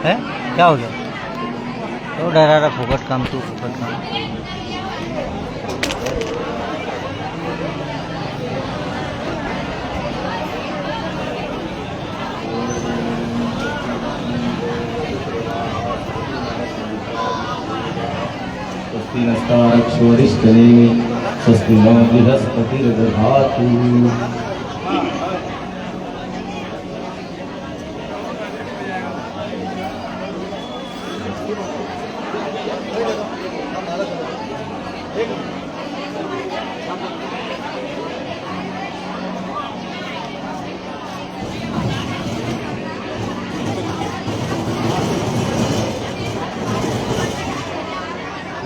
है क्या हो गया? तो डरा रहा फोकट काम तू फोकट काम। स्वस्ति नस्तारक्षोरिष्टनेमि स्वस्ति नो बृहस्पतिर्दधातु।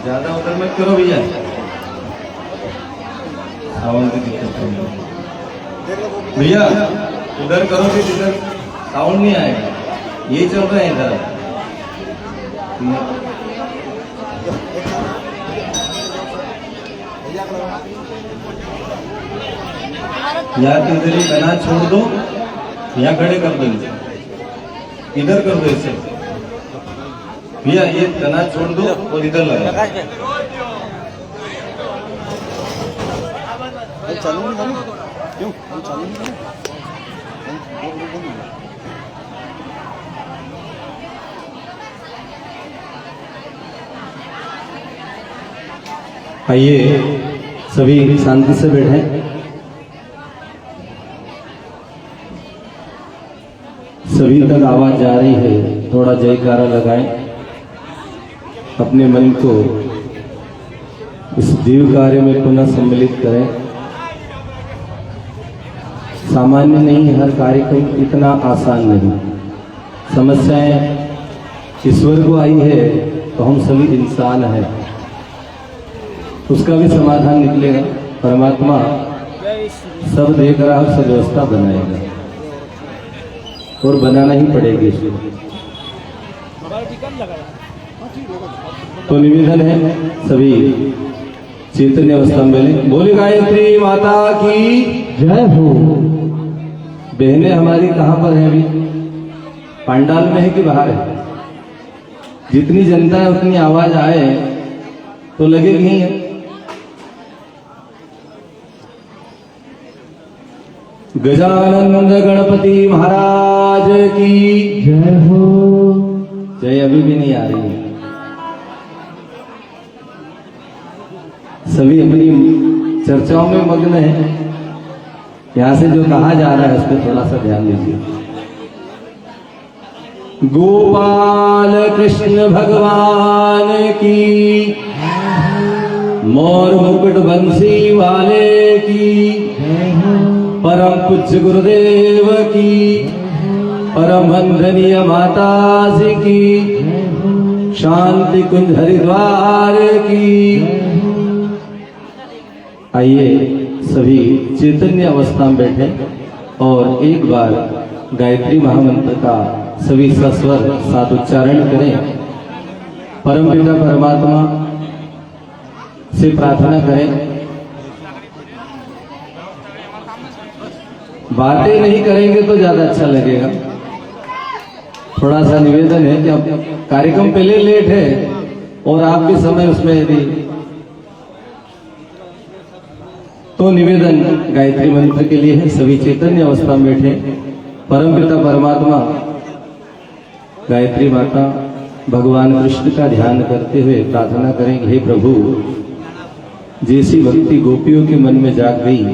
ज्यादा उधर मत करो भैया, साउंड की दिक्कत है भैया। उधर करो कि इधर साउंड नहीं आएगा। ये चल रहा है इधर। या तो इधर ही कनाज छोड़ दो या खड़े कर दो, इधर कर दो इसे भैया। ये कनाज छोड़ दो और इधर लगा। क्यों आइए सभी शांति से बैठे। सभी तक आवाज जा रही है, थोड़ा जयकारा लगाएं। अपने मन को इस दिव्य कार्य में पुनः सम्मिलित करें। सामान्य नहीं, हर कार्यक्रम इतना आसान नहीं। समस्याएं ईश्वर को आई है तो हम सभी इंसान हैं, उसका भी समाधान निकलेगा। परमात्मा सब देख रहा है, सब व्यवस्था बनाएगा और बनाना ही पड़ेगी। तो निवेदन है सभी चैतन्य अवस्था में बोले गायत्री माता की जय हो। बहनें हमारी कहाँ पर है? अभी पंडाल में है कि बाहर है? जितनी जनता है उतनी आवाज आए तो लगे नहीं है। गजानंद गणपति महाराज की जय हो। जय अभी भी नहीं आ रही है। सभी अपनी चर्चाओं में मग्न हैं। यहां से जो कहा जा रहा है उस पर थोड़ा सा ध्यान दीजिए। गोपाल कृष्ण भगवान की, मोर मुकुट बंसी वाले की, परम पूज्य गुरुदेव की, परम वंदनीय माता जी की, शांति कुंज हरिद्वार की। आइए सभी चैतन्य अवस्था में बैठे और एक बार गायत्री महामंत्र का सभी सस्वर सादुच्चारण करें। परमपिता परमात्मा से प्रार्थना करें। बातें नहीं करेंगे तो ज्यादा अच्छा लगेगा। थोड़ा सा निवेदन है कि अब कार्यक्रम पहले लेट है और आप भी समय उसमें यदि तो निवेदन गायत्री मंत्र के लिए है। सभी चैतन्य अवस्था में बैठे। परमपिता परमात्मा गायत्री माता भगवान कृष्ण का ध्यान करते हुए प्रार्थना करेंगे, हे प्रभु, जैसी भक्ति गोपियों के मन में जाग गई,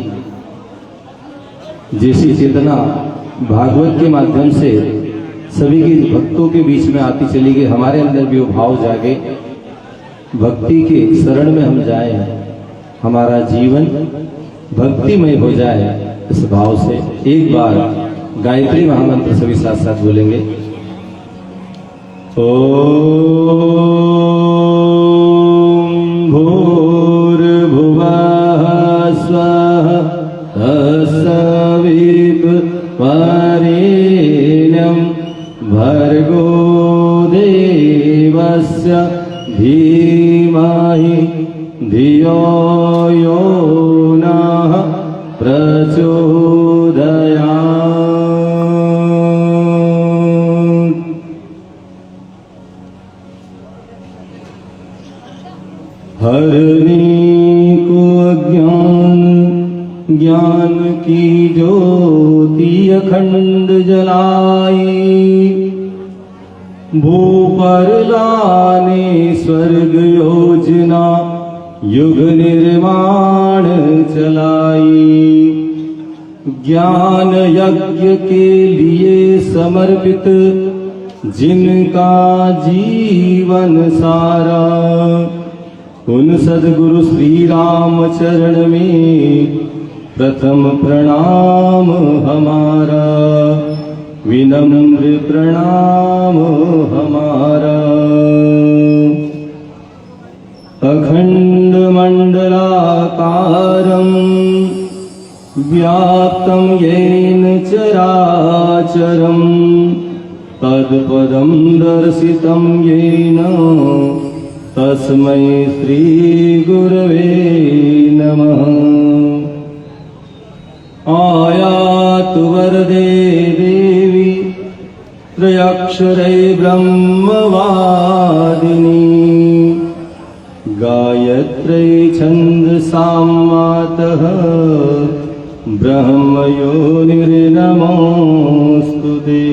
जैसी चेतना भागवत के माध्यम से सभी की भक्तों के बीच में आती चली गई, हमारे अंदर भी वो भाव जागे, भक्ति के शरण में हम जाएं, हमारा जीवन भक्तिमय हो जाए। इस भाव से एक बार गायत्री महामंत्र सभी साथ साथ बोलेंगे। ओम भूर्भुवः स्वः तत्सवितुर्वरेण्यं भर्गो देवस्य धीमहि धियो यो नः प्रचोदयात्। करने को अज्ञान ज्ञान की ज्योति अखंड जलाई, भू पर लाने स्वर्ग योजना युग निर्माण चलाई। ज्ञान यज्ञ के लिए समर्पित जिनका जीवन सारा, उन सद्गुरु श्री राम चरण में प्रथम प्रणाम हमारा, विनम्र प्रणाम हमारा। अखंड मंडलाकारं व्याप्तं येन चराचरं, तत्पदं दर्शितं येन तस्मै श्री गुरवे नमः। आयातु वरदे देवी त्रयक्षरै ब्रह्मवादिनी, गायत्र्यै छन्दसां मातः ब्रह्मयोनिर्नमोऽस्तुते।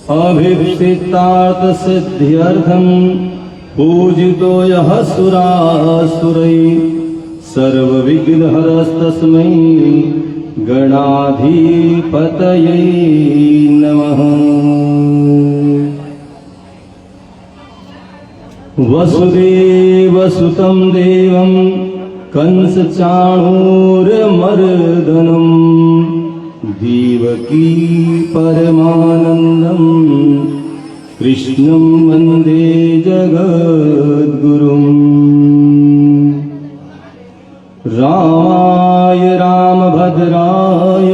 अभीप्सितार्थसिद्ध्यर्थं पूजितो यः सुरासुरैः, सर्वविघ्नहरस्तस्मै गणाधिपतये नमः। वसुदेवसुतं देवं कंसचाणूरमर्दनं, देवकी परमानन्दं कृष्णं वन्दे जगद्गुरुम्। रामाय रामभद्राय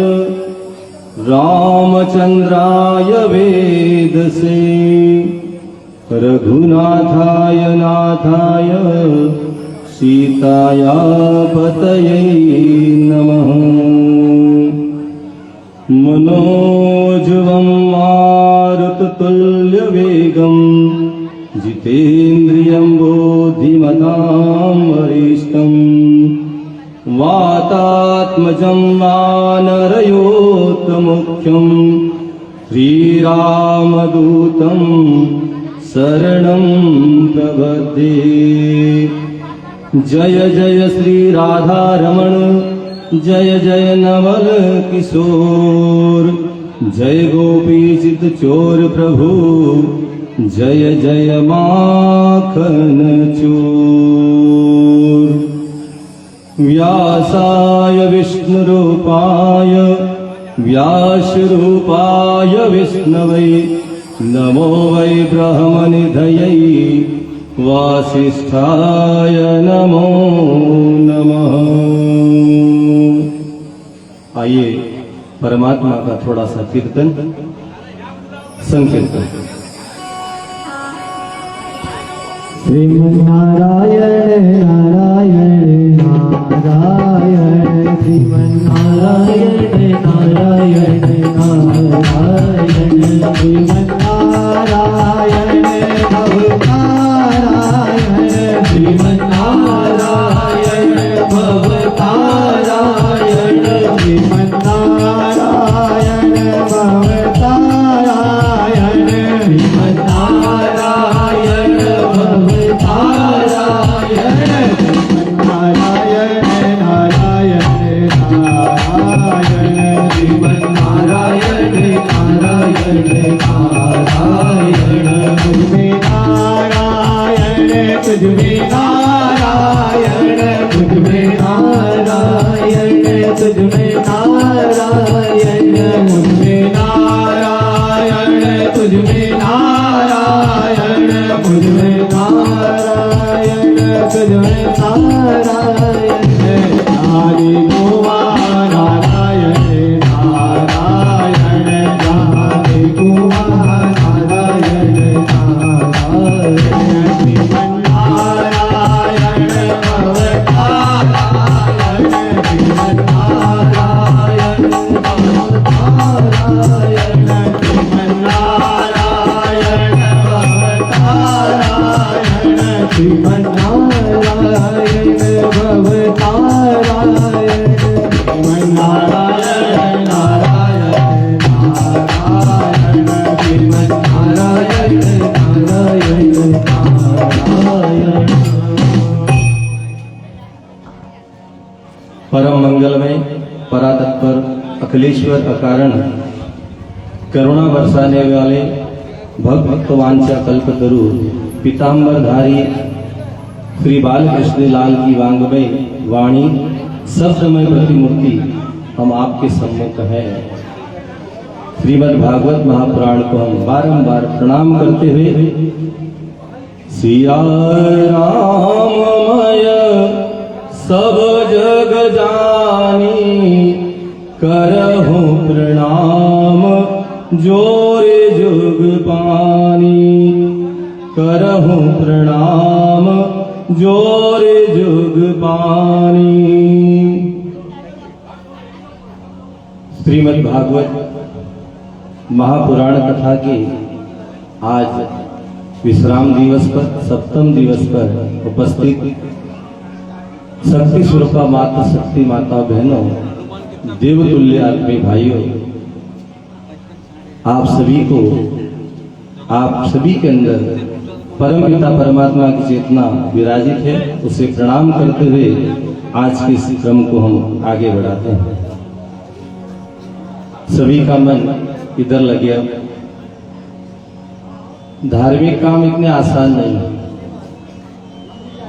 रामचन्द्राय वेदसे, रघुनाथाय नाथाय सीताया पतये नमः। मनोजवं मारुततुल्यवेगं, जितेन्द्रियं बुद्धिमतां वरिष्ठं, वातात्मजं वानरयोत्तमुख्यं, श्रीरामदूतं शरणं प्रपद्ये। जय जय श्री राधारमण, जय जय नवल किशोर, जय गोपीचित चोर प्रभु, जय जय माखन चोर। व्यासाय विष्णुरूपाय व्यासरूपाय विष्णवे, नमो वै ब्रह्मनिधये वासिष्ठाय नमो नमः। आइए परमात्मा का थोड़ा सा कीर्तन संकीर्तन। श्रीमन्नारायण नारायण नारायण, श्रीमन्नारायण नारायण नारायण, श्रीमन्नारायण भवतारायण, श्रीमन्नारायण भवतारायण, श्रीमन्नारायण भवतारायण, श्रीमन्नारायण भवतारायण, नारायण नारायण नारायण, श्रीमन्नारायण नारायण नारायण, तुझमें नारायण तुझमें नारायण, तुझमें नारायण तुझमें नारायण, मुझमें नारायण तुझमें नारायण, मुझमें नारायण तुझमें नारायण, नारी गोवा नारायण नारायण, नारी गोवा नारायण नारायण, श्रीमन्नारायण भवतारायण, श्रीमन्नारायण भवतारायण, श्रीमन्नारायण भवतारायण, अखिलेश्वर अकारण करुणा बरसाने वाले भक्तवांचा कल्पतरु पीताम्बरधारी श्री बालकृष्ण लाल की वांग्मय वाणी शब्दमय प्रतिमूर्ति हम आपके सम्मुख हैं। श्रीमद् भागवत महापुराण को हम बारंबार प्रणाम करते हुए सिया राममय सब जग जानी करहूं प्रणाम जोरे जुग पानी करहूं प्रणाम जोरे जुग पानी। श्रीमद् भागवत महापुराण कथा के आज विश्राम दिवस पर सप्तम दिवस पर उपस्थित शक्ति स्वरूपा माता शक्ति माता बहनों देवतुल्य आत्मी भाइयों, आप सभी के अंदर परम पिता परमात्मा की चेतना विराजित है, उसे प्रणाम करते हुए आज के इस क्रम को हम आगे बढ़ाते हैं। सभी का मन इधर लगे। अब धार्मिक काम इतने आसान नहीं है,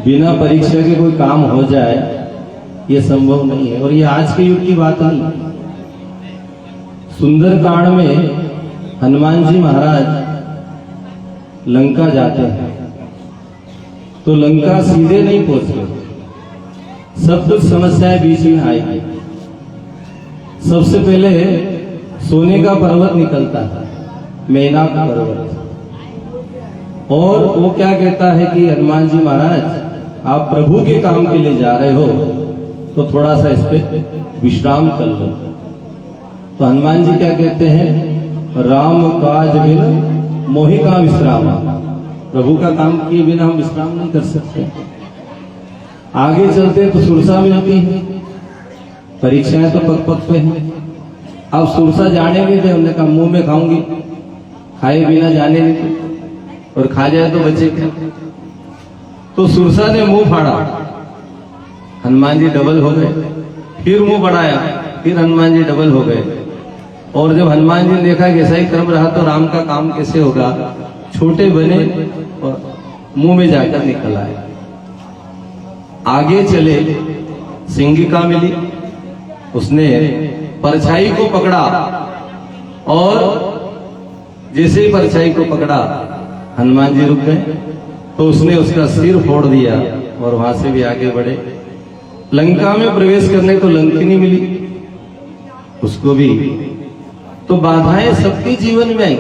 बिना परीक्षा के कोई काम हो जाए ये संभव नहीं है। और ये आज के युग की बात नहीं। सुंदरकांड में हनुमान जी महाराज लंका जाते हैं तो लंका सीधे नहीं पहुंचते, सब कुछ समस्याएं बीच में आएगी। सबसे पहले सोने का पर्वत निकलता है, मेना का पर्वत, और वो क्या कहता है कि हनुमान जी महाराज आप प्रभु के काम के लिए जा रहे हो तो थोड़ा सा इस पे विश्राम कर लो। तो हनुमान जी क्या कहते हैं, राम काज बिन मोहि का विश्राम, प्रभु का काम किए बिना हम विश्राम नहीं कर सकते। आगे चलते तो सुरसा मिलती है, परीक्षाएं तो पग पग पे हैं। अब सुरसा जाने नहीं थे, हमने कहा मुंह में खाऊंगी, खाए बिना जाने नहीं थे, और खा जाए तो बचे क्या। तो सुरसा ने मुंह फाड़ा, हनुमान जी डबल हो गए। फिर मुंह बढ़ाया, फिर हनुमान जी डबल हो गए। और जब हनुमान जी ने देखा कि ऐसा ही क्रम रहा तो राम का काम कैसे होगा, छोटे बने और मुंह में जाकर निकल आए। आगे चले, सिंगिका मिली, उसने परछाई को पकड़ा, और जैसे ही परछाई को पकड़ा हनुमान जी रुक गए, तो उसने उसका सिर फोड़ दिया और वहां से भी आगे बढ़े। लंका में प्रवेश करने को लंकिनी मिली, उसको भी। तो बाधाएं सबके जीवन में आई,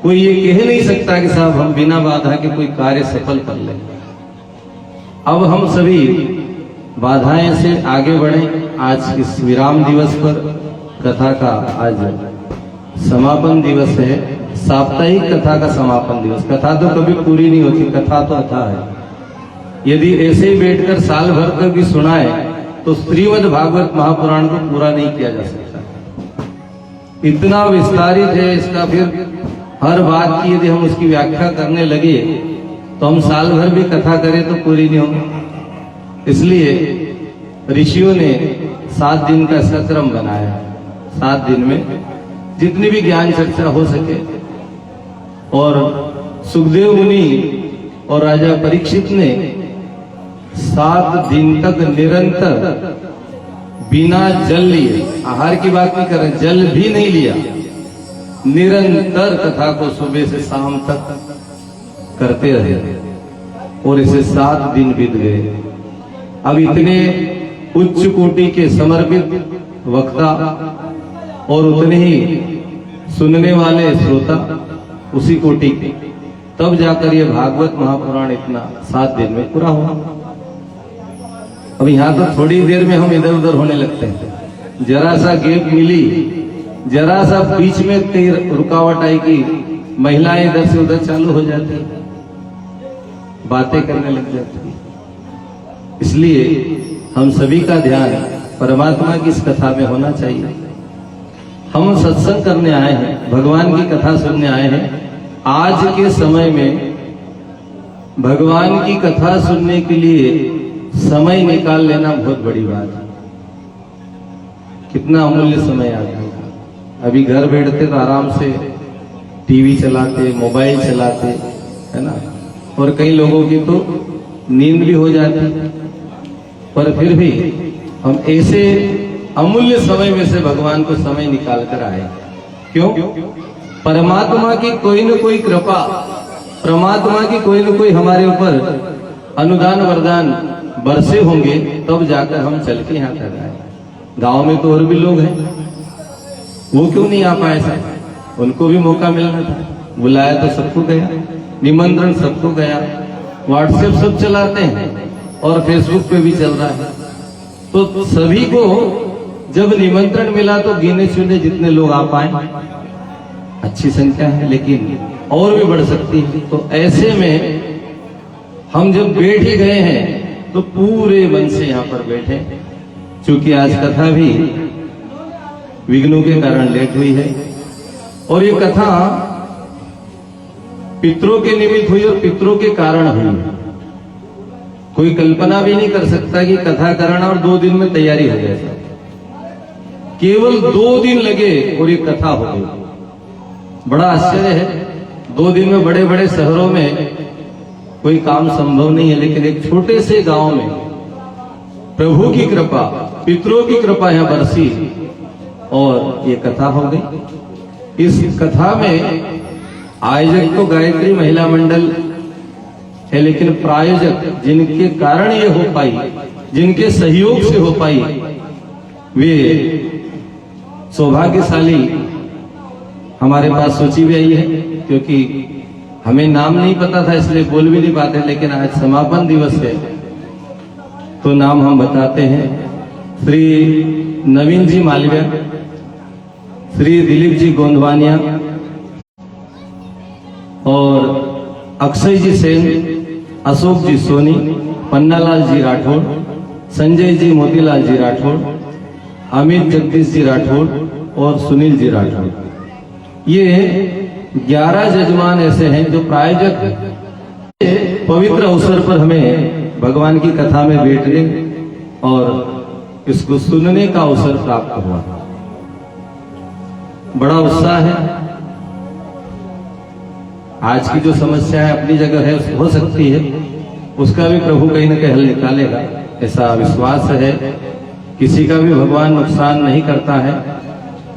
कोई ये कह नहीं सकता कि साहब हम बिना बाधा के कोई कार्य सफल कर लें। अब हम सभी बाधाएं से आगे बढ़े। आज इस विराम दिवस पर कथा का आज समापन दिवस है, साप्ताहिक कथा का समापन दिवस। कथा तो कभी पूरी नहीं होती, कथा तो कथा है। यदि ऐसे ही बैठकर साल भर तक भी सुनाए तो श्रीमद् भागवत महापुराण को पूरा नहीं किया जा सकता। इतना विस्तारित है इसका, फिर हर बात की यदि हम उसकी व्याख्या करने लगे तो हम साल भर भी कथा करें तो पूरी नहीं होगी। इसलिए ऋषियों ने 7 दिन का इसका क्रम बनाया। 7 दिन में जितनी भी ज्ञान चर्चा हो सके। और सुखदेव मुनि और राजा परीक्षित ने 7 दिन तक निरंतर बिना जल लिए, आहार की बात नहीं कर रहे, जल भी नहीं लिया, निरंतर कथा को सुबह से शाम तक करते रहे। और इसे 7 दिन बीत गए। अब इतने उच्च कोटि के समर्पित वक्ता और उतने ही सुनने वाले श्रोता उसी कोटि के, तब जाकर ये भागवत महापुराण इतना 7 दिन में पूरा हुआ। अब यहाँ तो थोड़ी देर में हम इधर उधर होने लगते हैं, जरा सा गैप मिली, जरा सा बीच में कई रुकावट आई कि महिलाएं इधर से उधर चालू हो जाती, बातें करने लग जाती। इसलिए हम सभी का ध्यान परमात्मा की इस कथा में होना चाहिए। हम सत्संग करने आए हैं, भगवान की कथा सुनने आए हैं। आज के समय में भगवान की कथा सुनने के लिए समय निकाल लेना बहुत बड़ी बात है। कितना अमूल्य समय आ गया। अभी घर बैठते तो आराम से टीवी चलाते, मोबाइल चलाते, है ना, और कई लोगों की तो नींद भी हो जाती, पर फिर भी हम ऐसे अमूल्य समय में से भगवान को समय निकाल कर आए। क्यों? परमात्मा की कोई न कोई कृपा, परमात्मा की कोई न कोई हमारे ऊपर अनुदान वरदान बरसे होंगे, तब जाकर हम चल के यहाँ तक आए। गांव में तो और भी लोग हैं, वो क्यों नहीं आ पाए साहब? उनको भी मौका मिलना था। बुलाया तो सबको गया, निमंत्रण सबको गया। व्हाट्सएप सब चलाते हैं और फेसबुक पे भी चल रहा है, तो सभी को जब निमंत्रण मिला तो गिने चुने जितने लोग आ पाए, अच्छी संख्या है, लेकिन और भी बढ़ सकती है। तो ऐसे में हम जब बैठ ही गए हैं तो पूरे मन से यहाँ पर बैठे। चूंकि आज कथा भी विघ्नों के कारण लेट हुई है, और ये कथा पितरों के निमित्त हुई और पितरों के कारण हुई। कोई कल्पना भी नहीं कर सकता कि कथा करना और 2 दिन में तैयारी हो जाए। केवल 2 दिन लगे और ये कथा हो गई। बड़ा आश्चर्य है, 2 दिन में बड़े बड़े शहरों में कोई काम संभव नहीं है, लेकिन एक छोटे से गांव में प्रभु की कृपा, पितरों की कृपा यहां बरसी और ये कथा हो गई। इस कथा में आयोजक तो गायत्री महिला मंडल है, लेकिन प्रायोजक जिनके कारण ये हो पाई, जिनके सहयोग से हो पाई, वे सौभाग्यशाली हमारे पास सूची भी आई है। क्योंकि हमें नाम नहीं पता था इसलिए बोल भी नहीं पाते, लेकिन आज समापन दिवस है तो नाम हम बताते हैं। श्री नवीन जी मालविया, श्री दिलीप जी गोंदवानिया और अक्षय जी सेन, अशोक जी सोनी, पन्नालाल जी राठौड़, संजय जी मोतीलाल जी राठौड़, अमित जगदीश जी राठौड़ और सुनील जी राठौड़। ये 11 जजमान ऐसे हैं जो प्रायोजक हैं। पवित्र अवसर पर हमें भगवान की कथा में बैठने और इसको सुनने का अवसर प्राप्त हुआ। बड़ा उत्साह है। आज की जो समस्या है अपनी जगह है, हो सकती है, उसका भी प्रभु कहीं न कहीं हल निकालेगा, ऐसा विश्वास है। किसी का भी भगवान नुकसान नहीं करता है,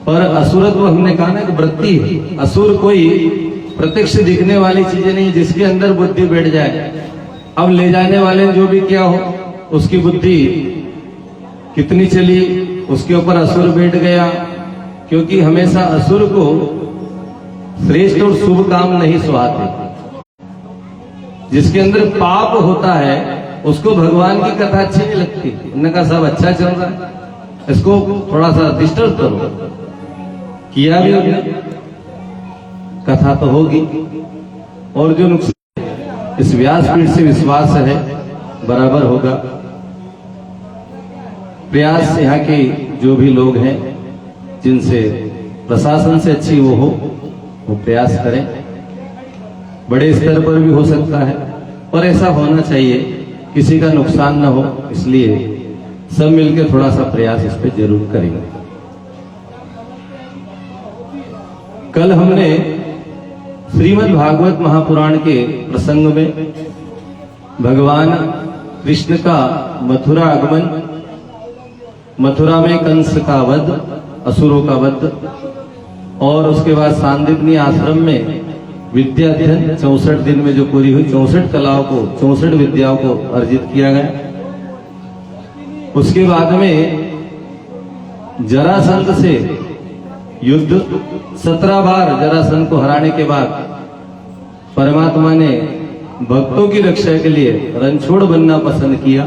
पर असुरत्व हमने कहा ना कि वृत्ति है। असुर कोई प्रत्यक्ष दिखने वाली चीजें नहीं, जिसके अंदर बुद्धि बैठ जाए। अब ले जाने वाले जो भी क्या हो, उसकी बुद्धि कितनी चली, उसके ऊपर असुर बैठ गया। क्योंकि हमेशा असुर को श्रेष्ठ और शुभ काम नहीं सुहाते। जिसके अंदर पाप होता है उसको भगवान की कथा अच्छी नहीं लगती। उन्होंने कहा सब अच्छा चल रहा है, इसको थोड़ा सा डिस्टर्ब करो। किया भी हमने, कथा तो होगी। और जो नुकसान इस व्यासपीठ से विश्वास है बराबर होगा। प्रयास यहाँ के जो भी लोग हैं, जिनसे प्रशासन से अच्छी वो प्रयास करें। बड़े स्तर पर भी हो सकता है, पर ऐसा होना चाहिए किसी का नुकसान ना हो, इसलिए सब मिलकर थोड़ा सा प्रयास इस पे जरूर करेंगे। कल हमने श्रीमद् भागवत महापुराण के प्रसंग में भगवान कृष्ण का मथुरा आगमन, मथुरा में कंस का वध, असुरों का वध, और उसके बाद सांदीपनी आश्रम में विद्या अध्ययन 64 दिन में जो पूरी हुई, 64 कलाओं को, 64 विद्याओं को अर्जित किया गया। उसके बाद में जरासंध से युद्ध 17 बार जरासंध को हराने के बाद परमात्मा ने भक्तों की रक्षा के लिए रणछोड़ बनना पसंद किया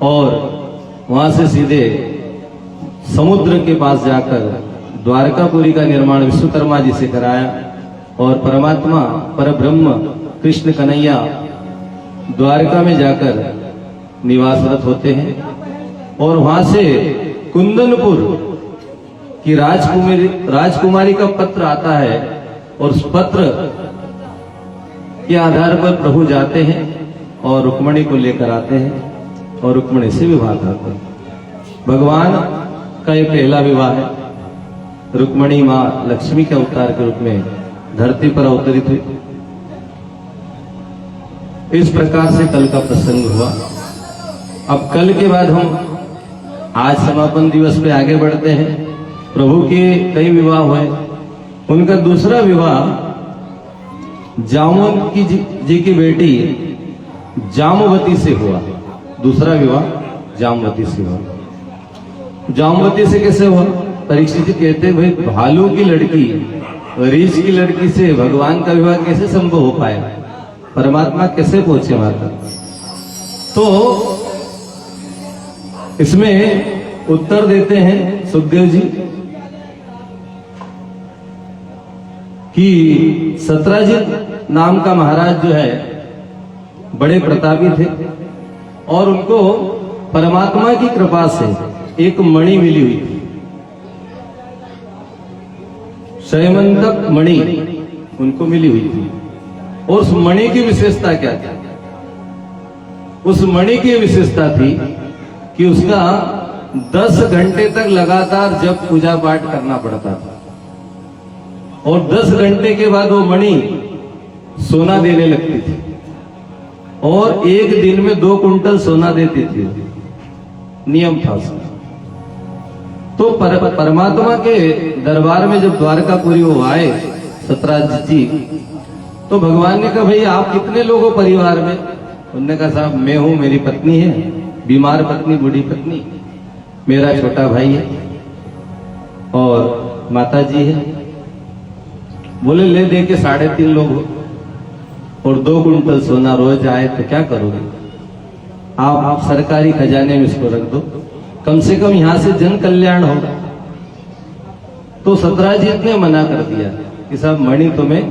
और वहां से सीधे समुद्र के पास जाकर द्वारकापुरी का निर्माण विश्वकर्मा जी से कराया। और परमात्मा परब्रह्म कृष्ण कन्हैया द्वारका में जाकर निवासरत होते हैं। और वहां से कुंदनपुर की राजकुमारी का पत्र आता है, और उस पत्र के आधार पर प्रभु जाते हैं और रुक्मणी को लेकर आते हैं और रुक्मणी से विवाह करते हैं। भगवान का ये पहला विवाह है। रुक्मणी माँ लक्ष्मी के अवतार के रूप में धरती पर अवतरित हुई। इस प्रकार से कल का प्रसंग हुआ। अब कल के बाद हम आज समापन दिवस पे आगे बढ़ते हैं। प्रभु के कई विवाह हुए। उनका दूसरा विवाह जामवंत जी की बेटी जामवती से हुआ। दूसरा विवाह जामवती से हुआ। जामवती से कैसे हुआ? परीक्षित जी कहते भाई भालू की लड़की रीछ की लड़की से भगवान का विवाह कैसे संभव हो पाया? परमात्मा कैसे पहुंचे वहां तक? तो इसमें उत्तर देते हैं सुखदेव जी कि सत्राजित नाम का महाराज जो है बड़े प्रतापी थे और उनको परमात्मा की कृपा से एक मणि मिली हुई थी। शयमंतक मणि उनको मिली हुई थी। और उस मणि की विशेषता क्या थी? उस मणि की विशेषता थी कि उसका 10 घंटे तक लगातार जब पूजा पाठ करना पड़ता था और 10 घंटे के बाद वो मणि सोना देने लगती थी और एक दिन में 2 कुंटल सोना देती थी। नियम था उसका। तो परमात्मा के दरबार में जब द्वारकापुरी वो आए सत्राजित जी, तो भगवान ने कहा भाई आप कितने लोग हो परिवार में? उन्होंने कहा साहब मैं हूं, मेरी पत्नी है, बीमार पत्नी, बूढ़ी पत्नी, मेरा छोटा भाई है और माता जी है। बोले ले दे के 3.5 लोग हो और 2 कुंटल सोना रोज आए तो क्या करोगे? आप सरकारी खजाने में इसको रख दो, कम से कम यहां से जन कल्याण होगा। तो सत्राजित ने मना कर दिया कि साहब मणि तो मैं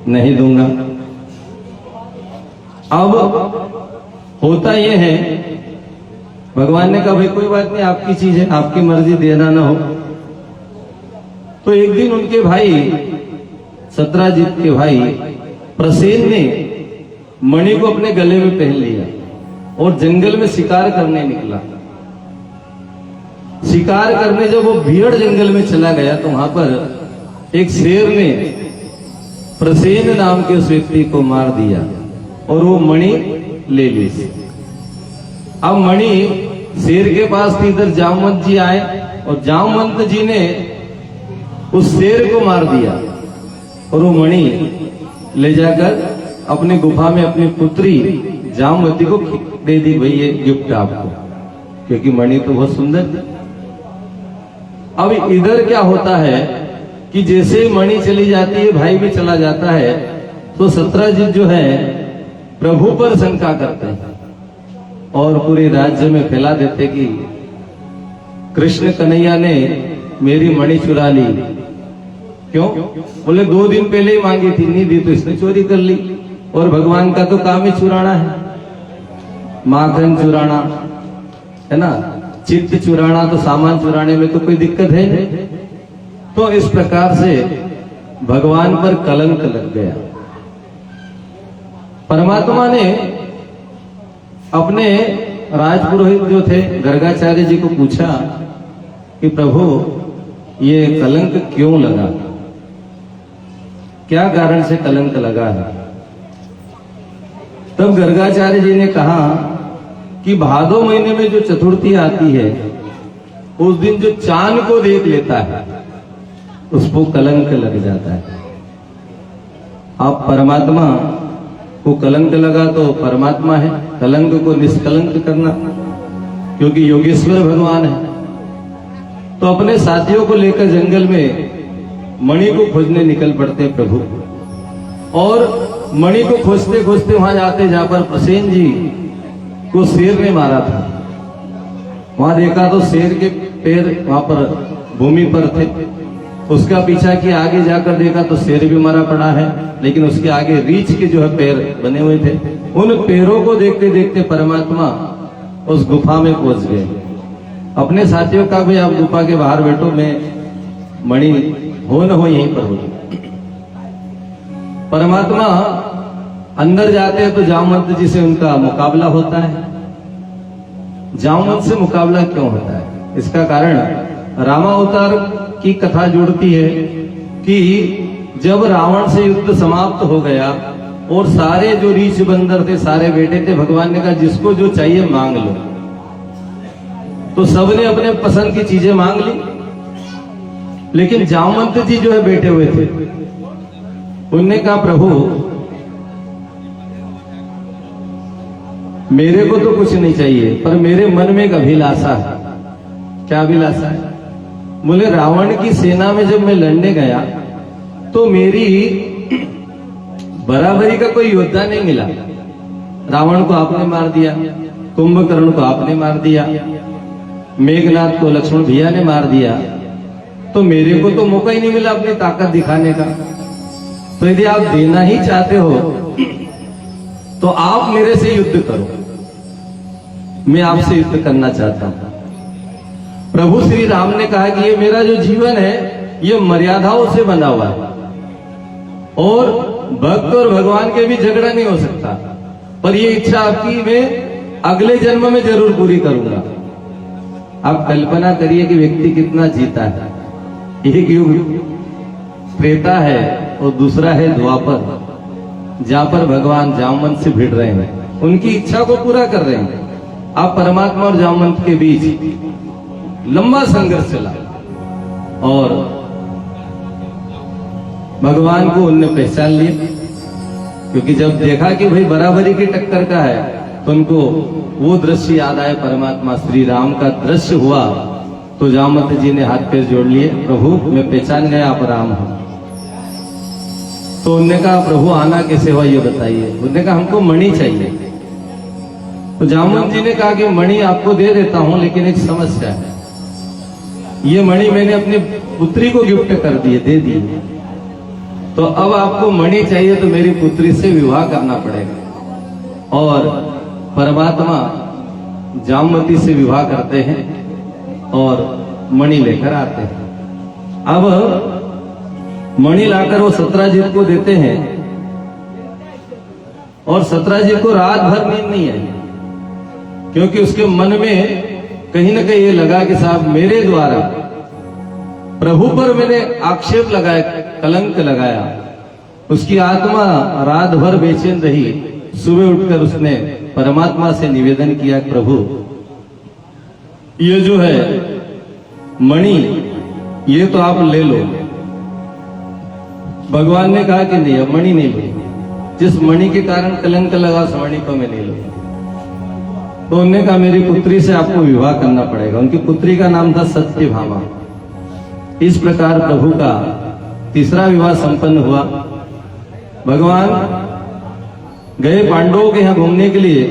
नहीं दूंगा। अब होता यह है, भगवान ने कहा भाई कोई बात नहीं, आपकी चीज है, आपकी मर्जी, देना ना हो। तो एक दिन उनके भाई सत्राजित के भाई प्रसेन ने मणि को अपने गले में पहन लिया और जंगल में शिकार करने निकला। शिकार करने जब वो भीड़ जंगल में चला गया तो वहां पर एक शेर ने प्रसेन नाम के उस व्यक्ति को मार दिया और वो मणि ले ली। अब मणि शेर के पास थी। इधर जामवंत जी आए और जामवंत जी ने उस शेर को मार दिया और वो मणि ले जाकर अपनी गुफा में अपनी पुत्री जामवती को दे दी। भाई ये गिफ्ट आपको, क्योंकि मणि तो बहुत सुंदर थी। अब इधर क्या होता है कि जैसे मणि चली जाती है, भाई भी चला जाता है, तो सत्राजित जो है प्रभु पर शंका करते हैं और पूरे राज्य में फैला देते कि कृष्ण कन्हैया ने मेरी मणि चुरा ली। क्यों? बोले 2 दिन पहले ही मांगी थी, नहीं दी तो इसने चोरी कर ली। और भगवान का तो काम ही चुराना है, माखन चुराना है ना, चित्त चुराना, तो सामान चुराने में तो कोई दिक्कत है नहीं। तो इस प्रकार से भगवान पर कलंक लग गया। परमात्मा ने अपने राजपुरोहित जो थे गर्गाचार्य जी को पूछा कि प्रभु ये कलंक क्यों लगा, क्या कारण से कलंक लगा है? तब गर्गाचार्य जी ने कहा कि भादो महीने में जो चतुर्थी आती है उस दिन जो चांद को देख लेता है उसको कलंक लग जाता है। आप परमात्मा को कलंक लगा तो परमात्मा है, कलंक को निष्कलंक करना, क्योंकि योगेश्वर भगवान है। तो अपने साथियों को लेकर जंगल में मणि को खोजने निकल पड़ते प्रभु, और मणि को खोजते खोजते वहां जाते जहां पर प्रसेन जी को शेर ने मारा था। वहां देखा तो शेर के पैर वहां पर भूमि पर थे। उसका पीछा किया, आगे जाकर देखा तो शेर भी मरा पड़ा है, लेकिन उसके आगे रीछ के जो है पैर बने हुए थे। उन पैरों को देखते देखते परमात्मा उस गुफा में पहुंच गए। अपने साथियों का भी आप गुफा के बाहर बैठो, मैं मणि हो न हो यहीं पर हो। परमात्मा अंदर जाते हैं तो जामवंत जी से उनका मुकाबला होता है। जामवंत से मुकाबला क्यों होता है? इसका कारण रामावतार की कथा जुड़ती है कि जब रावण से युद्ध समाप्त हो गया और सारे जो रीछ बंदर थे, सारे बेटे थे, भगवान ने कहा जिसको जो चाहिए मांग लो। तो सबने अपने पसंद की चीजें मांग ली, लेकिन जामवंत जी जो है बैठे हुए थे, उनने कहा प्रभु मेरे को तो कुछ नहीं चाहिए, पर मेरे मन में एक अभिलाषा है। क्या अभिलाषा है? बोले रावण की सेना में जब मैं लड़ने गया तो मेरी बराबरी का कोई योद्धा नहीं मिला। रावण को आपने मार दिया, कुंभकर्ण को आपने मार दिया, मेघनाथ को लक्ष्मण भैया ने मार दिया, तो मेरे को तो मौका ही नहीं मिला अपनी ताकत दिखाने का। तो यदि आप देना ही चाहते हो तो आप मेरे से युद्ध करो, मैं आपसे युद्ध करना चाहता हूं। प्रभु श्री राम ने कहा कि ये मेरा जो जीवन है ये मर्यादाओं से बंधा हुआ है और भक्त और भगवान के भी झगड़ा नहीं हो सकता, पर ये इच्छा आपकी मैं अगले जन्म में जरूर पूरी करूंगा। आप कल्पना करिए कि व्यक्ति कितना जीता है। एक युग त्रेता है और दूसरा है द्वापर, जहां पर भगवान जामवंत से भिड़ रहे हैं, उनकी इच्छा को पूरा कर रहे हैं। आप परमात्मा और जामवंत के बीच लंबा संघर्ष चला और भगवान को उनने पहचान लिया, क्योंकि जब देखा कि भाई बराबरी की टक्कर का है तो उनको वो दृश्य याद आया, परमात्मा श्री राम का दृश्य हुआ। तो जामवंत जी ने हाथ पैर जोड़ लिए, प्रभु मैं पहचान गया आप राम हो। तो उन्होंने कहा प्रभु आना कैसे हुआ ये बताइए। उन्होंने कहा हमको मणि चाहिए। तो जामवंत जी ने कहा कि मणि आपको दे देता हूं, लेकिन एक समस्या है, ये मणि मैंने अपनी पुत्री को गिफ्ट कर दिए, दे दी, तो अब आपको मणि चाहिए तो मेरी पुत्री से विवाह करना पड़ेगा। और परमात्मा जामवती से विवाह करते हैं और मणि लेकर आते हैं। अब मणि लाकर वो सत्राजित को देते हैं और सत्राजित को रात भर नींद नहीं आई, क्योंकि उसके मन में कहीं ना कहीं ये लगा कि साहब मेरे द्वारा प्रभु पर मैंने आक्षेप लगाया, कलंक लगाया। उसकी आत्मा रात भर बेचैन रही। सुबह उठकर उसने परमात्मा से निवेदन किया, प्रभु ये जो है मणि ये तो आप ले लो। भगवान ने कहा कि नहीं, अब मणि नहीं लो, जिस मणि के कारण कलंक लगा उस मणि को मैं नहीं लो। तो उन्होंने कहा मेरी पुत्री से आपको विवाह करना पड़ेगा। उनकी पुत्री का नाम था सत्यभामा। इस प्रकार प्रभु का तीसरा विवाह संपन्न हुआ। भगवान गए पांडवों के यहां घूमने के लिए।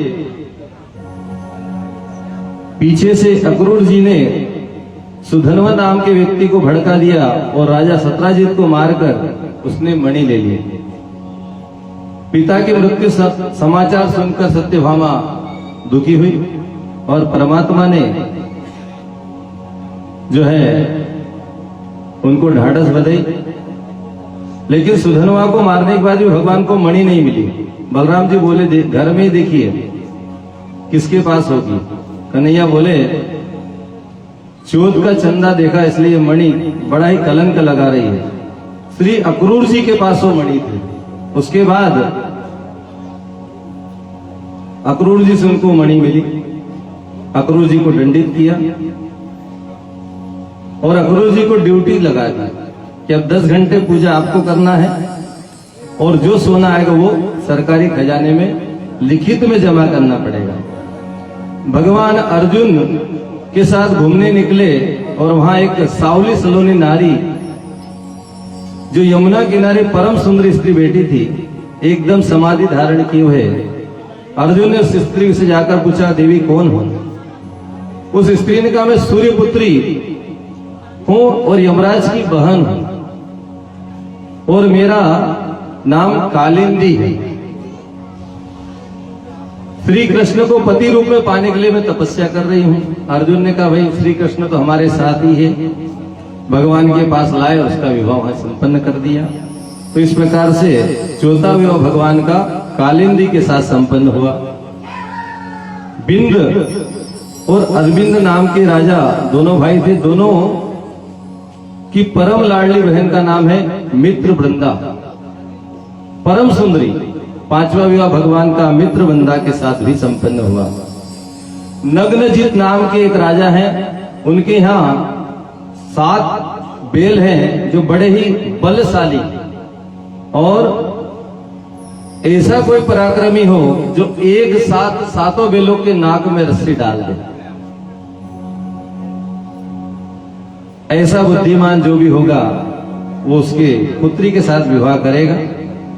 पीछे से अक्रूर जी ने सुधन्वा नाम के व्यक्ति को भड़का दिया और राजा सत्राजित को मारकर उसने मणि ले ली। पिता की मृत्यु समाचार सुनकर सत्यभामा दुखी हुई और परमात्मा ने जो है उनको ढाढ़स बधाई। लेकिन सुधन्वा को मारने के बाद भी भगवान को मणि नहीं मिली। बलराम जी बोले घर में ही देखिए किसके पास होगी। कन्हैया बोले चौथ का चंदा देखा इसलिए मणि बड़ा ही कलंक लगा रही है। श्री अक्रूर जी के पास वो मणि थी। उसके बाद अक्रूर जी से उनको मणि मिली। अक्रूर जी को दंडित किया और अक्रूर जी को ड्यूटी लगा दी कि अब 10 घंटे पूजा आपको करना है और जो सोना आएगा वो सरकारी खजाने में लिखित में जमा करना पड़ेगा। भगवान अर्जुन के साथ घूमने निकले और वहां एक सावली सलोनी नारी जो यमुना किनारे परम सुंदर स्त्री बैठी थी, एकदम समाधि धारण किए हुए। अर्जुन ने उस स्त्री से जाकर पूछा देवी कौन हो? उस स्त्री ने कहा मैं सूर्यपुत्री हूं और यमराज की बहन हूं और मेरा नाम कालिंदी है। श्री कृष्ण को पति रूप में पाने के लिए मैं तपस्या कर रही हूं। अर्जुन ने कहा भाई श्री कृष्ण तो हमारे साथ ही है। भगवान के पास लाए, उसका विवाह संपन्न कर दिया। तो इस प्रकार से चौथा विवाह भगवान का कालिंदी के साथ संपन्न हुआ। बिंद और अरविंद नाम के राजा, दोनों भाई थे। दोनों की परम लाडली बहन का नाम है मित्र वृंदा, परम सुंदरी। पांचवा विवाह भगवान का मित्र वृंदा के साथ भी संपन्न हुआ। नग्नजित नाम के एक राजा हैं, उनके यहाँ 7 बेल हैं जो बड़े ही बलशाली, और ऐसा कोई पराक्रमी हो जो एक साथ 7 बेलों के नाक में रस्सी डाल दे। ऐसा बुद्धिमान जो भी होगा वो उसके पुत्री के साथ विवाह करेगा।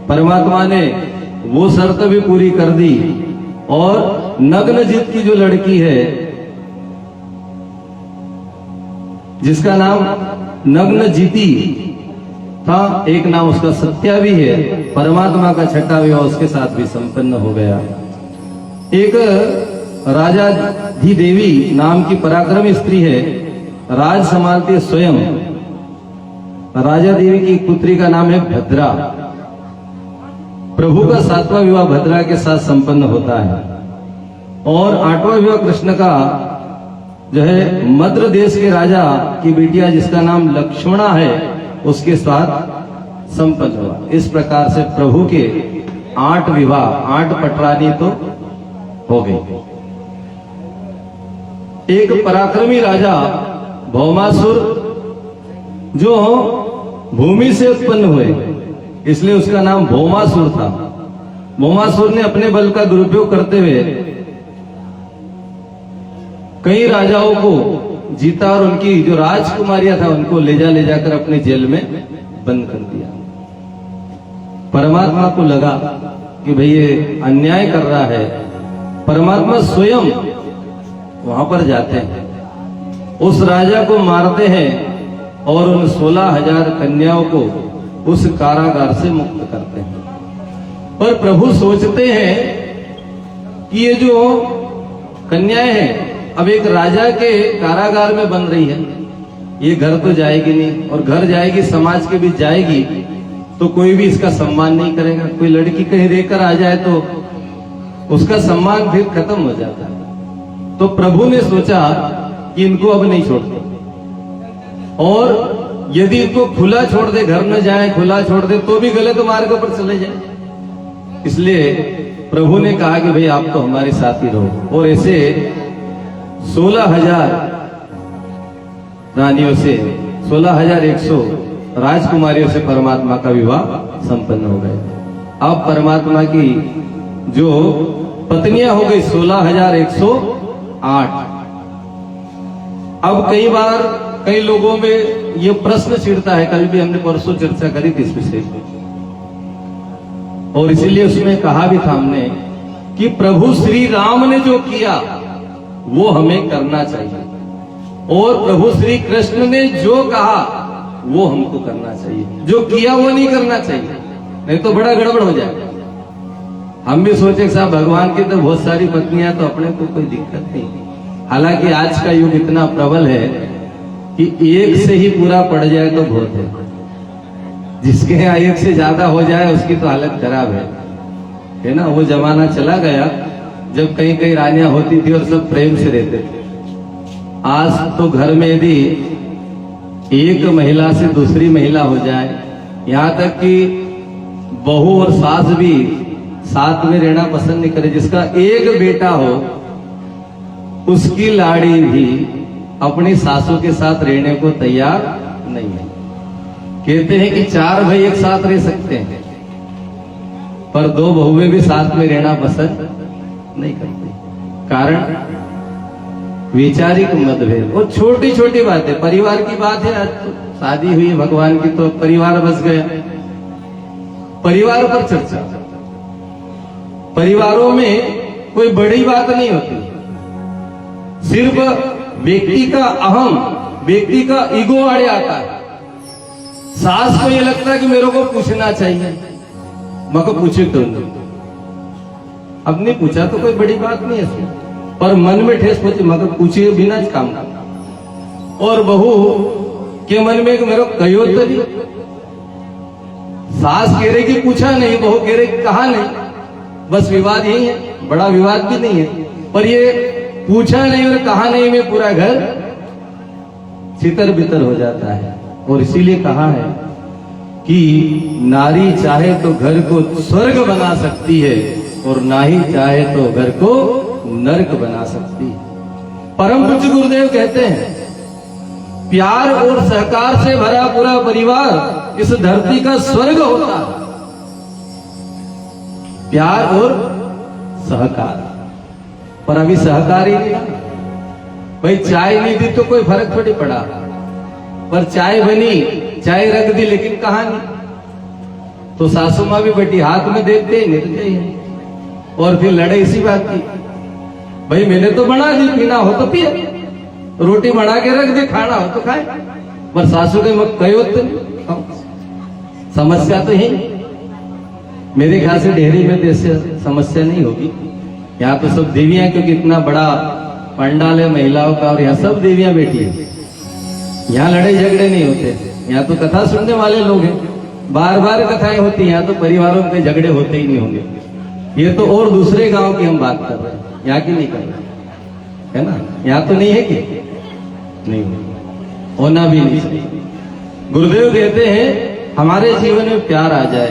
परमात्मा ने वो शर्त भी पूरी कर दी, और नग्नजित की जो लड़की है जिसका नाम नग्नजिती था, एक नाम उसका सत्या भी है, परमात्मा का छठा विवाह उसके साथ भी संपन्न हो गया। एक राजा धी देवी नाम की पराक्रमी स्त्री है, राज संभालती है स्वयं। राजा देवी की पुत्री का नाम है भद्रा। प्रभु का 7वां विवाह भद्रा के साथ संपन्न होता है, और 8वां विवाह कृष्ण का जो है मद्र देश के राजा की बेटिया जिसका नाम लक्ष्मणा है उसके साथ संपन्न हुआ। इस प्रकार से प्रभु के 8 विवाह, 8 पटरानी तो हो गई। एक पराक्रमी राजा भौमासुर जो भूमि से उत्पन्न हुए, इसलिए उसका नाम भौमासुर था। भौमासुर ने अपने बल का दुरुपयोग करते हुए कई राजाओं को जीता, और उनकी जो राजकुमारियां था उनको ले जाकर अपने जेल में बंद कर दिया। परमात्मा को लगा कि भाई ये अन्याय कर रहा है। परमात्मा स्वयं वहां पर जाते हैं, उस राजा को मारते हैं, और उन 16,000 कन्याओं को उस कारागार से मुक्त करते हैं। पर प्रभु सोचते हैं कि ये जो कन्याएं हैं अब एक राजा के कारागार में बन रही है, ये घर तो जाएगी नहीं, और घर जाएगी समाज के बीच जाएगी तो कोई भी इसका सम्मान नहीं करेगा। कोई लड़की कहीं रहकर आ जाए तो उसका सम्मान फिर खत्म हो जाता है। तो प्रभु ने सोचा कि इनको अब नहीं छोड़ते, और यदि इनको खुला छोड़ दे, घर में जाए खुला छोड़ दे तो भी गलत मार्ग पर चले जाए। इसलिए प्रभु ने कहा कि भाई आप तो हमारे साथ ही रहो, और ऐसे 16,000 रानियों से 16,100 राजकुमारियों से परमात्मा का विवाह संपन्न हो गया। अब परमात्मा की जो पत्नियां हो गई 16,108। अब कई बार कई लोगों में ये प्रश्न छिड़ता है, कल भी हमने परसों चर्चा करी थी इस विषय पे, और इसीलिए उसमें कहा भी था हमने कि प्रभु श्री राम ने जो किया वो हमें करना चाहिए, और प्रभु श्री कृष्ण ने जो कहा वो हमको करना चाहिए। जो किया वो नहीं करना चाहिए, नहीं तो बड़ा गड़बड़ हो जाएगा। हम भी सोचे साहब भगवान की तो बहुत सारी पत्नियां, तो अपने को कोई दिक्कत नहीं। हालांकि आज का युग इतना प्रबल है कि एक से ही पूरा पड़ जाए तो बहुत है, जिसके यहाँ एक से ज्यादा हो जाए उसकी तो हालत खराब है ना। वो जमाना चला गया जब कई कई रानियां होती थी और सब प्रेम से रहते थे। आज तो घर में यदि एक महिला से दूसरी महिला हो जाए, यहाँ तक कि बहू और सास भी साथ में रहना पसंद नहीं करे। जिसका एक बेटा हो उसकी लाड़ी भी अपनी सासू के साथ रहने को तैयार नहीं है। कहते हैं कि 4 भाई एक साथ रह सकते हैं, पर 2 बहुएं भी साथ में रहना पसंद नहीं करती। कारण वैचारिक मतभेद, वो छोटी छोटी बातें, परिवार की बात है। आज तो शादी हुई भगवान की तो परिवार बस गया। परिवार पर चर्चा, परिवारों में कोई बड़ी बात नहीं होती, सिर्फ व्यक्ति का अहम, व्यक्ति का ईगो आड़े आता है। सास को ये लगता है कि मेरे को पूछना चाहिए, मैं को पूछे तो अब नहीं पूछा तो कोई बड़ी बात नहीं है, पर मन में ठेस पहुंची, मगर पूछे बिना काम करना। और बहू के मन में मेरे को कहो तो नहीं, सास कह रही कि पूछा नहीं, बहू कह रही कहा नहीं, बस विवाद यही है। बड़ा विवाद भी नहीं है, पर ये पूछा नहीं और कहा नहीं में पूरा घर छितर बितर हो जाता है। और इसीलिए कहा है कि नारी चाहे तो घर को स्वर्ग बना सकती है और ना ही चाहे तो घर को नरक बना सकती है। परम पूज्य गुरुदेव कहते हैं प्यार और सहकार से भरा पूरा परिवार इस धरती का स्वर्ग होता है। प्यार और सहकार, पर अभी सहकार ही नहीं। भाई चाय नहीं दी तो कोई फर्क थोड़ी पड़ा, पर चाय बनी, चाय रख दी, लेकिन कहा नहीं। तो सासू माँ भी बेटी हाथ में देते नहीं तो चाहिए, और फिर लड़े इसी बात की। भाई मैंने तो बना दी, पीना हो तो पिए, रोटी बना के रख दी, खाना हो तो खाए, पर सासू के मत कहो तो समस्या तो है। मेरे ख्याल से डेहरी में जैसे समस्या नहीं होगी। यहाँ तो सब देवियां, क्योंकि इतना बड़ा पंडाल है महिलाओं का और यहाँ सब देवियां बैठी है। यहाँ लड़ाई झगड़े नहीं होते, यहाँ तो कथा सुनने वाले लोग हैं, बार बार कथाएं होती हैं। यहाँ तो परिवारों के झगड़े होते ही नहीं होंगे। ये तो और दूसरे गांव की हम बात कर रहे हैं, यहाँ की नहीं कर रहे, है ना। यहाँ तो नहीं है कि नहीं होना भी नहीं चाहिए। गुरुदेव कहते हैं हमारे जीवन में प्यार आ जाए,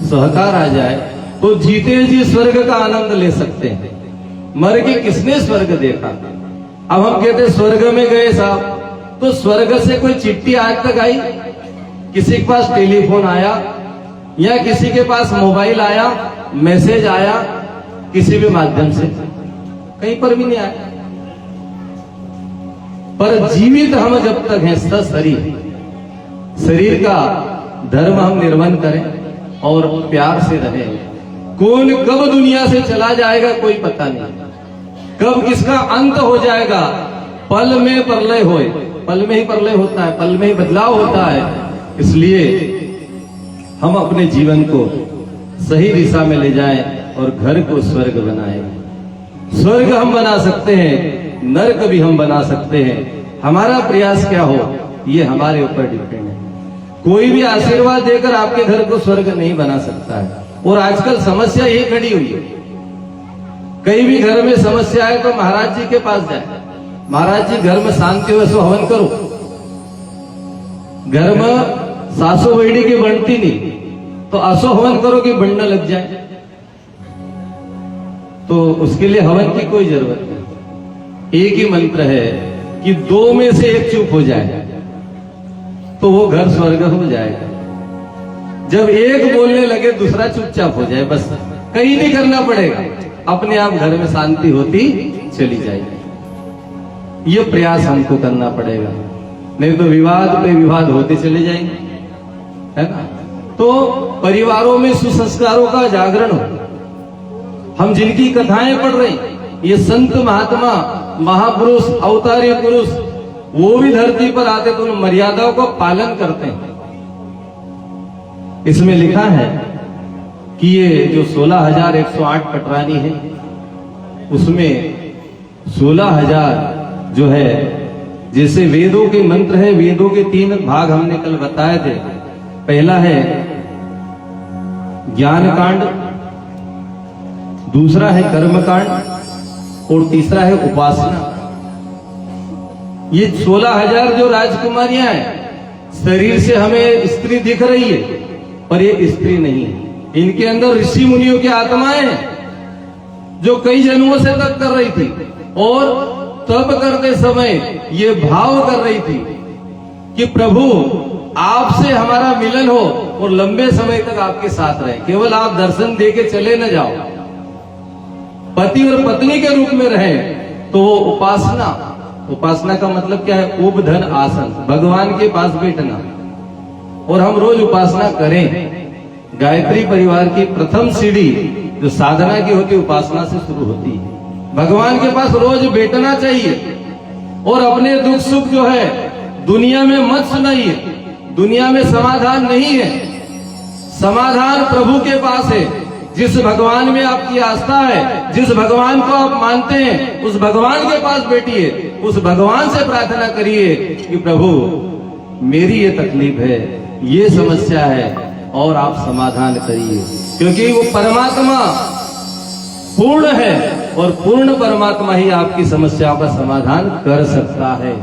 सहकार आ जाए तो जीते जी स्वर्ग का आनंद ले सकते हैं। मर के किसने स्वर्ग देखा। अब हम कहते हैं स्वर्ग में गए साहब, तो स्वर्ग से कोई चिट्ठी आज तक आई? किसी के पास टेलीफोन आया या किसी के पास मोबाइल आया, मैसेज आया, किसी भी माध्यम से कहीं पर भी नहीं आया। पर जीवित हम जब तक हैं शरीर का धर्म हम निर्वहन करें और प्यार से रहें। कौन कब दुनिया से चला जाएगा कोई पता नहीं, कब किसका अंत हो जाएगा। पल में प्रलय होए, पल में ही प्रलय होता है, पल में ही बदलाव होता है। इसलिए हम अपने जीवन को सही दिशा में ले जाएं और घर को स्वर्ग बनाएं। स्वर्ग हम बना सकते हैं, नरक भी हम बना सकते हैं। हमारा प्रयास क्या हो ये हमारे ऊपर डिपेंड है। कोई भी आशीर्वाद देकर आपके घर को स्वर्ग नहीं बना सकता है। और आजकल समस्या ये खड़ी हुई है, कहीं भी घर में समस्या है तो महाराज जी के पास जाए, महाराज जी घर में शांति हो सो हवन करो। घर में सासू बहड़ी की बनती नहीं तो असो हवन करो कि बनना लग जाए। तो उसके लिए हवन की कोई जरूरत नहीं। एक ही मंत्र है कि दो में से एक चुप हो जाए तो वो घर स्वर्ग हो जाएगा। जब एक बोलने लगे दूसरा चुपचाप हो जाए, बस कहीं नहीं करना पड़ेगा, अपने आप घर में शांति होती चली जाएगी। ये प्रयास हमको करना पड़ेगा, नहीं तो विवाद पे विवाद होते चले जाएंगे, है ना। तो परिवारों में सुसंस्कारों का जागरण हो। हम जिनकी कथाएं पढ़ रहे हैं, ये संत महात्मा महापुरुष अवतारी पुरुष, वो भी धरती पर आते तो उन मर्यादाओं का पालन करते हैं। इसमें लिखा है कि ये जो 16,108 पटरानी है, उसमें 16,000 जो है, जैसे वेदों के मंत्र है, वेदों के 3 भाग हमने कल बताए थे। पहला है ज्ञान कांड, दूसरा है कर्म कांड और तीसरा है उपासना। ये 16,000 जो राजकुमारियां हैं, शरीर से हमें स्त्री दिख रही है पर ये स्त्री नहीं है। इनके अंदर ऋषि मुनियों की आत्माएं हैं जो कई जन्मों से तप कर रही थी, और तप करते समय ये भाव कर रही थी कि प्रभु आपसे हमारा मिलन हो और लंबे समय तक आपके साथ रहे, केवल आप दर्शन दे के चले न जाओ, पति और पत्नी के रूप में रहे। तो वो उपासना का मतलब क्या है? उपधन आसन, भगवान के पास बैठना। और हम रोज उपासना करें। गायत्री परिवार की प्रथम सीढ़ी जो साधना की होती है, उपासना से शुरू होती है। भगवान के पास रोज बैठना चाहिए और अपने दुख सुख जो है दुनिया में मत सुनाइए। दुनिया में समाधान नहीं है, समाधान प्रभु के पास है। जिस भगवान में आपकी आस्था है, जिस भगवान को आप मानते हैं, उस भगवान के पास बैठिए, उस भगवान से प्रार्थना करिए कि प्रभु मेरी ये तकलीफ है, ये समस्या है और आप समाधान करिए, क्योंकि वो परमात्मा पूर्ण है और पूर्ण परमात्मा ही आपकी समस्या का समाधान कर सकता है।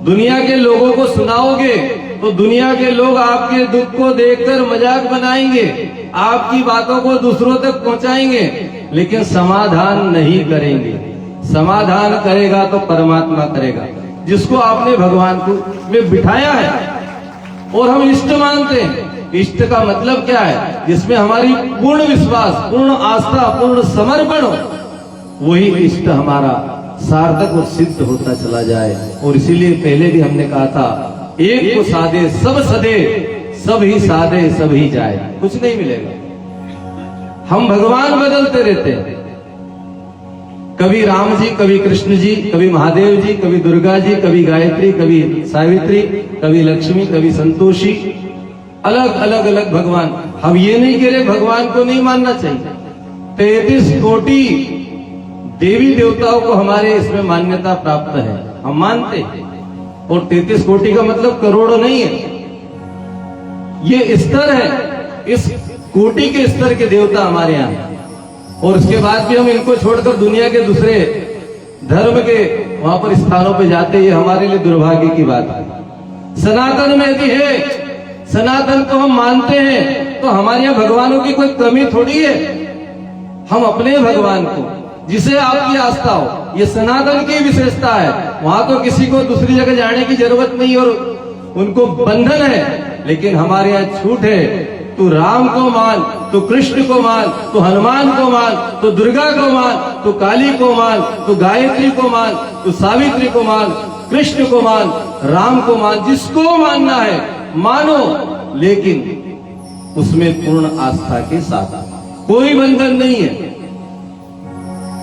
दुनिया के लोगों को सुनाओगे तो दुनिया के लोग आपके दुख को देखकर मजाक बनाएंगे, आपकी बातों को दूसरों तक पहुंचाएंगे, लेकिन समाधान नहीं करेंगे। समाधान करेगा तो परमात्मा करेगा, जिसको आपने भगवान को में बिठाया है और हम इष्ट मानते हैं। इष्ट का मतलब क्या है? जिसमें हमारी पूर्ण विश्वास, पूर्ण आस्था, पूर्ण समर्पण हो, वही इष्ट हमारा सार्थक और सिद्ध होता चला जाए। और इसीलिए पहले भी हमने कहा था, एक को साधे सब सदे, सब ही साधे सब ही जाए, कुछ नहीं मिलेगा। हम भगवान बदलते रहते हैं, कभी राम जी, कभी कृष्ण जी, कभी महादेव जी, कभी दुर्गा जी, कभी गायत्री, कभी सावित्री, कभी लक्ष्मी, कभी संतोषी, अलग अलग अलग भगवान। हम ये नहीं कह रहे भगवान को नहीं मानना चाहिए। 33 कोटि देवी देवताओं को हमारे इसमें मान्यता प्राप्त है, हम मानते हैं। और 33 कोटि का मतलब करोड़ों नहीं है, ये स्तर है, इस कोटि के स्तर के देवता हमारे यहाँ हैं। और उसके बाद भी हम इनको छोड़कर दुनिया के दूसरे धर्म के वहां पर स्थानों पे जाते, ये हमारे लिए दुर्भाग्य की बात है। सनातन में भी है, सनातन को हम मानते हैं, तो हमारे यहाँ भगवानों की कोई कमी थोड़ी है। हम अपने भगवान को, जिसे आपकी आस्था हो, ये सनातन की विशेषता है। वहां तो किसी को दूसरी जगह जाने की जरूरत नहीं और उनको बंधन है, लेकिन हमारे यहाँ छूट है। तू राम को मान, तू कृष्ण को मान, तू हनुमान को मान, तू दुर्गा को मान, तू काली को मान, तू गायत्री को मान, तू सावित्री को मान, कृष्ण को मान, राम को मान, जिसको मानना है मानो, लेकिन उसमें पूर्ण आस्था के साथ, कोई बंधन नहीं है।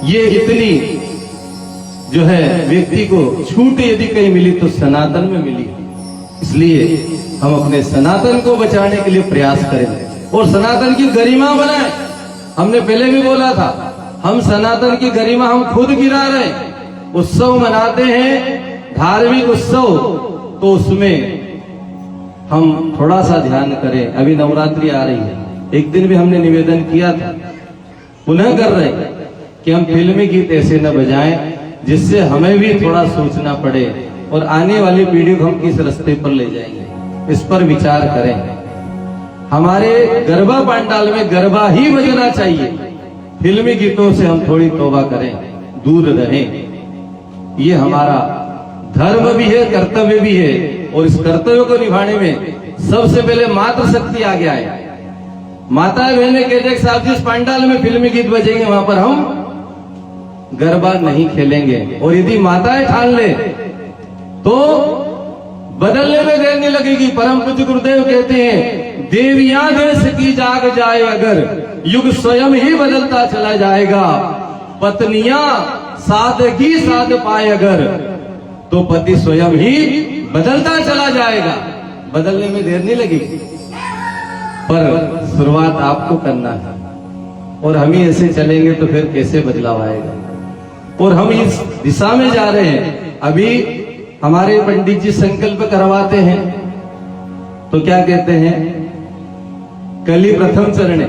ये इतनी जो है व्यक्ति को छूट यदि कहीं मिली तो सनातन में मिली। इसलिए हम अपने सनातन को बचाने के लिए प्रयास करें और सनातन की गरिमा बनाएं। हमने पहले भी बोला था, हम सनातन की गरिमा हम खुद गिरा रहे हैं। उत्सव मनाते हैं, धार्मिक उत्सव, तो उसमें हम थोड़ा सा ध्यान करें। अभी नवरात्रि आ रही है, एक दिन भी हमने निवेदन किया था, पुनः कर रहे हैं कि हम फिल्मी गीत ऐसे न बजाएं जिससे हमें भी थोड़ा सोचना पड़े और आने वाली पीढ़ी को हम किस रास्ते पर ले जाएंगे, इस पर विचार करें। हमारे गरबा पंडाल में गरबा ही बजना चाहिए, फिल्मी गीतों से हम थोड़ी तौबा करें, दूर रहें। ये हमारा धर्म भी है, कर्तव्य भी है, और इस कर्तव्य को निभाने में सबसे पहले मातृशक्ति आगे आए। माताएं बहनें कहते हैं साहब जिस पंडाल में फिल्मी गीत बजेंगे वहां पर हम गरबा नहीं खेलेंगे। और यदि माताएं ठान ले तो बदलने में देर नहीं लगेगी। परम पूज्य गुरुदेव कहते हैं, देवियां देश की जाग जाए अगर, युग स्वयं ही बदलता चला जाएगा। पत्नियां सादगी साध पाए अगर, तो पति स्वयं ही बदलता चला जाएगा। बदलने में देर नहीं लगेगी, पर शुरुआत आपको करना है। और हम ही ऐसे चलेंगे तो फिर कैसे बदलाव आएगा। और हम इस दिशा में जा रहे हैं। अभी हमारे पंडित जी संकल्प करवाते हैं तो क्या कहते हैं, कली प्रथम चरण है।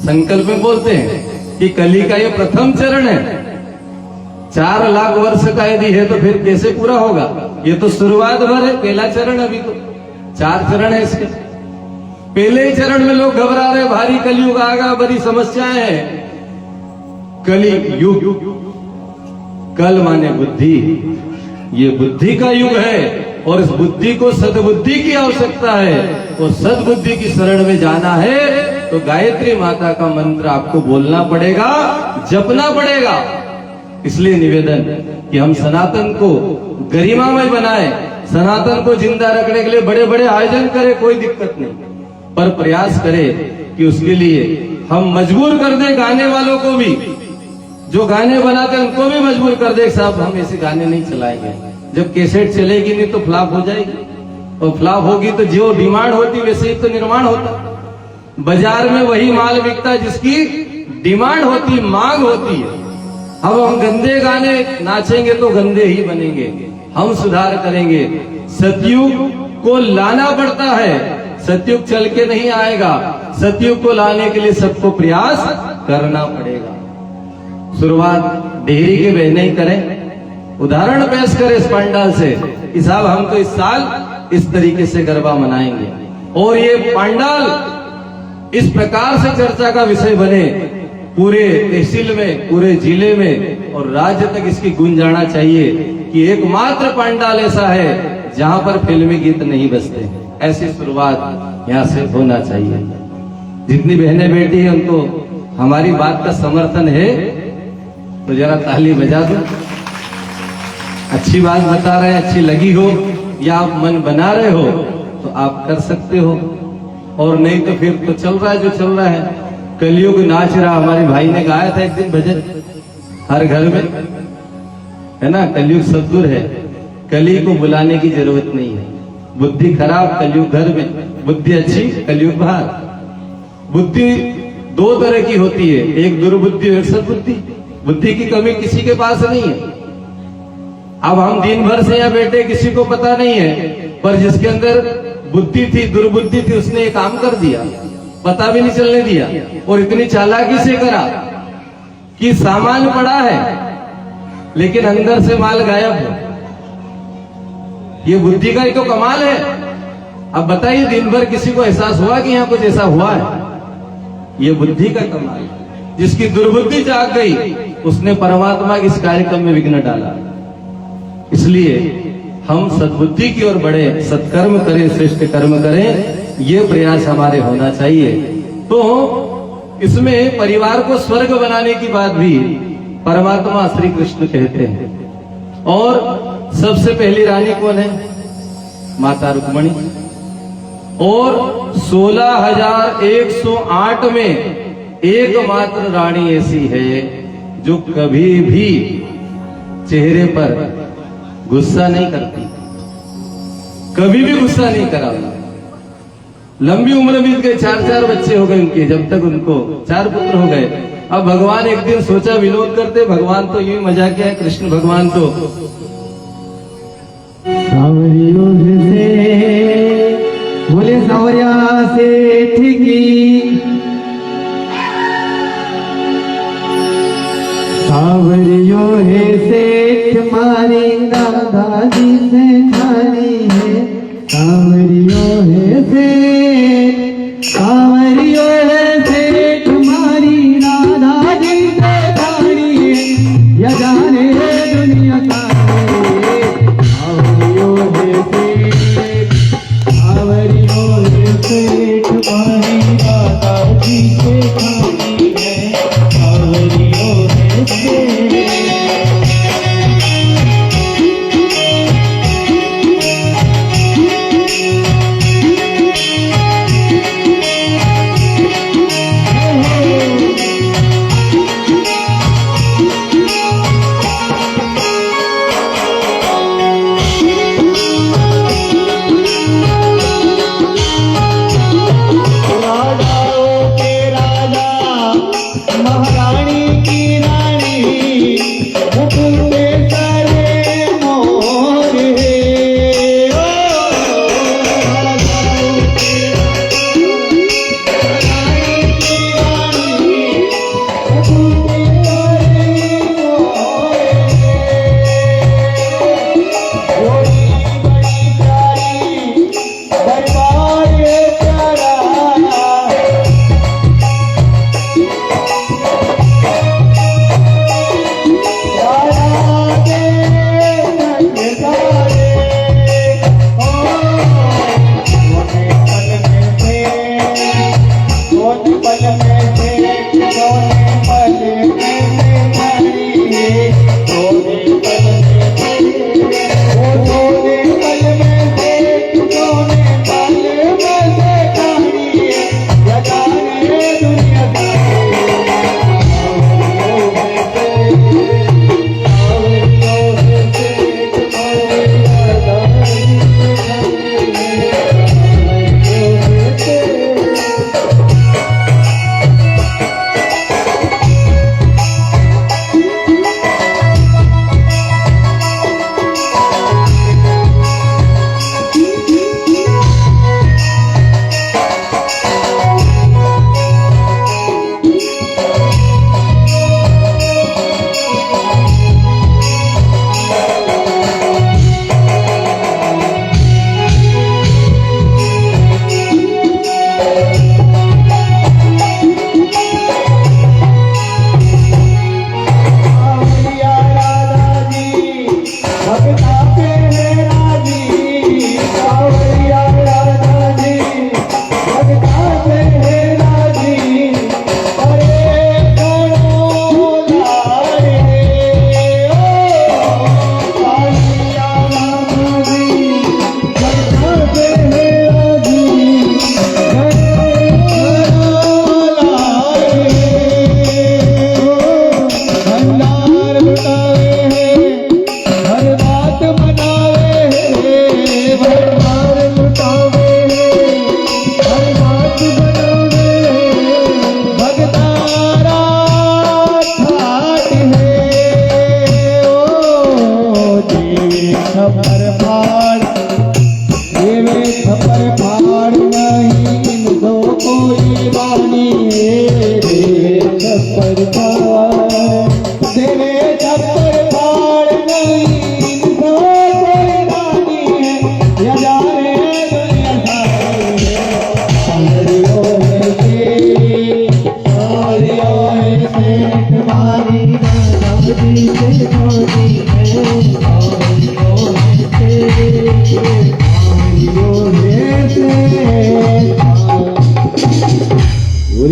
संकल्प में बोलते हैं कि कली का ये प्रथम चरण है। 4 लाख वर्ष का यदि है तो फिर कैसे पूरा होगा। ये तो शुरुआत भर है, पहला चरण। अभी तो 4 चरण है इसके। पहले ही चरण में लोग घबरा रहे, भारी कलयुग आएगा, बड़ी समस्याएं हैं। कली युग, कल माने बुद्धि, ये बुद्धि का युग है और इस बुद्धि को सद्बुद्धि की आवश्यकता है। और सद्बुद्धि की शरण में जाना है तो गायत्री माता का मंत्र आपको बोलना पड़ेगा, जपना पड़ेगा। इसलिए निवेदन कि हम सनातन को गरिमामय बनाएं, सनातन को जिंदा रखने के लिए बड़े बड़े आयोजन करें, कोई दिक्कत नहीं, पर प्रयास करें कि उसके लिए हम मजबूर कर दें गाने वालों को भी, जो गाने बनाते हैं उनको भी मजबूर कर दे साहब हम ऐसे गाने नहीं चलाएंगे। जब कैसेट चलेगी नहीं तो फ्लॉप हो जाएगी, और फ्लॉप होगी तो जो डिमांड होती वैसे ही तो निर्माण होता। बाजार में वही माल बिकता जिसकी डिमांड होती, मांग होती है। अब हम गंदे गाने नाचेंगे तो गंदे ही बनेंगे। हम सुधार करेंगे। सतयुग को लाना पड़ता है, सतयुग चल के नहीं आएगा। सतयुग को लाने के लिए सबको प्रयास करना पड़ेगा। शुरुआत डेहरी के बहने ही करें, उदाहरण पेश करें इस पंडाल से कि साहब हम तो इस साल इस तरीके से गरबा मनाएंगे, और ये पंडाल इस प्रकार से चर्चा का विषय बने पूरे तहसील में, पूरे जिले में और राज्य तक इसकी गूंज जाना चाहिए कि एकमात्र पंडाल ऐसा है जहां पर फिल्मी गीत नहीं बजते। ऐसी शुरुआत यहाँ से होना चाहिए। जितनी बहनें बेटी हैं उनको हमारी बात का समर्थन है तो जरा ताली बजा दो। अच्छी बात बता रहे हैं, अच्छी लगी हो या आप मन बना रहे हो तो आप कर सकते हो, और नहीं तो फिर तो चल रहा है जो चल रहा है। कलयुग नाच रहा, हमारे भाई ने गाया था एक दिन भजन, हर घर में है ना। कलयुग सदगुर है, कली को बुलाने की जरूरत नहीं है। बुद्धि खराब कलयुग घर में, बुद्धि अच्छी कलयुग बाहर। बुद्धि दो तरह की होती है, एक दुर्बुद्धि और एक सद्बुद्धि। बुद्धि की कमी किसी के पास नहीं है। अब हम दिन भर से यहाँ बैठे, किसी को पता नहीं है, पर जिसके अंदर बुद्धि थी, दुर्बुद्धि थी, उसने ये काम कर दिया, पता भी नहीं चलने दिया, और इतनी चालाकी से करा कि सामान पड़ा है लेकिन अंदर से माल गायब है। ये बुद्धि का ही तो कमाल है। अब बताइए, दिन भर किसी को एहसास हुआ कि यहाँ कुछ ऐसा हुआ है? ये बुद्धि का कमाल है। जिसकी दुर्बुद्धि जाग गई उसने परमात्मा के इस कार्यक्रम में विघ्न डाला। इसलिए हम सद्बुद्धि की ओर बढ़े, सत्कर्म करें, श्रेष्ठ कर्म करें, ये प्रयास हमारे होना चाहिए। तो इसमें परिवार को स्वर्ग बनाने की बात भी परमात्मा श्री कृष्ण कहते हैं। और सबसे पहली रानी कौन है? माता रुक्मणी। और 16,108 में एकमात्र रानी ऐसी है जो कभी भी चेहरे पर गुस्सा नहीं करती, कभी भी गुस्सा नहीं करा। लंबी उम्र बीत गई, 4 बच्चे हो गए उनके, जब तक उनको 4 पुत्र हो गए। अब भगवान एक दिन सोचा विनोद करते, भगवान तो यूं मजाक है, कृष्ण भगवान तो सावरियों से बोले सावरिया सेठ की, सावरियों है सेठ मारी दादाजी से खानी है। सावरियों है सेठ, सावरियों है सेठ मारी दादाजी से खानी है, या जाने दुनिया सारे। सावरियों है सेठ, सावरियों है सेठ मारी दादाजी से खानी है। सावरियों है सेठ।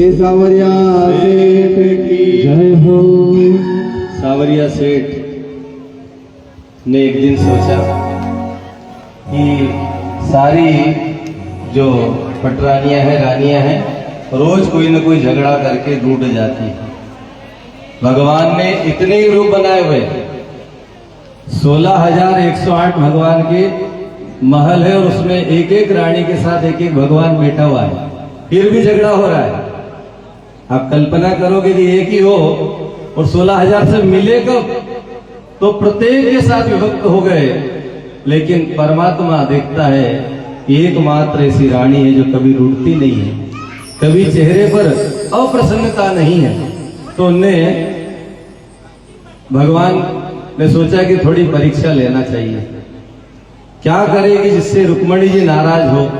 श्री सावरिया सेठ की जय हो। सावरिया सेठ ने एक दिन सोचा कि सारी जो पटरानियां हैं, रानियां हैं, रोज कोई न कोई झगड़ा करके रूठ जाती है। भगवान ने इतने ही रूप बनाए हुए, 16,108 भगवान के महल है और उसमें एक एक रानी के साथ एक एक भगवान बैठा हुआ है, फिर भी झगड़ा हो रहा है। आप कल्पना करोगे कि एक ही हो और 16,000 से मिले कब, तो प्रत्येक के साथ विभक्त हो गए। लेकिन परमात्मा देखता है एकमात्र ऐसी रानी है जो कभी रूठती नहीं है, कभी चेहरे पर अप्रसन्नता नहीं है। तो उनने भगवान ने सोचा कि थोड़ी परीक्षा लेना चाहिए, क्या करेगी जिससे रुक्मणी जी नाराज हो।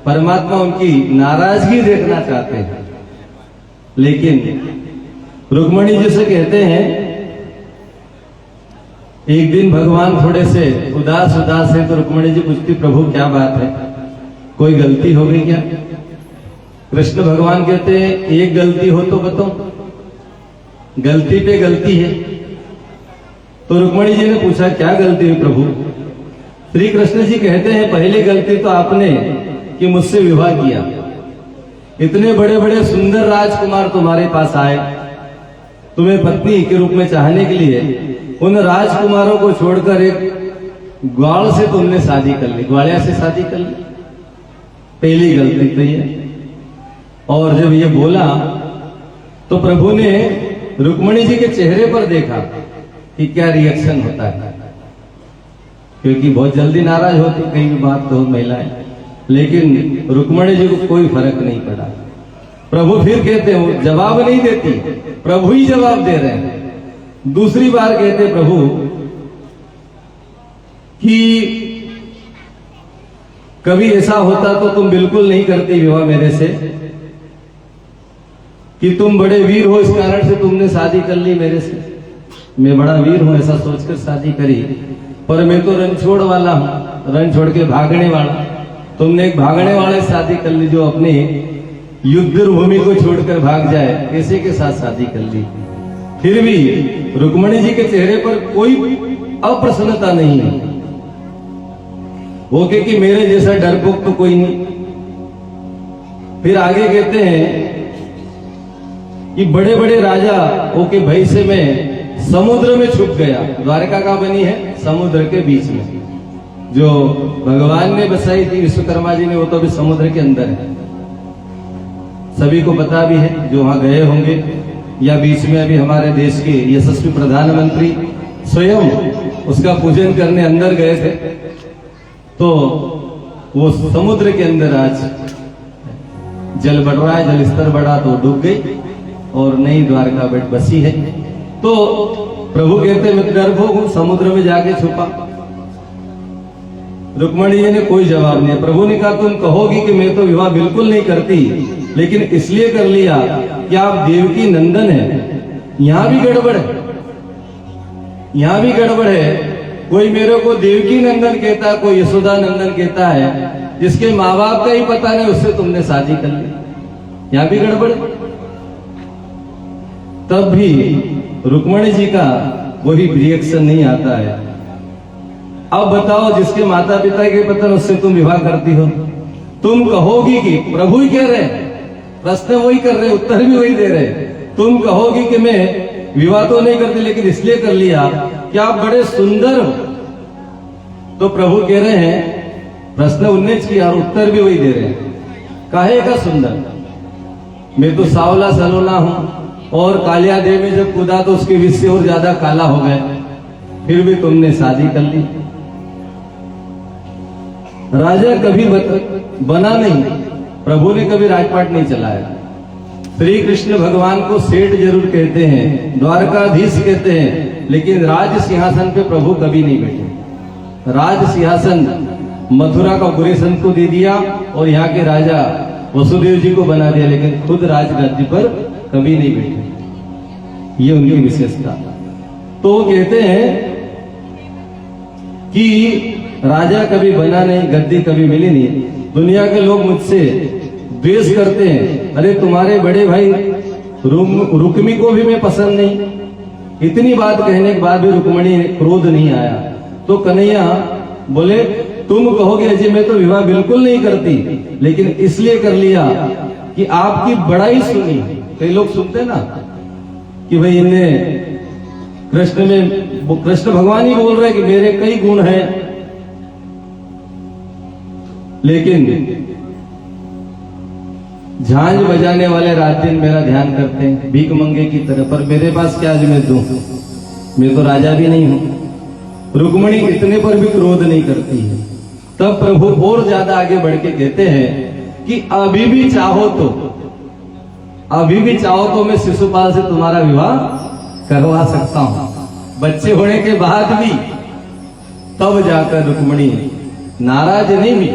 परमात्मा उनकी नाराजगी देखना चाहते हैं। लेकिन रुक्मणी जी से कहते हैं, एक दिन भगवान थोड़े से उदास है तो रुक्मणी जी पूछती, प्रभु क्या बात है, कोई गलती हो गई क्या? कृष्ण भगवान कहते हैं, एक गलती हो तो बताओ, गलती पे गलती है। तो रुक्मणी जी ने पूछा, क्या गलती हुई प्रभु? श्री कृष्ण जी कहते हैं, पहली गलती तो आपने कि मुझसे विवाह किया। इतने बड़े बड़े सुंदर राजकुमार तुम्हारे पास आए, तुम्हें पत्नी के रूप में चाहने के लिए, उन राजकुमारों को छोड़कर एक ग्वाल से तुमने शादी कर ली, ग्वालिया से शादी कर ली। पहली गलती तो ये। और जब ये बोला तो प्रभु ने रुक्मणी जी के चेहरे पर देखा कि क्या रिएक्शन होता है, क्योंकि बहुत जल्दी नाराज होती कहीं भी बात तो महिलाएं। लेकिन रुक्मणी जी को कोई फर्क नहीं पड़ा। प्रभु फिर कहते हो, जवाब नहीं देती, प्रभु ही जवाब दे रहे हैं। दूसरी बार कहते प्रभु कि कभी ऐसा होता तो तुम बिल्कुल नहीं करती विवाह मेरे से, कि तुम बड़े वीर हो इस कारण से तुमने शादी कर ली मेरे से। मैं बड़ा वीर हूं ऐसा सोचकर शादी करी, पर मैं तो रणछोड़ वाला हूं, रण छोड़ के भागने वाला। तुमने एक भागने वाले शादी कर ली जो अपने युद्ध भूमि को छोड़कर भाग जाए, कैसे के साथ शादी कर ली। फिर भी रुक्मणी जी के चेहरे पर कोई अप्रसन्नता नहीं है। वो कि मेरे जैसा डरपोक तो कोई नहीं। फिर आगे कहते हैं कि बड़े बड़े राजा ओके भय से मैं समुद्र में छुप गया। द्वारका का बनी है समुद्र के बीच में, जो भगवान ने बसाई थी विश्वकर्मा जी ने, वो तो अभी समुद्र के अंदर है। सभी को पता भी है जो वहां गए होंगे, या बीच में अभी हमारे देश के यशस्वी प्रधानमंत्री स्वयं उसका पूजन करने अंदर गए थे। तो वो समुद्र के अंदर आज जल बढ़ रहा है, जल स्तर बढ़ा तो डूब गई और नई द्वारका बसी है। तो प्रभु कहते मैं डरपोक हूं, समुद्र में जाके छुपा। रुक्मणी जी ने कोई जवाब नहीं। प्रभु ने कहा, तुम कहोगी कि मैं तो विवाह बिल्कुल नहीं करती, लेकिन इसलिए कर लिया कि आप देवकी नंदन है। यहां भी गड़बड़ है, यहां भी गड़बड़ है। कोई मेरे को देवकी नंदन कहता है, कोई यशोदा नंदन कहता है, जिसके माँ बाप का ही पता नहीं, उससे तुमने शादी कर ली। यहां भी गड़बड़। तब भी रुक्मणी जी का वही रिएक्शन नहीं आता है। अब बताओ, जिसके माता पिता के पता नहीं, उससे तुम विवाह करती हो। तुम कहोगी कि प्रभु ही कह रहे, प्रश्न वही कर रहे, उत्तर भी वही दे रहे। तुम कहोगी कि मैं विवाह तो नहीं करती, लेकिन इसलिए कर लिया कि आप बड़े सुंदर हो। तो प्रभु कह रहे हैं, प्रश्न उन्होंने किया और उत्तर भी वही दे रहे हैं। काहे का सुंदर? मैं तो सावला सलोना हूं, और कालिया देव में जब कूदा तो उसके विष से और ज्यादा काला हो गए, फिर भी तुमने शादी कर ली। राजा कभी बना नहीं, प्रभु ने कभी राजपाट नहीं चलाया। श्री कृष्ण भगवान को सेठ जरूर कहते हैं, द्वारकाधीश कहते हैं, लेकिन राज सिंहासन पे प्रभु कभी नहीं बैठे। राज सिंहासन मथुरा का गुरेसन को दे दिया और यहाँ के राजा वसुदेव जी को बना दिया, लेकिन खुद राजगद्दी पर कभी नहीं बैठे। ये उनकी विशेषता। तो वो कहते हैं कि राजा कभी बना नहीं, गद्दी कभी मिली नहीं। दुनिया के लोग मुझसे द्वेष करते हैं। अरे तुम्हारे बड़े भाई रुक्मी को भी मैं पसंद नहीं। इतनी बात कहने के बाद भी रुक्मणी क्रोध नहीं आया। तो कन्हैया बोले तुम कहोगे अजय मैं तो विवाह बिल्कुल नहीं करती, लेकिन इसलिए कर लिया कि आपकी बड़ाई सुनी। कई लोग सुनते ना कि भाई इन्हें कृष्ण भगवान ही बोल रहे कि मेरे कई गुण हैं, लेकिन झांझ बजाने वाले रात दिन मेरा ध्यान करते हैं भीख मंगे की तरह, पर मेरे पास क्या आज मैं दूं, मैं तो राजा भी नहीं हूं। रुक्मणी इतने पर भी क्रोध नहीं करती है। तब प्रभु और ज्यादा आगे बढ़ के कहते हैं कि अभी भी चाहो तो मैं शिशुपाल से तुम्हारा विवाह करवा सकता हूं। बच्चे होने के बाद भी तब जाकर रुक्मणी नाराज नहीं हुई।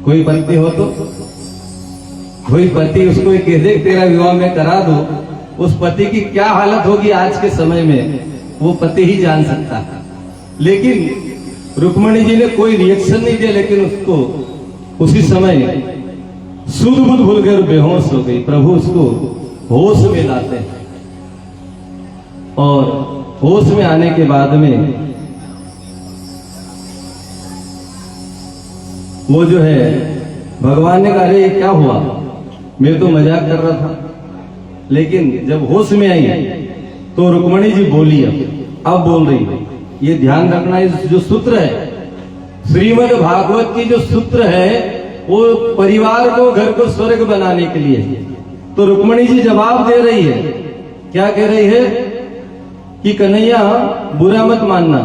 कोई पति हो तो कोई पति उसको कह दे तेरा विवाह मैं करा दूं, उस पति की क्या हालत होगी आज के समय में वो पति ही जान सकता है। लेकिन रुक्मणी जी ने कोई रिएक्शन नहीं दिया, लेकिन उसको उसी समय सुध बुध भूल कर बेहोश हो गई। प्रभु उसको होश में लाते हैं और होश में आने के बाद में वो जो है भगवान ने कहा अरे क्या हुआ, मैं तो मजाक कर रहा था। लेकिन जब होश में आई तो रुक्मणी जी बोली, अब बोल रही। ये ध्यान रखना, इस जो सूत्र है श्रीमद् भागवत की जो सूत्र है वो परिवार को घर को स्वर्ग बनाने के लिए। तो रुक्मणी जी जवाब दे रही है, क्या कह रही है कि कन्हैया बुरा मत मानना।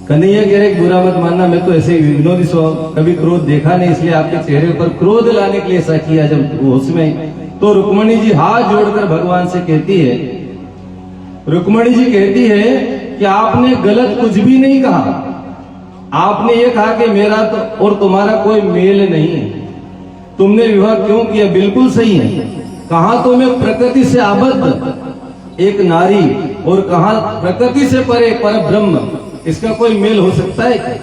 कन्हैया कह रहे बुरा मत मानना, मैं तो ऐसे विनोदी स्वभाव, कभी क्रोध देखा नहीं, इसलिए आपके चेहरे पर क्रोध लाने के लिए ऐसा किया जब उसमें। तो रुक्मणी जी हाथ जोड़कर भगवान से कहती है, रुक्मणी जी कहती है कि आपने गलत कुछ भी नहीं कहा। आपने ये कहा कि मेरा तो और तुम्हारा कोई मेल नहीं है, तुमने विवाह क्यों किया बिल्कुल सही है। कहा तो मैं प्रकृति से आबद्ध एक नारी और कहा प्रकृति से परे पर ब्रह्म, इसका कोई मेल हो सकता है क्या?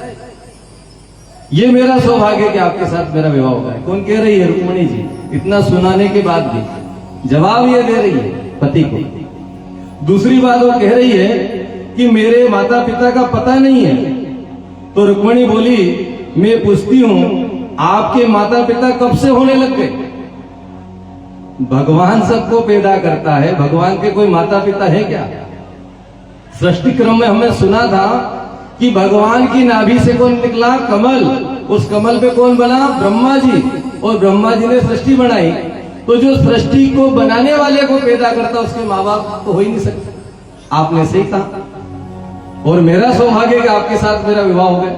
ये मेरा सौभाग्य कि आपके साथ मेरा विवाह होगा। कौन कह रही है? रुक्मणी जी। इतना सुनाने के बाद भी जवाब ये दे रही है पति को। दूसरी बात वो कह रही है कि मेरे माता पिता का पता नहीं है। तो रुक्मणी बोली मैं पूछती हूं आपके माता पिता कब से होने लग गए? भगवान सबको पैदा करता है, भगवान के कोई माता पिता है क्या? सृष्टि क्रम में हमने सुना था कि भगवान की नाभि से कौन निकला? कमल। उस कमल पे कौन बना? ब्रह्मा जी। और ब्रह्मा जी ने सृष्टि बनाई। तो जो सृष्टि को बनाने वाले को पैदा करता उसके माँ बाप तो हो ही नहीं सकते। आपने सही कहा और मेरा सौभाग्य कि आपके साथ मेरा विवाह हो गया।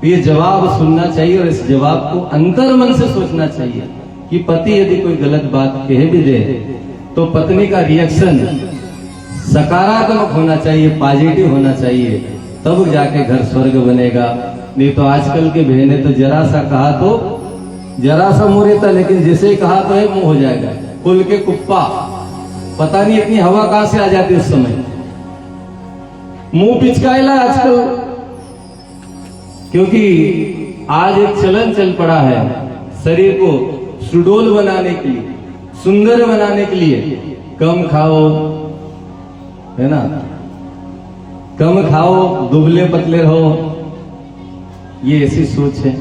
ये जवाब सुनना चाहिए और इस जवाब को अंतर मन से सोचना चाहिए कि पति यदि कोई गलत बात कह भी दे तो पत्नी का रिएक्शन सकारात्मक होना चाहिए, पॉजिटिव होना चाहिए, तब जाके घर स्वर्ग बनेगा। नहीं तो आजकल के बहनें तो जरा सा कहा तो जरा सा मुंह रहता, लेकिन जैसे ही कहा तो है मुंह हो जाएगा खुल के कुप्पा। पता नहीं इतनी हवा कहां से आ जाती उस समय। मुंह पिचकाएला आजकल, क्योंकि आज एक चलन चल पड़ा है शरीर को सुडोल बनाने के लिए, सुंदर बनाने के लिए। कम खाओ, है ना, कम खाओ, दुबले पतले रहो, ये ऐसी सोच है।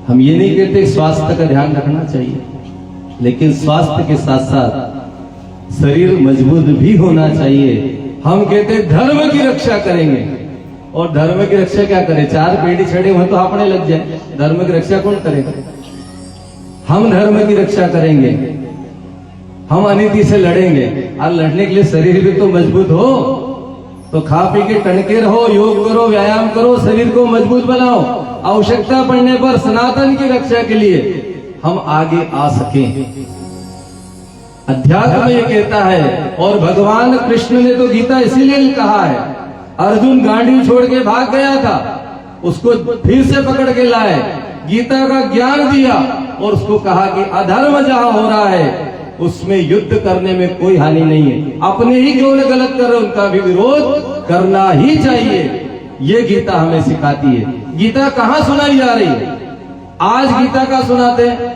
हम ये नहीं कहते स्वास्थ्य का ध्यान रखना चाहिए, लेकिन स्वास्थ्य के साथ साथ शरीर मजबूत भी होना चाहिए। हम कहते धर्म की रक्षा करेंगे, और धर्म की रक्षा क्या करें? चार पेड़ी छड़े हुए तो आपने लग जाए, धर्म की रक्षा कौन करेगा? हम धर्म की रक्षा करेंगे, हम अनीति से लड़ेंगे। और लड़ने के लिए शरीर भी तो मजबूत हो। तो खा पी के टणके रहो, योग करो, व्यायाम करो, शरीर को मजबूत बनाओ। आवश्यकता पड़ने पर सनातन की रक्षा के लिए हम आगे आ सकें। अध्यात्म ये कहता है, और भगवान कृष्ण ने तो गीता इसीलिए कहा है। अर्जुन गांडी छोड़ के भाग गया था, उसको फिर से पकड़ के लाए, गीता का ज्ञान दिया और उसको कहा कि अधर्म जहां हो रहा है उसमें युद्ध करने में कोई हानि नहीं है। अपने ही क्यों न गलत कर रहे उनका भी विरोध करना ही चाहिए। ये गीता हमें सिखाती है। गीता कहां सुनाई जा रही है? आज गीता का सुनाते हैं।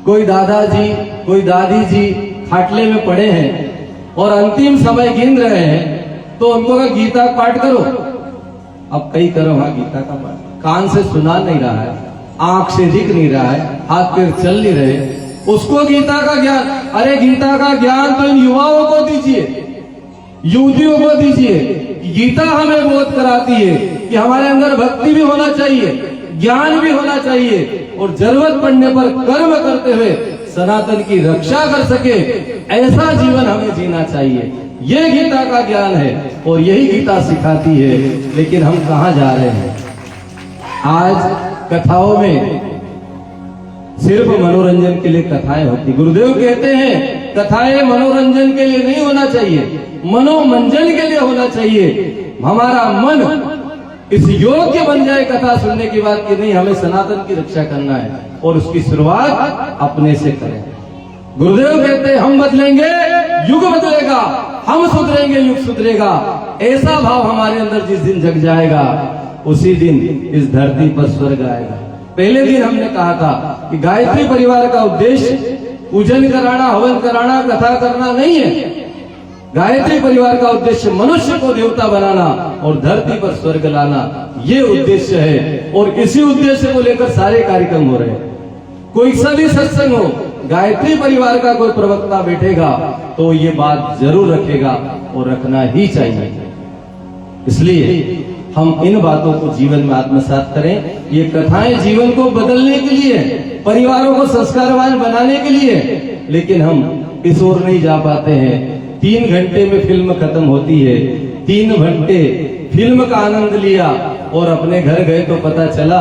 कोई दादाजी कोई दादी जी खाटले में पड़े हैं और अंतिम समय गिन रहे हैं, तो उनको कहा गीता पाठ करो। अब कई करो हाँ गीता का पाठ, कान से सुना नहीं रहा है, आंख से दिख नहीं रहा है, हाथ पैर चल नहीं रहे, उसको गीता का ज्ञान। अरे गीता का ज्ञान तो इन युवाओं को दीजिए, युवतियों को दीजिए। गीता हमें बोध कराती है कि हमारे अंदर भक्ति भी होना चाहिए, ज्ञान भी होना चाहिए, और जरूरत पड़ने पर कर्म करते हुए सनातन की रक्षा कर सके, ऐसा जीवन हमें जीना चाहिए। ये गीता का ज्ञान है और यही गीता सिखाती है। लेकिन हम कहाँ जा रहे हैं? आज कथाओं में सिर्फ मनोरंजन के लिए कथाएं होती। गुरुदेव कहते हैं कथाएं मनोरंजन के लिए नहीं होना चाहिए, मनोमंजन के लिए होना चाहिए। हमारा मन इस योग्य बन जाए कथा सुनने की बात कि नहीं, हमें सनातन की रक्षा करना है और उसकी शुरुआत अपने से करें। गुरुदेव कहते हैं हम बदलेंगे युग बदलेगा, हम सुधरेंगे युग सुधरेगा। ऐसा भाव हमारे अंदर जिस दिन जग जाएगा, उसी दिन इस धरती पर स्वर्ग आएगा। पहले दिन हमने कहा था कि गायत्री परिवार का उद्देश्य पूजन कराना, हवन कराना, कथा करना नहीं है। गायत्री परिवार का उद्देश्य मनुष्य को देवता बनाना और धरती पर स्वर्ग लाना, ये उद्देश्य है। और इसी उद्देश्य को लेकर सारे कार्यक्रम हो रहे हैं। कोई सा भी सत्संग हो, गायत्री परिवार का कोई प्रवक्ता बैठेगा तो ये बात जरूर रखेगा और रखना ही चाहिए। इसलिए हम इन बातों को जीवन में आत्मसात करें। ये कथाएं जीवन को बदलने के लिए, परिवारों को संस्कारवान बनाने के लिए, लेकिन हम इस ओर नहीं जा पाते हैं। 3 घंटे में फिल्म खत्म होती है, 3 घंटे फिल्म का आनंद लिया और अपने घर गए तो पता चला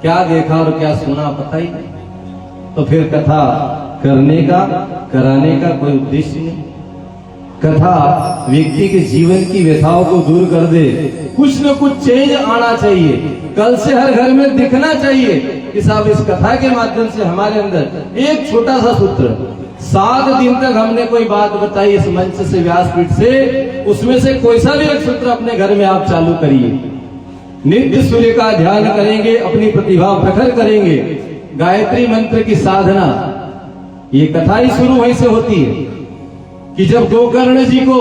क्या देखा और क्या सुना पता ही नहीं। तो फिर कथा करने का, कराने का कोई उद्देश्य नहीं। कथा व्यक्ति के जीवन की व्यथाओं को दूर कर दे, कुछ न कुछ चेंज आना चाहिए। कल से हर घर में दिखना चाहिए कि साहब इस कथा के माध्यम से हमारे अंदर एक छोटा सा सूत्र, 7 दिन तक हमने कोई बात बताई इस मंच से, व्यासपीठ से, उसमें से कोई सा भी एक सूत्र अपने घर में आप चालू करिए। नित्य सूर्य का ध्यान करेंगे, अपनी प्रतिभा प्रखर करेंगे, गायत्री मंत्र की साधना। ये कथा ही शुरू वहीं से होती है कि जब गोकर्ण जी को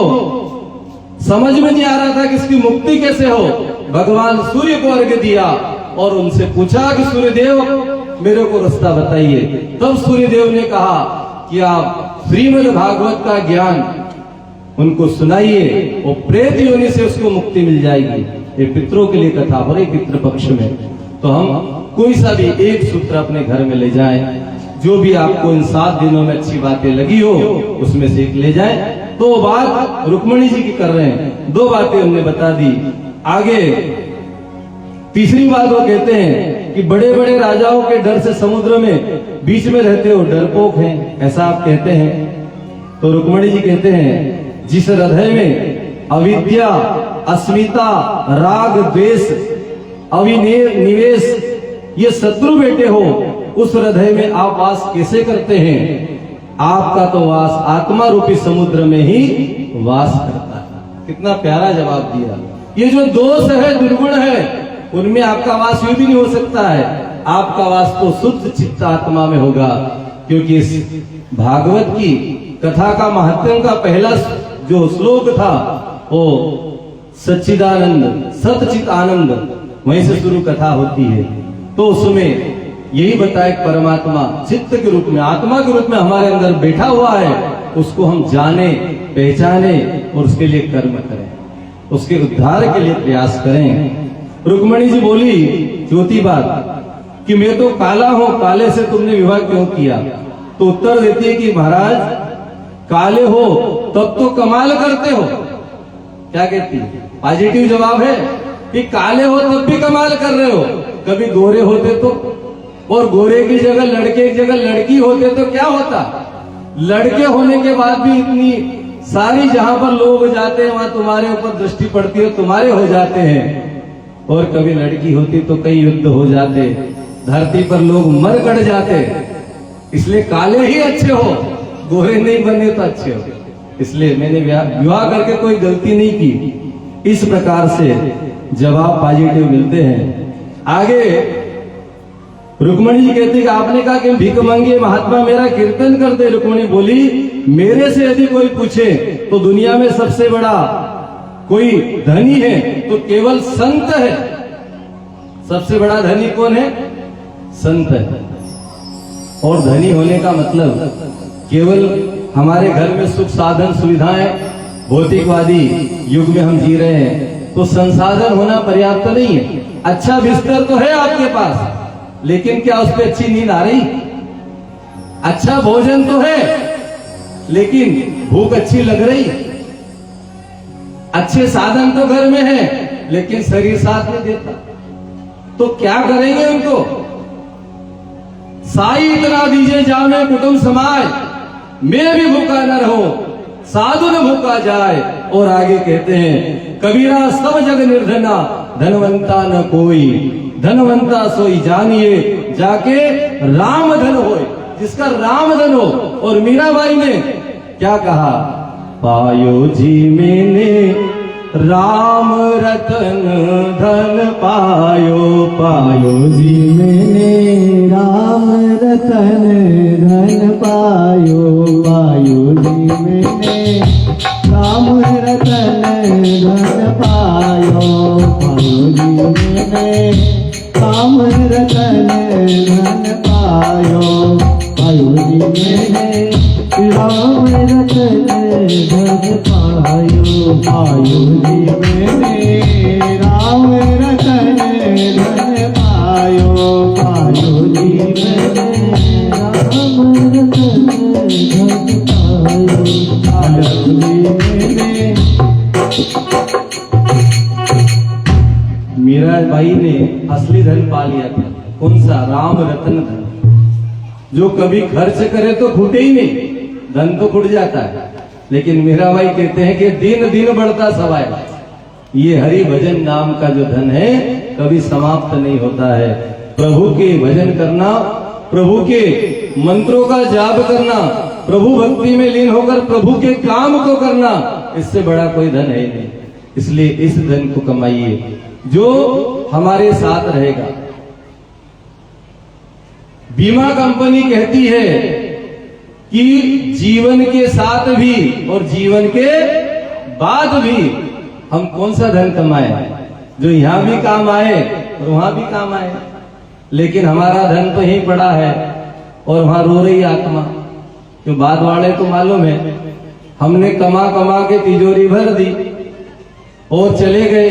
समझ में नहीं आ रहा था कि इसकी मुक्ति कैसे हो, भगवान सूर्य को अर्घ्य दिया और उनसे पूछा कि सूर्यदेव मेरे को रास्ता बताइए। तब सूर्यदेव ने कहा कि आप श्रीमद् भागवत का ज्ञान उनको सुनाइए और प्रेत योनि से उसको मुक्ति मिल जाएगी। ये पितरों के लिए कथा हो रही, पितृ पक्ष में। तो हम कोई सा भी एक सूत्र अपने घर में ले जाएं, जो भी आपको इन 7 दिनों में अच्छी बातें लगी हो उसमें से एक ले जाएं। तो बात रुक्मणी जी की कर रहे हैं, 2 बातें उन्होंने बता दी। आगे तीसरी बात वो कहते हैं कि बड़े बड़े राजाओं के डर से समुद्र में बीच में रहते हो, डरपोक हैं, ऐसा आप कहते हैं। तो रुक्मणी जी कहते हैं जिस हृदय में अविद्या, अस्मिता, राग, द्वेष, अविनिवेश ये शत्रु बैठे हो, उस हृदय में आप वास कैसे करते हैं? आपका तो वास आत्मा रूपी समुद्र में ही वास करता है। कितना प्यारा जवाब दिया। ये जो दोष है, दुर्गुण है, उनमें आपका वास यूं भी नहीं हो सकता है। आपका वास तो शुद्ध चित्त आत्मा में होगा, क्योंकि इस भागवत की कथा का महात्म्य का पहला जो श्लोक था वो सच्चिदानंद, सतचित आनंद, वहीं से शुरू कथा होती है। तो उसमें यही बताया परमात्मा चित्त के रूप में, आत्मा के रूप में हमारे अंदर बैठा हुआ है, उसको हम जाने, पहचाने और उसके लिए कर्म करें, उसके उद्धार के लिए प्रयास करें। रुक्मणी जी बोली ज्योति बात कि मैं तो काला हूं, काले से तुमने विवाह क्यों किया? तो उत्तर देती है कि महाराज काले हो तब तो कमाल करते हो। क्या कहती है? पॉजिटिव जवाब है कि काले हो तब भी कमाल कर रहे हो। कभी गोरे होते तो, और गोरे की जगह लड़के की जगह लड़की होते तो क्या होता? लड़के होने के बाद भी इतनी सारी जहां पर लोग जाते हैं वहां तुम्हारे ऊपर दृष्टि पड़ती है, तुम्हारे हो जाते हैं। और कभी लड़की होती तो कई युद्ध हो जाते, धरती पर लोग मर गड़ जाते। इसलिए काले ही अच्छे हो, गोरे नहीं बने तो अच्छे हो। इसलिए मैंने विवाह करके कोई गलती नहीं की। इस प्रकार से जवाब पॉजिटिव मिलते हैं। आगे रुक्मणी जी कहती कि आपने कहा कि भीख मांगिए महात्मा मेरा कीर्तन कर दे। रुक्मणी बोली मेरे से यदि कोई पूछे तो दुनिया में सबसे बड़ा कोई धनी है तो केवल संत है। सबसे बड़ा धनी कौन है? संत है। और धनी होने का मतलब केवल हमारे घर में सुख साधन सुविधाएं, भौतिकवादी युग में हम जी रहे हैं तो संसाधन होना पर्याप्त नहीं है। अच्छा बिस्तर तो है आपके पास, लेकिन क्या उस पर अच्छी नींद आ रही? अच्छा भोजन तो है, लेकिन भूख अच्छी लग रही? अच्छे साधन तो घर में है, लेकिन शरीर साथ नहीं देता, तो क्या करेंगे उनको? साई इतना दीजिए जामे कुटुंब समाज, मैं भी भूखा न रहूं साधु न भूखा जाए। और आगे कहते हैं कबीरा सब जग निर्धना धनवंता न कोई, धनवंता सोई जानिए जाके राम धन होए। जिसका राम धन हो। और मीराबाई ने क्या कहा? पायो जी मैंने राम रतन धन पायो, पायो जी मैंने राम रतन धन पायो, पायो जी मैंने राम रतन धन पायो, पायो जी मैंने राम रतन धन पायो, पायो जी मैंने राम रतन धन पायो, पायो जी मैंने राम रतन धन पायो, पायो जी मैंने राम रतन धन पायो, पायो जी मैंने। मीराबाई ने असली धन पा लिया था। कौन सा? राम रतन धन, जो कभी खर्च करे तो फूटे ही नहीं। धन तो फूट जाता है, लेकिन मीराबाई कहते हैं कि दिन दिन बढ़ता सवाए। ये हरि भजन नाम का जो धन है कभी समाप्त नहीं होता है। प्रभु के भजन करना, प्रभु के मंत्रों का जाप करना, प्रभु भक्ति में लीन होकर प्रभु के काम को करना, इससे बड़ा कोई धन है नहीं। इसलिए इस धन को कमाइए जो हमारे साथ रहेगा। बीमा कंपनी कहती है कि जीवन के साथ भी और जीवन के बाद भी हम कौन सा धन कमाए जो यहां भी काम आए और वहां भी काम आए। लेकिन हमारा धन तो यहीं पड़ा है और वहां रो रही आत्मा। जो बाद वाले को मालूम है, हमने कमा कमा के तिजोरी भर दी और चले गए।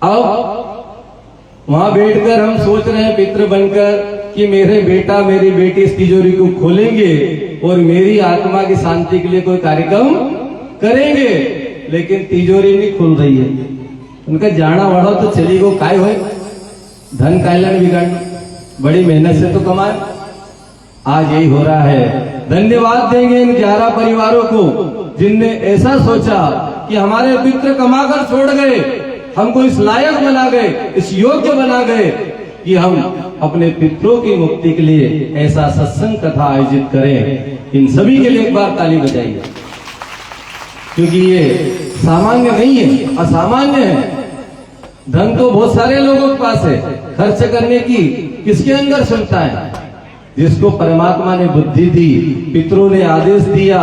अब वहां बैठकर हम सोच रहे हैं पितृ बनकर कि मेरे बेटा मेरी बेटी इस तिजोरी को खोलेंगे और मेरी आत्मा की शांति के लिए कोई कार्यक्रम करेंगे, लेकिन तिजोरी नहीं खुल रही है। उनका जाना वाड़ा तो चली गो काय हुए, धन कायलन बिगाड़, बड़ी मेहनत से तो कमाए। आज यही हो रहा है। धन्यवाद देंगे इन 11 परिवारों को जिनने ऐसा सोचा कि हमारे पितृ कमाकर छोड़ गए, हमको इस लायक बना गए, इस योग्य बना गए कि हम अपने पितरों की मुक्ति के लिए ऐसा सत्संग कथा आयोजित करें। इन सभी के लिए एक बार ताली बजाइए, क्योंकि ये सामान्य नहीं है, असामान्य है। धन तो बहुत सारे लोगों के पास है, खर्च करने की किसके अंदर क्षमता है? जिसको परमात्मा ने बुद्धि दी, पितरों ने आदेश दिया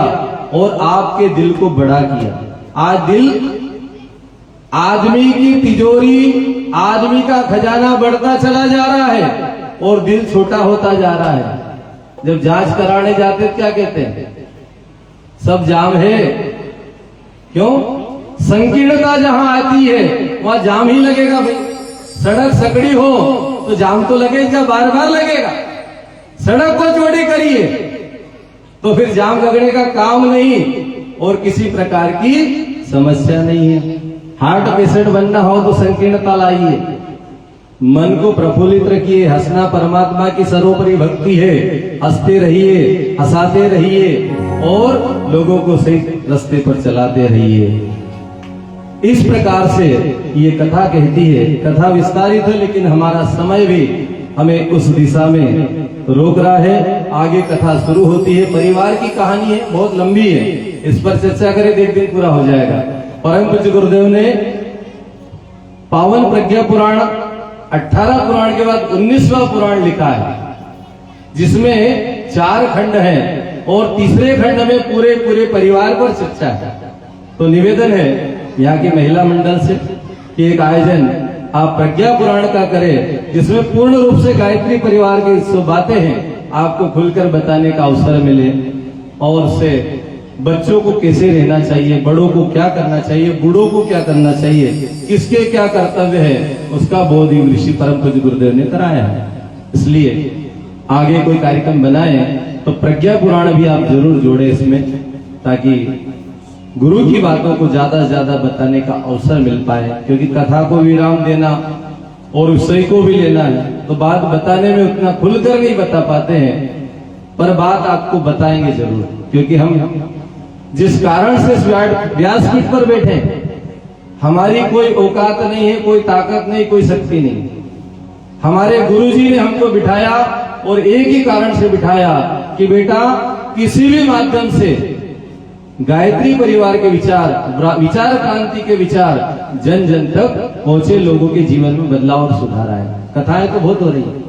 और आपके दिल को बड़ा किया। आज दिल, आदमी की तिजोरी, आदमी का खजाना बढ़ता चला जा रहा है और दिल छोटा होता जा रहा है। जब जांच कराने जाते क्या कहते हैं? सब जाम है। क्यों? संकीर्णता जहां आती है वहां जाम ही लगेगा भाई। सड़क सकड़ी हो तो जाम तो लगेगा, बार बार लगेगा। सड़क को चौड़ी करिए तो फिर जाम लगने का काम नहीं और किसी प्रकार की समस्या नहीं है। हार्ट पेशेंट बनना हो तो संकीर्णता लाइए, मन को प्रफुल्लित रखिए। हंसना परमात्मा की सर्वोपरि भक्ति है। हंसते रहिए, हंसाते रहिए और लोगों को सही रास्ते पर चलाते रहिए। इस प्रकार से ये कथा कहती है। कथा विस्तारित है, लेकिन हमारा समय भी हमें उस दिशा में रोक रहा है। आगे कथा शुरू होती है। परिवार की कहानी है, बहुत लंबी है, इस पर चर्चा करें तो एक दिन पूरा हो जाएगा। परम पूज्य गुरुदेव ने पावन प्रज्ञा पुराण 18 पुराण के बाद 19वां पुराण लिखा है, जिसमें 4 खंड हैं और तीसरे खंड में पूरे पूरे परिवार पर चर्चा है। तो निवेदन है यहाँ के महिला मंडल से कि एक आयोजन आप प्रज्ञा पुराण का करें, जिसमें पूर्ण रूप से गायत्री परिवार की जो बातें हैं आपको खुलकर बताने का अवसर मिले, और उससे बच्चों को कैसे रहना चाहिए, बड़ों को क्या करना चाहिए, बूढ़ों को क्या करना चाहिए, किसके क्या कर्तव्य है, उसका बोध ही ऋषि परम पूज्य गुरुदेव ने कराया है। इसलिए आगे कोई कार्यक्रम बनाए तो प्रज्ञा पुराण भी आप जरूर जोड़े इसमें, ताकि गुरु की बातों को ज्यादा से ज्यादा बताने का अवसर मिल पाए। क्योंकि कथा को विराम देना और विषय को भी लेना है, तो बात बताने में उतना खुलकर नहीं बता पाते हैं, पर बात आपको बताएंगे जरूर। क्योंकि हम जिस कारण से व्यासपीठ पर बैठे, हमारी कोई औकात नहीं है, कोई ताकत नहीं, कोई शक्ति नहीं। हमारे गुरुजी ने हमको बिठाया और एक ही कारण से बिठाया कि बेटा किसी भी माध्यम से गायत्री परिवार के विचार क्रांति के विचार जन जन तक पहुंचे, लोगों के जीवन में बदलाव और सुधार आए। कथाएं तो बहुत हो रही है,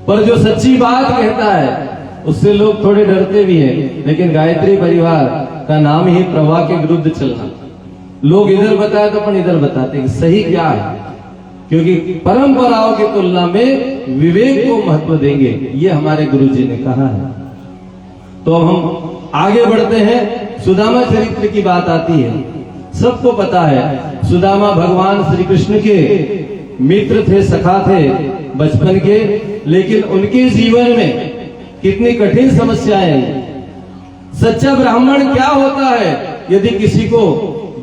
पर जो सच्ची बात कहता है उससे लोग थोड़े डरते भी हैं। लेकिन गायत्री परिवार का नाम ही प्रवाह के विरुद्ध चलना। लोग इधर बताए तो अपन इधर बताते हैं सही क्या है, क्योंकि परंपराओं की तुलना में विवेक को महत्व देंगे, ये हमारे गुरुजी ने कहा है। तो अब हम आगे बढ़ते हैं। सुदामा चरित्र की बात आती है, सबको पता है सुदामा भगवान श्री कृष्ण के मित्र थे, सखा थे बचपन के, लेकिन उनके जीवन में कितनी कठिन समस्याएं। सच्चा ब्राह्मण क्या होता है, यदि किसी को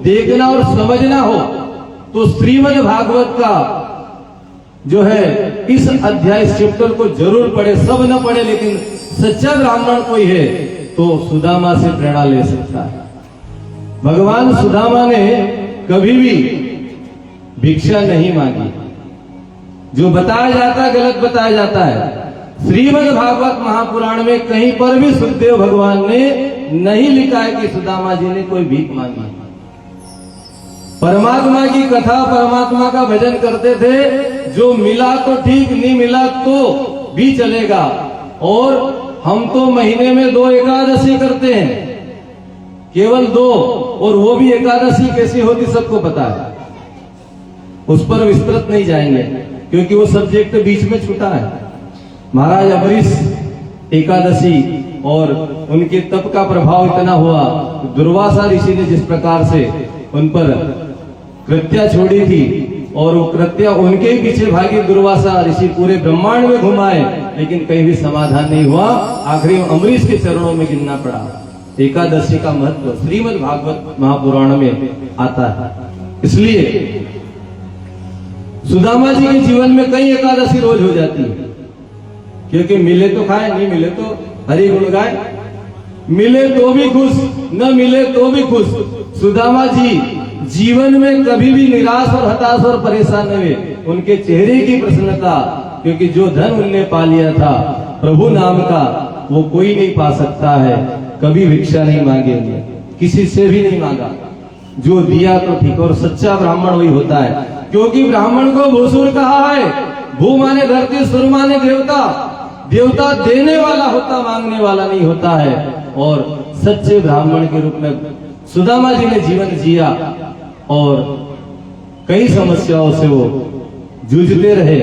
देखना और समझना हो तो श्रीमद् भागवत का जो है इस अध्याय चैप्टर को जरूर पढ़े। सब न पढ़े, लेकिन सच्चा ब्राह्मण कोई है तो सुदामा से प्रेरणा ले सकता है। भगवान सुदामा ने कभी भी भिक्षा नहीं मांगी। जो बताया जाता है गलत बताया जाता है। श्रीमद् भागवत महापुराण में कहीं पर भी सुखदेव भगवान ने नहीं लिखा है कि सुदामा जी ने कोई भीख मांगी। परमात्मा की कथा, परमात्मा का भजन करते थे, जो मिला तो ठीक, नहीं मिला तो भी चलेगा। और हम तो महीने में 2 एकादशी करते हैं, केवल 2, और वो भी एकादशी कैसी होती सबको पता है, उस पर विस्तृत नहीं जाएंगे क्योंकि वो सब्जेक्ट बीच में छूटा है। महाराज अम्बरीश एकादशी और उनके तप का प्रभाव इतना हुआ, दुर्वासा ऋषि ने जिस प्रकार से उन पर कृत्या छोड़ी थी, और वो कृत्या उनके ही पीछे भागी दुर्वासा ऋषि पूरे ब्रह्मांड में घुमाए, लेकिन कहीं भी समाधान नहीं हुआ। आखिरी अम्बरीश के चरणों में गिरना पड़ा। एकादशी का महत्व श्रीमद् भागवत महापुराण में आता है। इसलिए सुदामा जी के जीवन में कई एकादशी रोज हो जाती है, क्योंकि मिले तो खाए, नहीं मिले तो हरि गुण गाए, मिले तो भी खुश, न मिले तो भी खुश। सुदामा जी जीवन में कभी भी निराश और हताश और परेशान नहीं हुए। उनके चेहरे की प्रसन्नता, क्योंकि जो धन उनने पा लिया था प्रभु नाम का, वो कोई नहीं पा सकता है। कभी भिक्षा नहीं मांगे उन्हें, किसी से भी नहीं मांगा, जो दिया तो ठीक। और सच्चा ब्राह्मण वही होता है, क्योंकि ब्राह्मण को भूसुर कहा है। भू माने धरती, सुर माने देवता। देवता देने वाला होता, मांगने वाला नहीं होता है। और सच्चे ब्राह्मण के रूप में सुदामा जी ने जीवन जिया, और कई समस्याओं से वो जूझते रहे।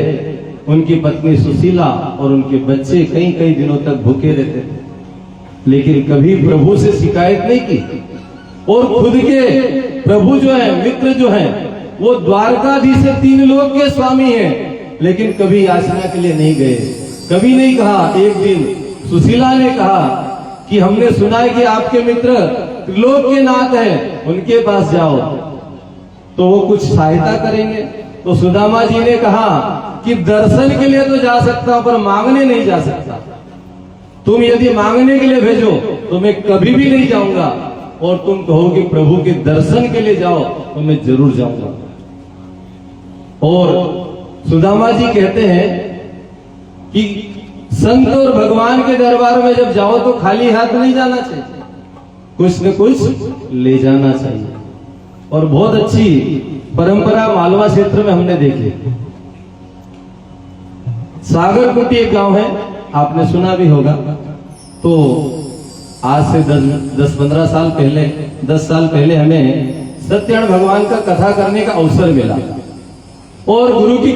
उनकी पत्नी सुशीला और उनके बच्चे कई कई दिनों तक भूखे रहते थे, लेकिन कभी प्रभु से शिकायत नहीं की। और खुद के प्रभु जो है, मित्र जो है, वो द्वारकाधीश से 3 लोक के स्वामी हैं, लेकिन कभी याचना के लिए नहीं गए। कभी नहीं कहा। एक दिन सुशीला ने कहा कि हमने सुना है कि आपके मित्र लोक के नाथ हैं, उनके पास जाओ तो वो कुछ सहायता करेंगे। तो सुदामा जी ने कहा कि दर्शन के लिए तो जा सकता हूं, पर मांगने नहीं जा सकता। तुम यदि मांगने के लिए भेजो तो मैं कभी भी नहीं जाऊंगा, और तुम कहो कि प्रभु के दर्शन के लिए जाओ तो मैं जरूर जाऊंगा। और सुदामा जी कहते हैं कि संत और भगवान के दरबार में जब जाओ तो खाली हाथ नहीं जाना चाहिए, कुछ न कुछ ले जाना चाहिए। और बहुत अच्छी परंपरा मालवा क्षेत्र में हमने देखी। सागरकुटी एक गांव है, आपने सुना भी होगा। तो आज से 10-15 साल पहले, 10 साल पहले हमें सत्यनारायण भगवान का कथा करने का अवसर मिला और गुरु की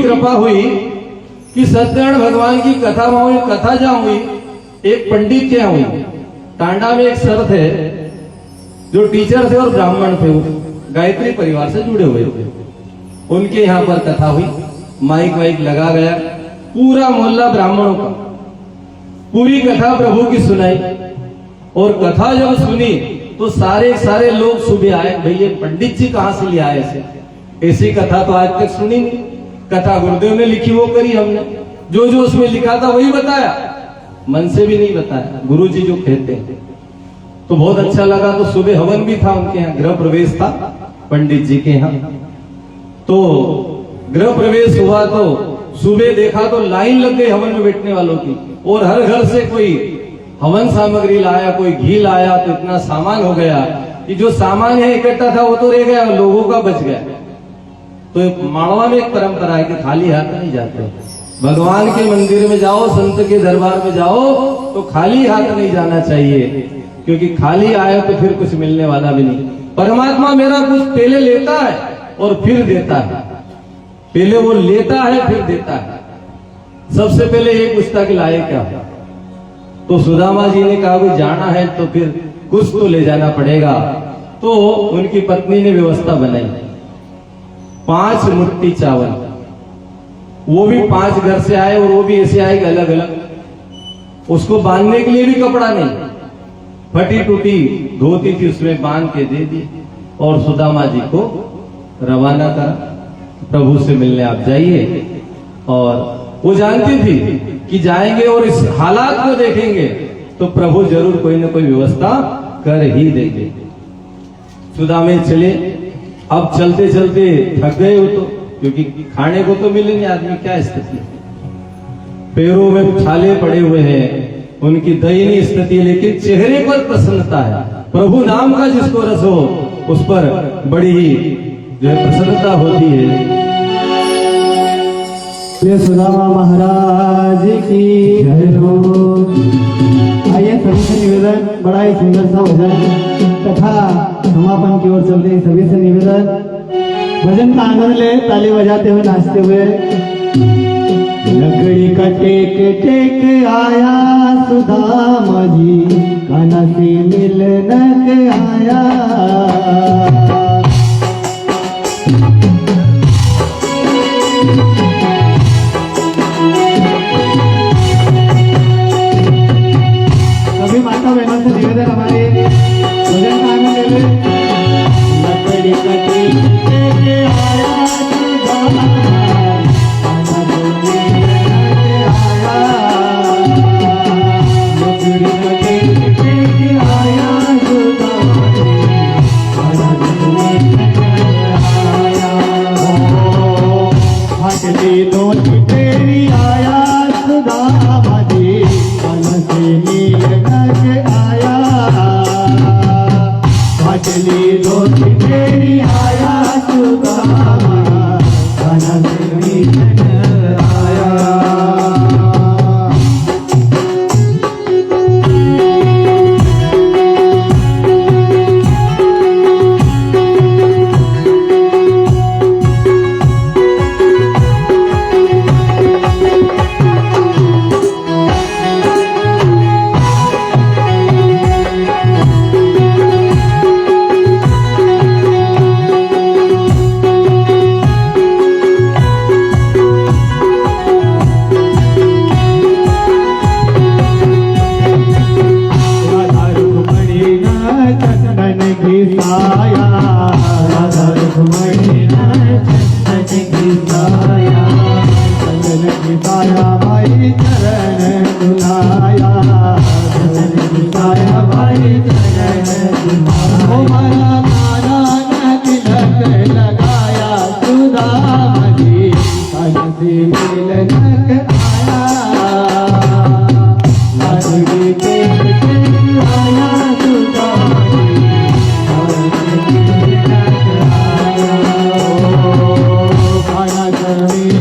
कृपा हुई कि सत्यनारायण भगवान की कथा हुई। कथा जहां हुई, एक पंडित के यहाँ हुई। टांडा में एक सर थे जो टीचर थे और ब्राह्मण थे, वो गायत्री परिवार से जुड़े हुए थे। उनके यहाँ पर कथा हुई, माइक वाइक लगा गया, पूरा मोहल्ला ब्राह्मणों का, पूरी कथा प्रभु की सुनाई। और कथा जब सुनी तो सारे लोग सुबह आए, भैया पंडित जी कहां से ले आए ऐसी कथा तो आज तक सुनी नहीं। कथा गुरुदेव ने लिखी वो करी हमने, जो जो उसमें लिखा था वही बताया, मन से भी नहीं बताया, गुरु जी जो कहते हैं। तो बहुत अच्छा लगा। तो सुबह हवन भी था उनके यहाँ, गृह प्रवेश था पंडित जी के यहाँ। तो गृह प्रवेश हुआ तो सुबह देखा तो लाइन लग गई हवन में बैठने वालों की, और हर घर से कोई हवन सामग्री लाया, कोई घी लाया। तो इतना सामान हो गया कि जो सामान है इकट्ठा था वो तो रह गया, लोगों का बच गया। तो माड़वा में एक परंपरा है कि खाली हाथ नहीं जाते। भगवान के मंदिर में जाओ, संत के दरबार में जाओ तो खाली हाथ नहीं जाना चाहिए, क्योंकि खाली आए तो फिर कुछ मिलने वाला भी नहीं। परमात्मा मेरा कुछ पहले लेता है और फिर देता है, पहले वो लेता है फिर देता है। सबसे पहले ये पूछता कि लाए क्या, तो सुदामा जी ने कहा कि जाना है तो फिर कुछ तो ले जाना पड़ेगा। तो उनकी पत्नी ने व्यवस्था बनाई, 5 मुट्ठी चावल, वो भी 5 घर से आए और वो भी ऐसे आए कि अलग अलग। उसको बांधने के लिए भी कपड़ा नहीं, फटी टूटी धोती थी, उसमें बांध के दे दी और सुदामा जी को रवाना करा, प्रभु से मिलने आप जाइए। और वो जानती थी कि जाएंगे और इस हालात को देखेंगे तो प्रभु जरूर कोई ना कोई व्यवस्था कर ही देंगे। सुदामे चले। अब चलते चलते थक गए हो तो, क्योंकि खाने को तो मिले नहीं, आदमी क्या स्थिति, पैरों में छाले पड़े हुए हैं, उनकी दयनीय स्थिति, लेकिन चेहरे पर प्रसन्नता है। प्रभु नाम का जिसको रस हो उस पर बड़ी ही जो है प्रसन्नता होती है। ये सुदामा महाराज की जय हो। आइए सभी से निवेदन, बड़ा ही सुंदर सा भजन तथा समापन की ओर चलते हैं। सभी से निवेदन, भजन का आनंद ले, ताली बजाते हुए, नाचते हुए। लकड़ी का टेक टेक आया सुदामा जी, कान्हा से मिलने आया। माता बहनों से निवेदन, हमारे भजन का आनंद ले ले। लकड़ी कटी लेके आया सुदामा, कान्हा से मिलने आया। लकड़ी कटी लेके आया सुदामा, कान्हा से मिलने आया। हटली दो तेरी आया सुदामा जी, कान्हा से मिलने आया। हटली दो तेरी आया सुदामा, कान्हा से मिलने आया। Hare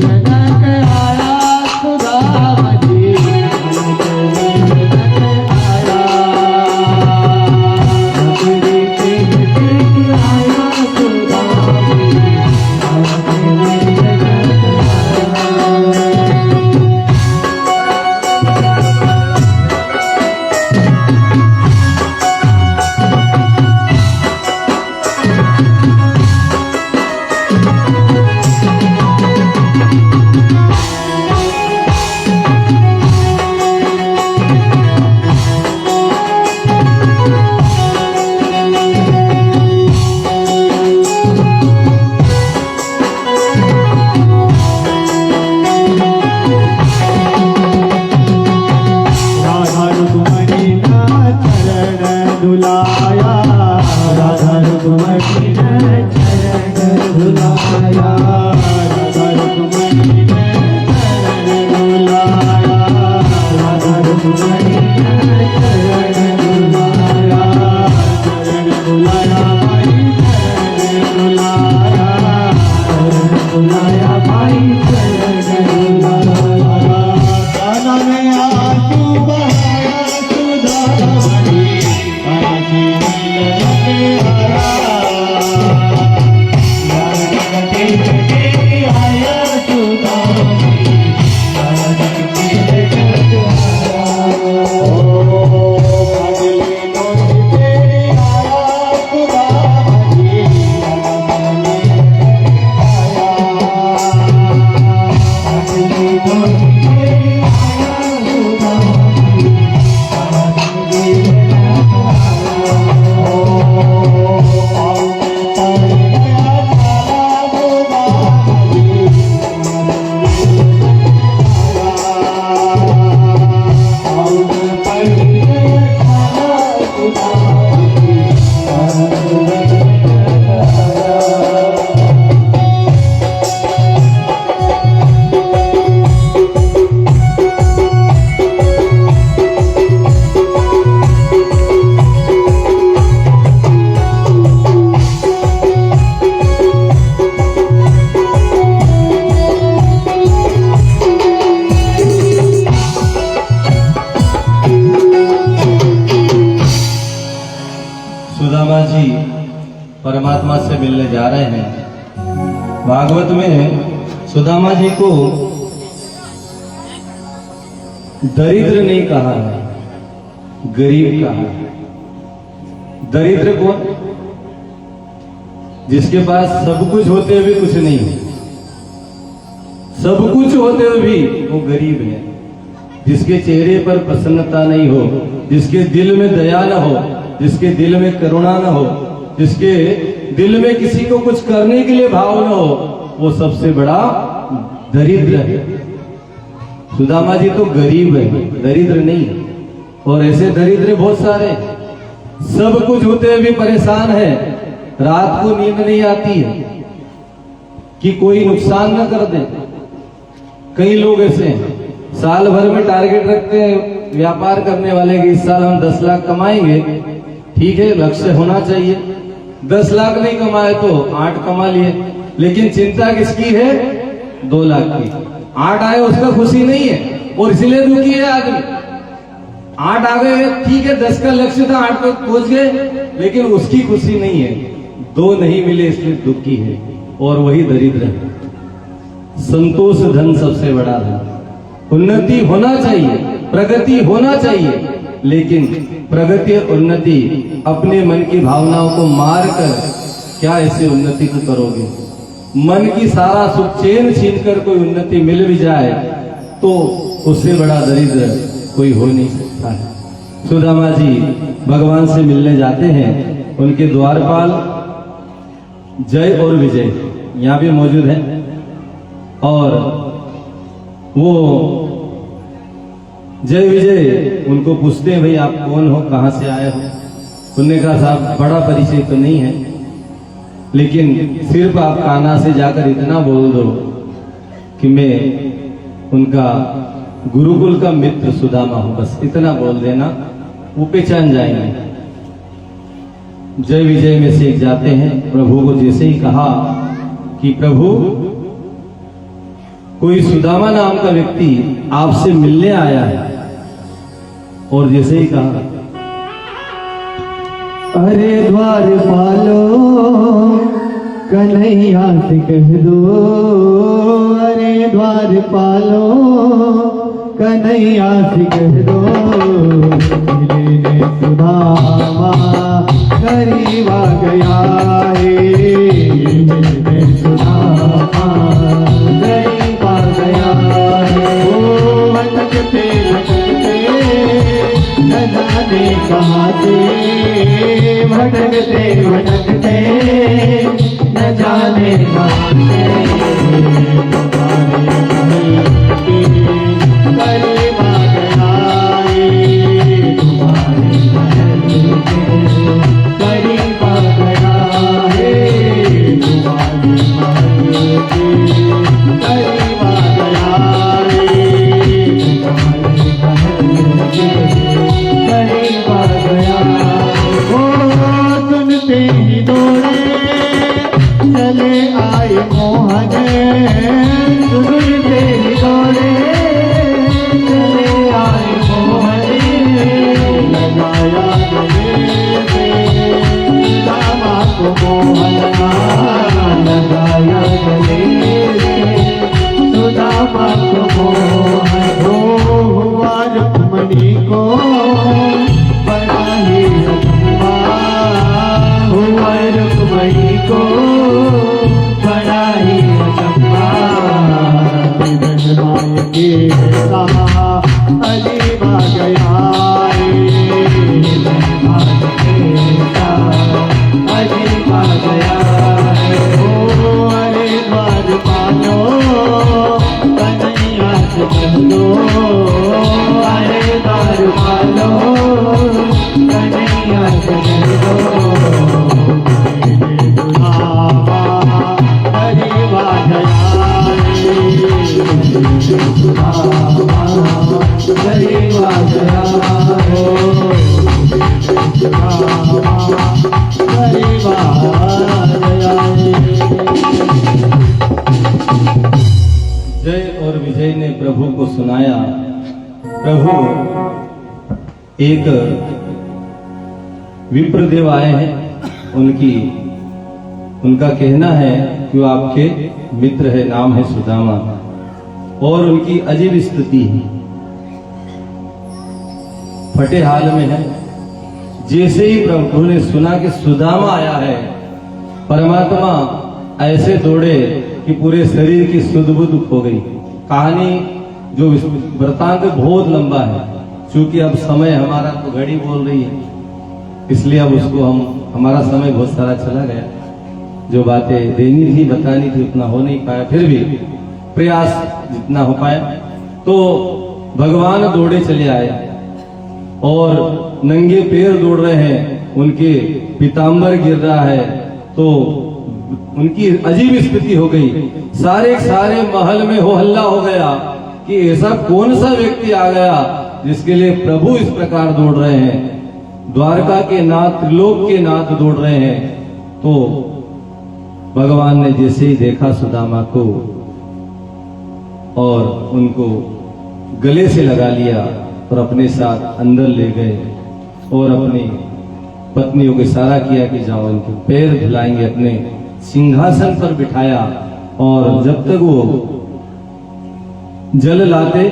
सुदामा जी परमात्मा से मिलने जा रहे हैं। भागवत में सुदामा जी को दरिद्र नहीं कहा है, गरीब कहा है। दरिद्र कौन? जिसके पास सब कुछ होते हुए भी कुछ नहीं है, सब कुछ होते हुए भी वो गरीब है। जिसके चेहरे पर प्रसन्नता नहीं हो, जिसके दिल में दया न हो, जिसके दिल में करुणा न हो, जिसके दिल में किसी को कुछ करने के लिए भाव न हो, वो सबसे बड़ा दरिद्र है। सुदामा जी तो गरीब है, दरिद्र नहीं है। और ऐसे दरिद्र बहुत सारे, सब कुछ होते हुए भी परेशान है, रात को नींद नहीं आती है कि कोई नुकसान न कर दे। कई लोग ऐसे हैं, साल भर में टारगेट रखते हैं व्यापार करने वाले कि इस साल हम 10 लाख कमाएंगे। ठीक है, लक्ष्य होना चाहिए। 10 लाख नहीं कमाए तो 8 कमा लिए, लेकिन चिंता किसकी है? 2 लाख की। 8 आए उसका खुशी नहीं है और इसलिए दुखी है आदमी। 8 आ गए, ठीक है, 10 का लक्ष्य था, 8 तक पहुंच गए, लेकिन उसकी खुशी नहीं है। 2 नहीं मिले इसलिए दुखी है, और वही दरिद्र है। संतोष धन सबसे बड़ा है। उन्नति होना चाहिए, प्रगति होना चाहिए, लेकिन प्रगति और उन्नति अपने मन की भावनाओं को मार कर क्या ऐसे उन्नति को करोगे? मन की सारा सुख चैन छीन कर कोई उन्नति मिल भी जाए तो उससे बड़ा दरिद्र कोई हो नहीं सकता है। सुदामा जी भगवान से मिलने जाते हैं। उनके द्वारपाल जय और विजय यहाँ भी मौजूद हैं, और वो जय विजय उनको पूछते हैं, भाई आप कौन हो, कहां से आए हो? उन्होंने कहा साहब बड़ा परिचय तो नहीं है, लेकिन सिर्फ आप कान्हा से जाकर इतना बोल दो कि मैं उनका गुरुकुल का मित्र सुदामा हूं, बस इतना बोल देना, वो पहचान जाएंगे। जय विजय में से जाते हैं। प्रभु को जैसे ही कहा कि प्रभु कोई सुदामा नाम का व्यक्ति आपसे मिलने आया है और जैसे ही कहा, अरे द्वारपालो कन्हैया से कह दो, अरे द्वारपालो कन्हैया से कह दो, मिलने सुदामा करीब आ गया है, मिलने सुदामा करीब आ गया है। ओ भटकते भटकते न जाने कहाँ से, भटकते भटकते न जाने कहाँ से, करीब आ गया है, तुम्हारे महल के करीब आ गया है, तुम्हारे महल के करीब आ गया है, तुम्हारे महल के करीब आ गया। ओ सुनते ही दौड़े चले आए मोहन, सुनते ही दौड़े चले आए मोहन, लगाया गले से सुदामा को मोहन, लगाया गले से सुदामा को मोहन। हुआ रुक्मणी को बड़ा ही अचंभा, हुआ रुक्मणी को बड़ा ही अचंभा, बिन माय के कहा अलीब आ गया है, बिन माय के कहा अलीब आ गया है। ओ अरे द्वारपालो कन्हैया से कह दो, अरे द्वारपालो कन्हैया से कह दो, सुदामा करीब आ गया है, सुदामा करीब आ गया है, सुदामा करीब आ गया है। जय और विजय ने प्रभु को सुनाया। प्रभु एक विप्रदेव आए हैं, उनका कहना है कि वो आपके मित्र है, नाम है सुदामा, और उनकी अजीब स्थिति है, फटे हाल में है। जैसे ही प्रभु ने सुना कि सुदामा आया है, परमात्मा ऐसे दौड़े कि पूरे शरीर की सुध-बुध हो गई। कहानी जो वृतांत बहुत लंबा है, क्योंकि अब समय हमारा तो घड़ी बोल रही है, इसलिए अब उसको हमारा समय बहुत सारा चला गया। जो बातें देनी थी बतानी थी उतना हो नहीं पाया, फिर भी प्रयास जितना हो पाया। तो भगवान दौड़े चले आए और नंगे पैर दौड़ रहे हैं, उनके पीताम्बर गिर रहा है, तो उनकी अजीब स्थिति हो गई। सारे महल में हो हल्ला हो गया कि ऐसा कौन सा व्यक्ति आ गया जिसके लिए प्रभु इस प्रकार दौड़ रहे हैं, द्वारका के नाथ, त्रिलोक के नाथ दौड़ रहे हैं। तो भगवान ने जैसे ही देखा सुदामा को और उनको गले से लगा लिया और अपने साथ अंदर ले गए और अपनी पत्नियों को इशारा किया कि जाओ इनके पैर धुलाएंगे, अपने सिंहासन पर बिठाया। और जब तक वो जल लाते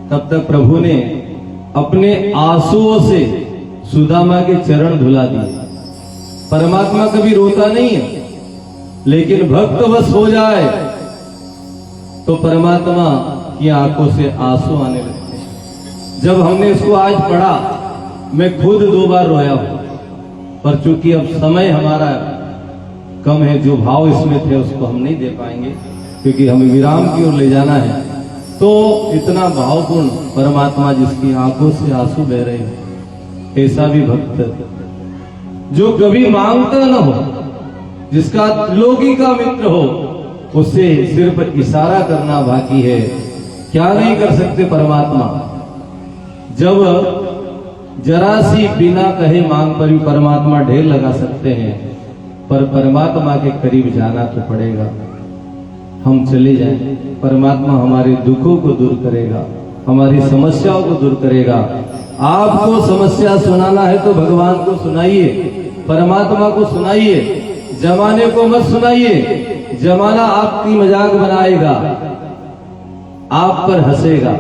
तब तक प्रभु ने अपने आंसुओं से सुदामा के चरण धुला दिए। परमात्मा कभी रोता नहीं है, लेकिन भक्त बस हो जाए तो परमात्मा की आंखों से आंसू आने लगते हैं। जब हमने इसको आज पढ़ा, मैं खुद 2 बार रोया हूं, पर चूंकि अब समय हमारा कम है, जो भाव इसमें थे उसको हम नहीं दे पाएंगे, क्योंकि हमें विराम की ओर ले जाना है। तो इतना भावपूर्ण परमात्मा जिसकी आंखों से आंसू बह रहे हैं, ऐसा भी भक्त जो कभी मांगता न हो, जिसका त्रिलोकी का मित्र हो, उससे सिर्फ इशारा करना बाकी है। क्या नहीं कर सकते परमात्मा। जब जरा सी बिना कहे मांग पर भी परमात्मा ढेर लगा सकते हैं, पर परमात्मा के करीब जाना तो पड़ेगा। हम चले जाएं, परमात्मा हमारे दुखों को दूर करेगा, हमारी समस्याओं को दूर करेगा। आपको समस्या सुनाना है तो भगवान को सुनाइए, परमात्मा को सुनाइए, जमाने को मत सुनाइए। जमाना आपकी मजाक बनाएगा, आप पर हंसेगा,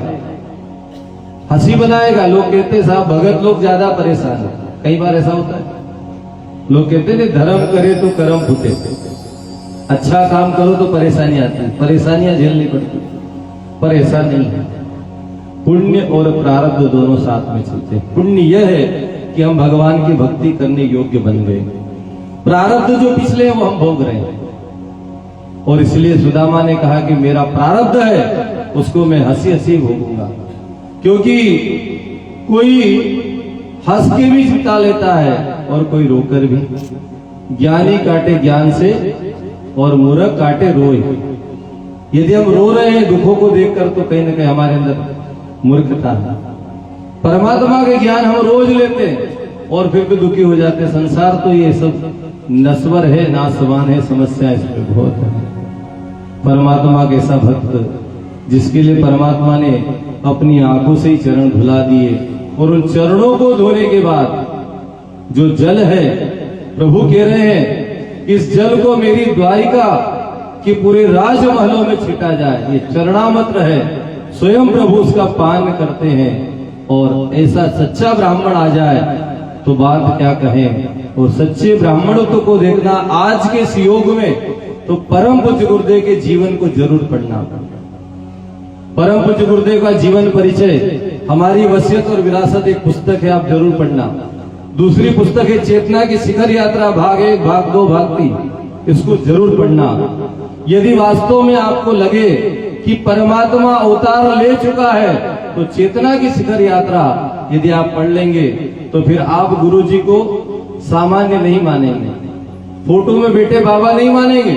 हंसी बनाएगा। लोग कहते हैं साहब भगत लोग ज्यादा परेशान है, कई बार ऐसा होता है। लोग कहते थे धर्म करे तो कर्म फूटे, अच्छा काम करो तो परेशानी आती है, परेशानियां झेलनी पड़ती, पर ऐसा नहीं है। पुण्य और प्रारब्ध दोनों साथ में चलते हैं। पुण्य यह है कि हम भगवान की भक्ति करने योग्य बन गए, प्रारब्ध जो पिछले वो हम भोग रहे हैं। और इसलिए सुदामा ने कहा कि मेरा प्रारब्ध है उसको मैं हंसी हंसी भोगूंगा, क्योंकि कोई हंस के भी छुटा लेता है और कोई रोकर भी। ज्ञानी काटे ज्ञान से और मूर्ख काटे रोए। यदि हम रो रहे हैं दुखों को देखकर तो कहीं ना कहीं हमारे अंदर मूर्खता है। परमात्मा के ज्ञान हम रोज लेते हैं और फिर भी दुखी हो जाते हैं। संसार तो ये सब नश्वर है, नासवान है, समस्या इसमें बहुत है। परमात्मा के ऐसा भक्त जिसके लिए परमात्मा ने अपनी आंखों से ही चरण धुला दिए, और उन चरणों को धोने के बाद जो जल है, प्रभु कह रहे हैं इस जल को मेरी द्वारिका के पूरे राजमहलों में छिटा जाए। ये चरणामृत है, स्वयं प्रभु उसका पान करते हैं। और ऐसा सच्चा ब्राह्मण आ जाए तो बात क्या कहें। और सच्चे ब्राह्मणत्व को देखना आज के इस योग में तो परम पूज्य गुरुदेव के जीवन को जरूर पढ़ना। परम पूज्य गुरुदेव का जीवन परिचय, हमारी वसीयत और विरासत एक पुस्तक है, आप जरूर पढ़ना। दूसरी पुस्तक है चेतना की शिखर यात्रा, भाग 1, भाग 2, भाग 3, इसको जरूर पढ़ना। यदि वास्तव में आपको लगे कि परमात्मा अवतार ले चुका है तो चेतना की शिखर यात्रा यदि आप पढ़ लेंगे तो फिर आप गुरु जी को सामान्य नहीं मानेंगे, फोटो में बैठे बाबा नहीं मानेंगे।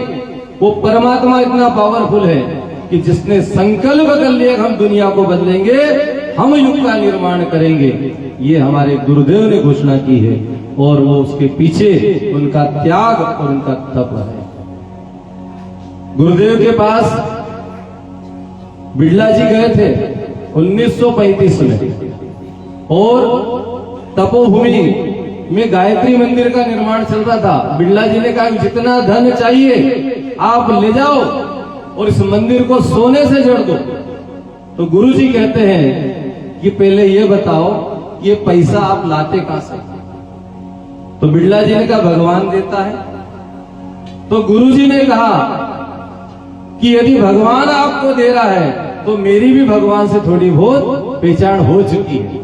वो परमात्मा इतना पावरफुल है कि जिसने संकल्प कर लिया हम दुनिया को बदलेंगे, हम युग का निर्माण करेंगे, ये हमारे गुरुदेव ने घोषणा की है। और वो उसके पीछे उनका त्याग और उनका तप है। गुरुदेव के पास बिड़ला जी गए थे 1935 में, और तपोभूमि में गायत्री मंदिर का निर्माण चल रहा था। बिड़ला जी ने कहा जितना धन चाहिए आप ले जाओ और इस मंदिर को सोने से जड़ दो। तो गुरु जी कहते हैं कि पहले ये बताओ ये पैसा आप लाते कहां से। तो बिड़ला जी ने कहा भगवान देता है। तो गुरु जी ने कहा कि यदि भगवान आपको दे रहा है तो मेरी भी भगवान से थोड़ी बहुत पहचान हो चुकी है,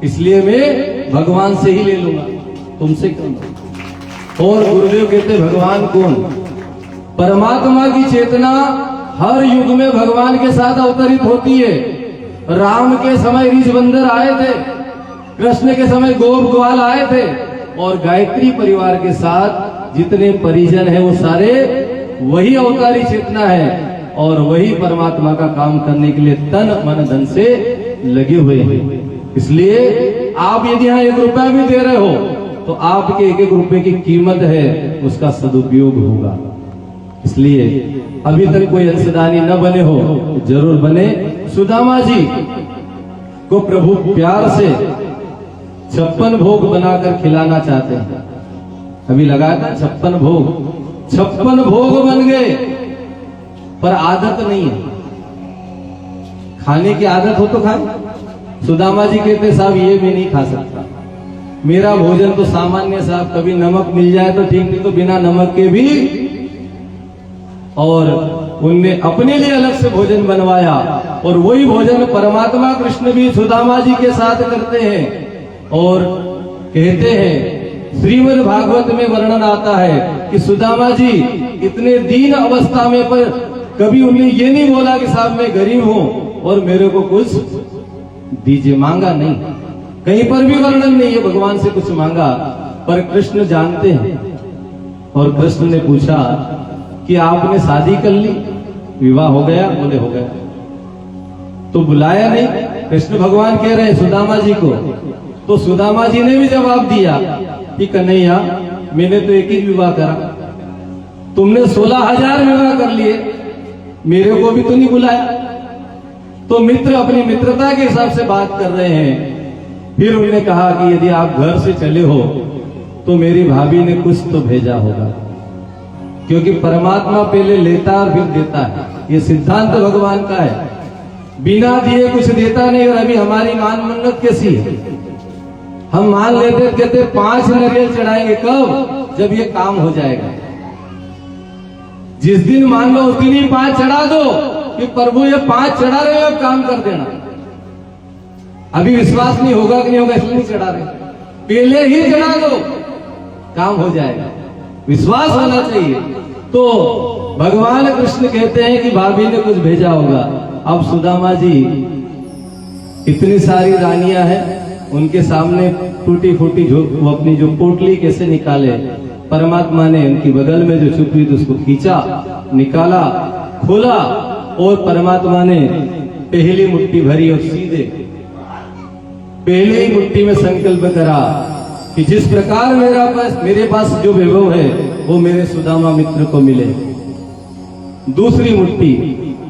इसलिए मैं भगवान से ही ले लूंगा, तुमसे क्यों। और गुरुदेव कहते भगवान कौन? परमात्मा की चेतना हर युग में भगवान के साथ अवतरित होती है। राम के समय ऋष बंदर आए थे, कृष्ण के समय गोप ग्वाल आए थे, और गायत्री परिवार के साथ जितने परिजन हैं वो सारे वही अवतारी चेतना है और वही परमात्मा का काम करने के लिए तन मन धन से लगे हुए हैं। इसलिए आप यदि यहाँ 1 रुपया भी दे रहे हो तो आपके 1-1 रुपए की कीमत है, उसका सदुपयोग होगा। इसलिए अभी तक कोई अंशदानी न बने हो तो जरूर बने। सुदामा जी को प्रभु प्यार से 56 भोग बनाकर खिलाना चाहते हैं। अभी लगा था 56 भोग बन गए, पर आदत नहीं है। खाने की आदत हो तो खाए। सुदामा जी कहते साहब ये मैं नहीं खा सकता, मेरा भोजन तो सामान्य साहब, कभी नमक मिल जाए तो ठीक, नहीं तो बिना नमक के भी। और उनने अपने लिए अलग से भोजन बनवाया, और वही भोजन परमात्मा कृष्ण भी सुदामा जी के साथ करते हैं। और कहते हैं श्रीमद् भागवत में वर्णन आता है कि सुदामा जी इतने दीन अवस्था में पर कभी उन्हें ये नहीं बोला कि साहब मैं गरीब हूं और मेरे को कुछ दीजिए, मांगा नहीं। कहीं पर भी वर्णन नहीं है भगवान से कुछ मांगा, पर कृष्ण जानते हैं। और कृष्ण ने पूछा कि आपने शादी कर ली, विवाह हो गया? बोले हो गया। तो बुलाया नहीं? कृष्ण भगवान कह रहे हैं सुदामा जी को। तो सुदामा जी ने भी जवाब दिया कि कन्हैया मैंने तो एक ही विवाह करा, तुमने 16,000 विवाह कर लिए, मेरे को भी तो नहीं बुलाया। तो मित्र अपनी मित्रता के हिसाब से बात कर रहे हैं। फिर उन्होंने कहा कि यदि आप घर से चले हो तो मेरी भाभी ने कुछ तो भेजा होगा, क्योंकि परमात्मा पहले लेता और फिर देता है। ये सिद्धांत भगवान का है, बिना दिए कुछ देता नहीं। और अभी हमारी मान मन्नत कैसी है, हम मान लेते कहते 5 नारियल चढ़ाएंगे, कब? जब ये काम हो जाएगा। जिस दिन मान लो उस दिन ही 5 चढ़ा दो कि प्रभु ये 5 चढ़ा रहे हो, अब काम कर देना। अभी विश्वास नहीं होगा कि नहीं होगा इसलिए नहीं चढ़ा रहे, पहले ही चढ़ा दो, काम हो जाएगा। विश्वास होना चाहिए। तो भगवान कृष्ण कहते हैं कि भाभी ने कुछ भेजा होगा। अब सुदामा जी, इतनी सारी रानियां हैं, उनके सामने टूटी फूटी वो अपनी जो पोटली कैसे निकाले, परमात्मा ने उनकी बगल में जो छुपी थी उसको खींचा, निकाला, खोला, और परमात्मा ने पहली मुट्ठी भरी और सीधे पहले ही मुट्ठी में संकल्प करा कि जिस प्रकार मेरे पास जो वैभव है वो मेरे सुदामा मित्र को मिले। दूसरी मुट्ठी,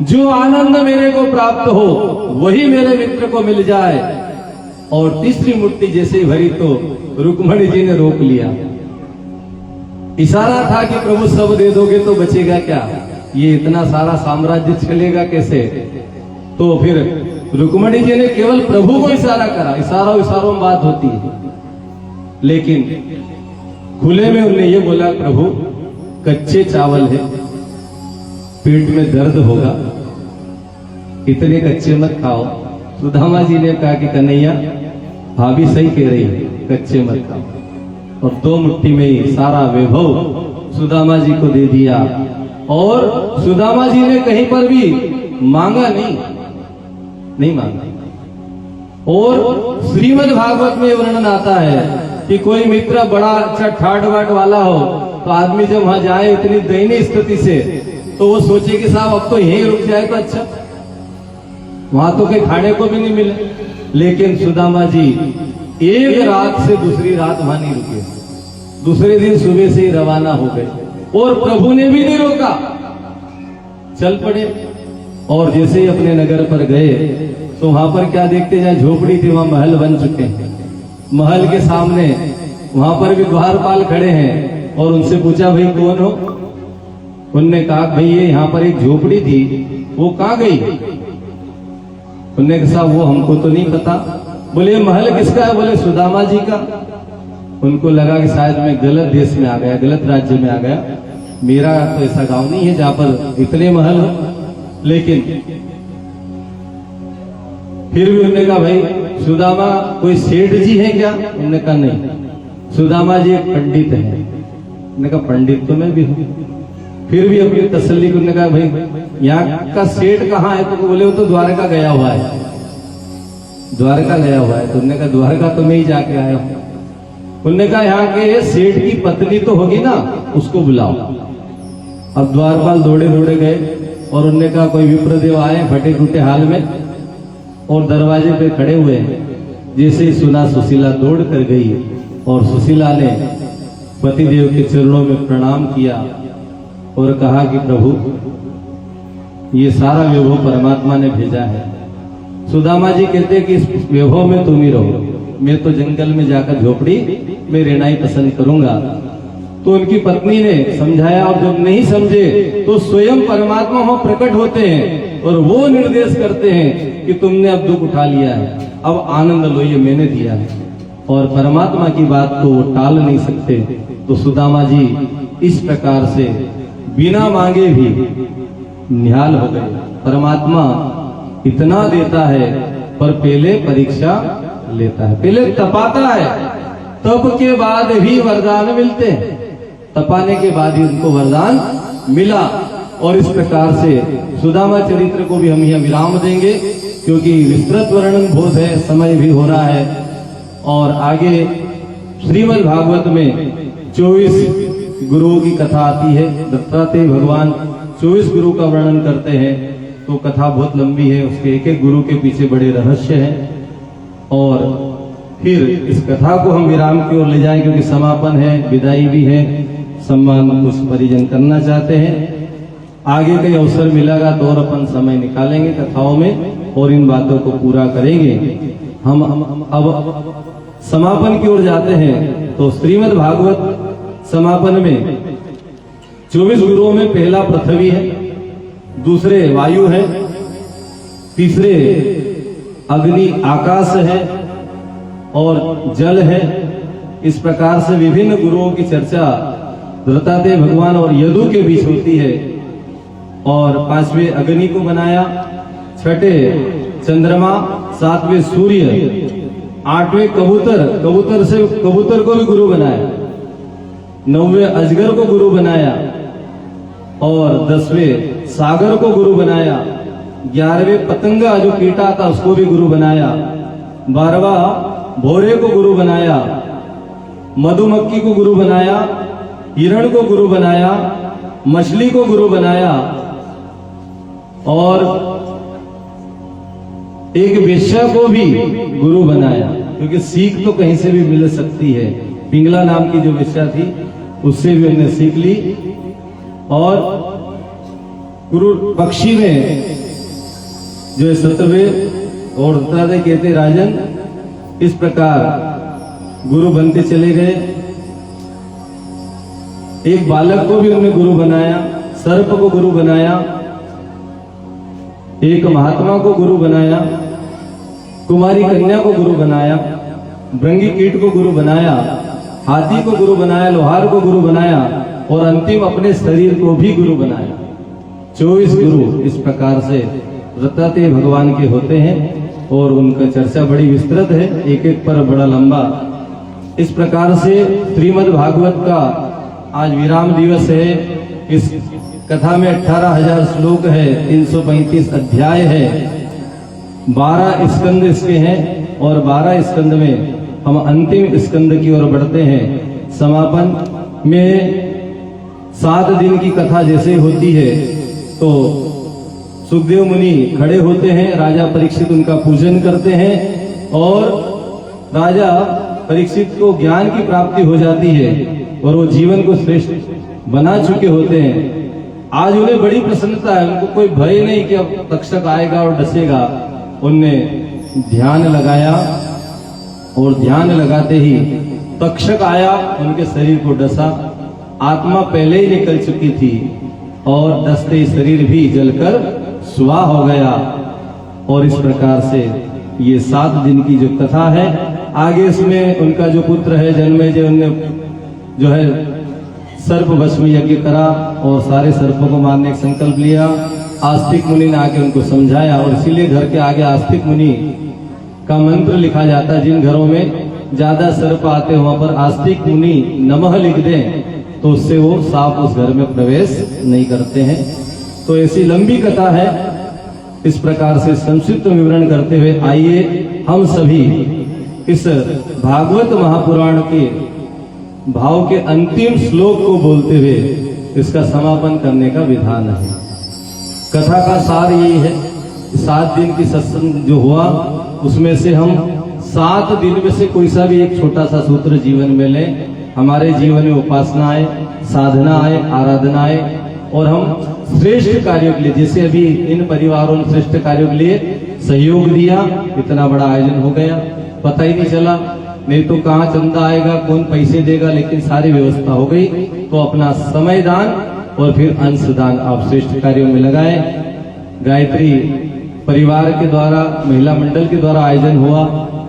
जो आनंद मेरे को प्राप्त हो वही मेरे मित्र को मिल जाए। और तीसरी मुट्ठी जैसे ही भरी तो रुक्मणी जी ने रोक लिया। इशारा था कि प्रभु सब दे दोगे तो बचेगा क्या, ये इतना सारा साम्राज्य चलेगा कैसे। तो फिर रुक्मणी जी ने केवल प्रभु को इशारा करा। इशारों में बात होती है, लेकिन खुले में उन्होंने ये बोला, प्रभु कच्चे चावल है, पेट में दर्द होगा, इतने कच्चे मत खाओ। सुदामा जी ने कहा कि कन्हैया भाभी सही कह रही है, कच्चे मत खाओ। और 2 मुट्ठी में ही सारा वैभव सुदामा जी को दे दिया। और सुदामा जी ने कहीं पर भी मांगा नहीं मांगा। और श्रीमद् भागवत में वर्णन आता है कि कोई मित्र बड़ा अच्छा ठाट बाट वाला हो तो आदमी जब वहां जाए इतनी दयनीय स्थिति से, तो वो सोचे कि साहब अब तो यहीं रुक जाए तो अच्छा, वहां तो कहीं खाने को भी नहीं मिले। लेकिन सुदामा जी एक रात से दूसरी रात वहां नहीं रुके, दूसरे दिन सुबह से ही रवाना हो गए। और प्रभु ने भी नहीं रोका, चल पड़े। और जैसे ही अपने नगर पर गए तो वहां पर क्या देखते, जहां झोपड़ी थी वहां महल बन चुके हैं। महल के सामने वहां पर भी द्वारपाल खड़े हैं। और उनसे पूछा, भाई कौन हो? उनने कहा, भाई ये यहाँ पर एक झोपड़ी थी, वो कहाँ गई? उनने कहा, वो हमको तो नहीं पता। बोले महल किसका है? बोले सुदामा जी का। उनको लगा कि शायद मैं गलत देश में आ गया, गलत राज्य में आ गया, मेरा तो ऐसा गांव नहीं है जहां पर इतने महल हो। लेकिन फिर भी उन्होंने कहा, भाई सुदामा कोई सेठ जी है क्या? उन्होंने कहा नहीं, सुदामा जी एक पंडित है। उन्होंने कहा पंडित तो मैं भी हूं। फिर भी अपनी तसल्ली को उन्होंने कहा, भाई यहाँ का सेठ कहाँ है? तो बोले वो तो द्वारका गया हुआ है, द्वारका गया हुआ है। तो उन्होंने कहा द्वारका तो मैं ही जाके आया हूं। उन्होंने कहा यहाँ के सेठ की पत्नी तो होगी ना, उसको बुलाओ। अब द्वारपाल दौड़े दौड़े गए और उन्होंने कहा कोई विप्रदेव आए फटे टूटे हाल में और दरवाजे पे खड़े हुए हैं। जैसे ही सुना सुशीला दौड़ कर गई और सुशीला ने पतिदेव के चरणों में प्रणाम किया और कहा कि प्रभु ये सारा वैभव परमात्मा ने भेजा है। सुदामा जी कहते कि इस वैभव में तुम ही रहो, मैं तो जंगल में जाकर झोपड़ी में रहना ही पसंद करूंगा। तो उनकी पत्नी ने समझाया और जब नहीं समझे तो स्वयं परमात्मा वहां प्रकट होते हैं और वो निर्देश करते हैं कि तुमने अब दुख उठा लिया है, अब आनंद लो, ये मैंने दिया है। और परमात्मा की बात को वो टाल नहीं सकते। तो सुदामा जी इस प्रकार से बिना मांगे भी निहाल हो गए। परमात्मा इतना देता है पर पहले परीक्षा लेता है, पहले तपाता है, तप के बाद भी वरदान मिलते हैं। तपाने के बाद ही उनको वरदान मिला। और इस प्रकार से सुदामा चरित्र को भी हम यहाँ विराम देंगे, क्योंकि विस्तृत वर्णन बहुत है, समय भी हो रहा है। और आगे श्रीमद् भागवत में 24 गुरुओं की कथा आती है। दत्तात्रेय भगवान 24 गुरु का वर्णन करते हैं, तो कथा बहुत लंबी है, उसके एक एक गुरु के पीछे बड़े रहस्य हैं। और फिर इस कथा को हम विराम की ओर ले जाएं, क्योंकि समापन है, विदाई भी है, सम्मान कुछ परिजन करना चाहते हैं। आगे कई अवसर मिलेगा तो और अपन समय निकालेंगे कथाओं में और इन बातों को पूरा करेंगे। हम अब समापन की ओर जाते हैं। तो श्रीमद् भागवत समापन में 24 गुरुओं में पहला पृथ्वी है, दूसरे वायु है, तीसरे अग्नि आकाश है और जल है। इस प्रकार से विभिन्न गुरुओं की चर्चा दत्तात्रेय भगवान और यदु के बीच होती है। और 5वें अग्नि को बनाया, 6ठे चंद्रमा, 7वें सूर्य, 8वें कबूतर, कबूतर को भी गुरु बनाया, 9वें अजगर को गुरु बनाया और 10वें सागर को गुरु बनाया, 11वें पतंगा जो कीटा था उसको भी गुरु बनाया, 12वां भोरे को गुरु बनाया, मधुमक्खी को गुरु बनाया, हिरण को गुरु बनाया, मछली को गुरु बनाया और एक वेश्या को भी गुरु बनाया, क्योंकि सीख तो कहीं से भी मिल सकती है। पिंगला नाम की जो वेश्या थी उससे भी उन्हें सीख ली। और गुरु पक्षी में जो सतवे और दत्तात्रेय कहते राजन, इस प्रकार गुरु बनते चले गए। एक बालक को भी उन्होंने गुरु बनाया, सर्प को गुरु बनाया, एक महात्मा को गुरु बनाया, कुमारी कन्या को गुरु बनाया, भृंगी कीट को गुरु बनाया, हाथी को गुरु बनाया, लोहार को गुरु बनाया और अंतिम अपने शरीर को भी गुरु बनाया। 24 गुरु इस प्रकार से दत्तात्रेय भगवान के होते हैं और उनका चर्चा बड़ी विस्तृत है, एक एक पर बड़ा लंबा। इस प्रकार से श्रीमद् भागवत का आज विराम दिवस है। इस कथा में 18,000 श्लोक है, 335 अध्याय है, 12 स्कंद इसके हैं और 12 स्कंद में हम अंतिम स्कंद की ओर बढ़ते हैं। समापन में 7 दिन की कथा जैसे होती है तो सुखदेव मुनि खड़े होते हैं, राजा परीक्षित उनका पूजन करते हैं और राजा परीक्षित को ज्ञान की प्राप्ति हो जाती है और वो जीवन को श्रेष्ठ बना चुके होते हैं। आज उन्हें बड़ी प्रसन्नता है, उनको कोई भय नहीं कि अब तक्षक आएगा और डसेगा। उनने ध्यान लगाया और ध्यान लगाते ही तक्षक आया, उनके शरीर को डसा। आत्मा पहले ही निकल चुकी थी और डसते ही शरीर भी जलकर स्वाह हो गया। और इस प्रकार से ये 7 दिन की जो कथा है, आगे इसमें उनका जो पुत्र है जन्मेजय, उनने जो है सर्प भस्म यज्ञ करा और सारे सर्पों को मारने का संकल्प लिया। आस्तिक मुनि ने आके उनको समझाया और इसीलिए घर के आगे आस्तिक मुनि का मंत्र लिखा जाता है। जिन घरों में ज्यादा सर्प आते हैं वहां पर आस्तिक मुनि नमः लिख दें तो उससे वो सांप उस घर में प्रवेश नहीं करते हैं। तो ऐसी लंबी कथा है। इस प्रकार से संक्षिप्त विवरण करते हुए आइए हम सभी इस भागवत महापुराण के भाव के अंतिम श्लोक को बोलते हुए इसका समापन करने का विधान है। कथा का सार यही है, 7 दिन की सत्संग जो हुआ उसमें से हम 7 दिन में से कोई सा भी एक छोटा सा सूत्र जीवन में लें। हमारे जीवन में उपासना आए, साधना आए, आराधना आए और हम श्रेष्ठ कार्यों के लिए, जैसे अभी इन परिवारों ने श्रेष्ठ कार्यों के लिए सहयोग दिया, इतना बड़ा आयोजन हो गया, पता ही नहीं चला। नहीं तो कहाँ चंदा आएगा, कौन पैसे देगा, लेकिन सारी व्यवस्था हो गई। तो अपना समय दान और फिर अंश दान आप श्रेष्ठ कार्यों में लगाए। गायत्री परिवार के द्वारा, महिला मंडल के द्वारा आयोजन हुआ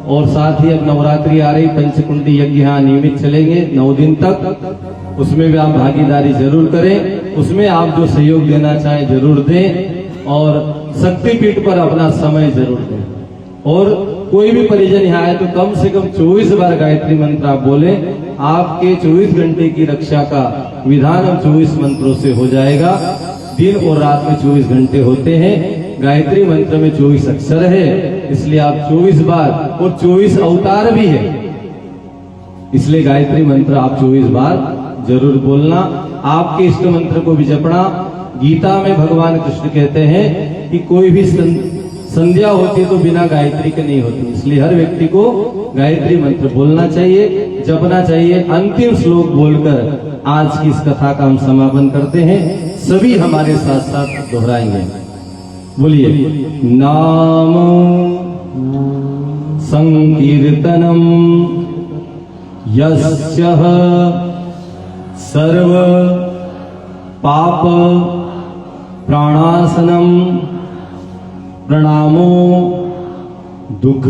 और साथ ही अब नवरात्रि आ रही, पंचकुंडी यज्ञ यहाँ नियमित चलेंगे 9 दिन तक। उसमें भी आप भागीदारी जरूर करें, उसमें आप जो सहयोग देना चाहें जरूर दें और शक्तिपीठ पर अपना समय जरूर दें। और कोई भी परिजन यहाँ आए तो कम से कम 24 बार गायत्री मंत्र आप बोले। आपके 24 घंटे की रक्षा का विधान हम 24 मंत्रों से हो जाएगा। दिन और रात में 24 घंटे होते हैं। गायत्री मंत्र में 24 अक्षर है, इसलिए आप 24 बार और 24 अवतार भी है, इसलिए गायत्री मंत्र आप 24 बार जरूर बोलना। आपके इष्ट मंत्र को भी जपना। गीता में भगवान कृष्ण कहते हैं कि कोई भी संध्या होती तो बिना गायत्री के नहीं होती, इसलिए हर व्यक्ति को गायत्री मंत्र बोलना चाहिए, जपना चाहिए। अंतिम श्लोक बोलकर आज की इस कथा का हम समापन करते हैं। सभी हमारे साथ साथ दोहराएंगे। बोलिए, नाम संकीर्तनम यस्यः सर्व पाप प्राणासनम प्रणामो दुख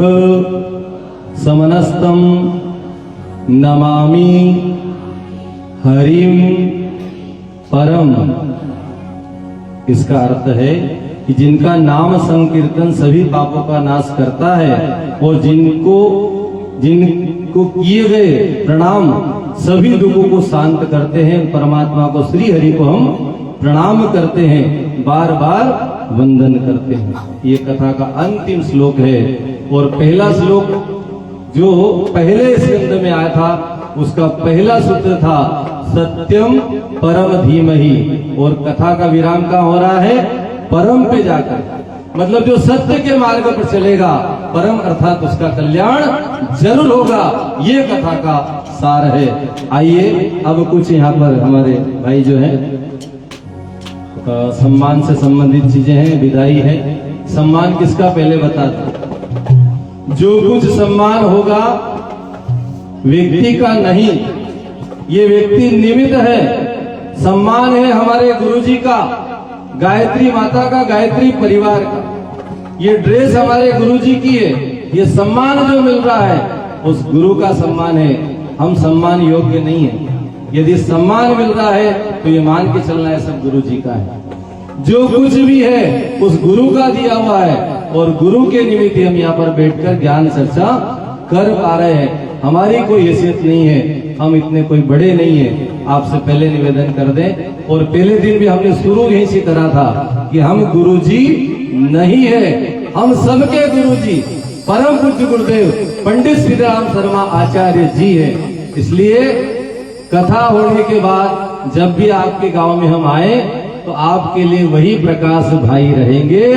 समनस्तम नमामि हरिम परम। इसका अर्थ है कि जिनका नाम संकीर्तन सभी पापों का नाश करता है और जिनको किए गए प्रणाम सभी दुखों को शांत करते हैं, परमात्मा को, श्री हरि को हम प्रणाम करते हैं, बार बार वंदन करते हैं। ये कथा का अंतिम श्लोक है। और पहला श्लोक जो पहले स्कंद में आया था उसका पहला सूत्र था सत्यम परम धीमहि, और कथा का विराम कहाँ हो रहा है? परम पे जाकर, मतलब जो सत्य के मार्ग पर चलेगा, परम अर्थात उसका कल्याण जरूर होगा। ये कथा का सार है। आइए अब कुछ यहाँ पर हमारे भाई जो है सम्मान से संबंधित चीजें हैं, विदाई है। सम्मान किसका पहले बता दो। जो कुछ सम्मान होगा व्यक्ति का नहीं, ये व्यक्ति निमित्त है। सम्मान है हमारे गुरुजी का, गायत्री माता का, गायत्री परिवार का। ये ड्रेस हमारे गुरुजी की है। ये सम्मान जो मिल रहा है उस गुरु का सम्मान है। हम सम्मान योग्य नहीं है। यदि सम्मान मिल रहा है तो ये मान के चलना है सब गुरु जी का है। जो कुछ भी है उस गुरु का दिया हुआ है, और गुरु के निमित्त हम यहाँ पर बैठकर ज्ञान चर्चा कर पा रहे हैं। हमारी कोई हैसियत नहीं है, हम इतने कोई बड़े नहीं है। आपसे पहले निवेदन कर दें, और पहले दिन भी हमने शुरू यहीं से करा था कि हम गुरु जी नहीं है, हम सबके गुरु जी परम पूज्य गुरुदेव पंडित श्री राम शर्मा आचार्य जी है। इसलिए कथा होने के बाद जब भी आपके गांव में हम आए तो आपके लिए वही प्रकाश भाई रहेंगे।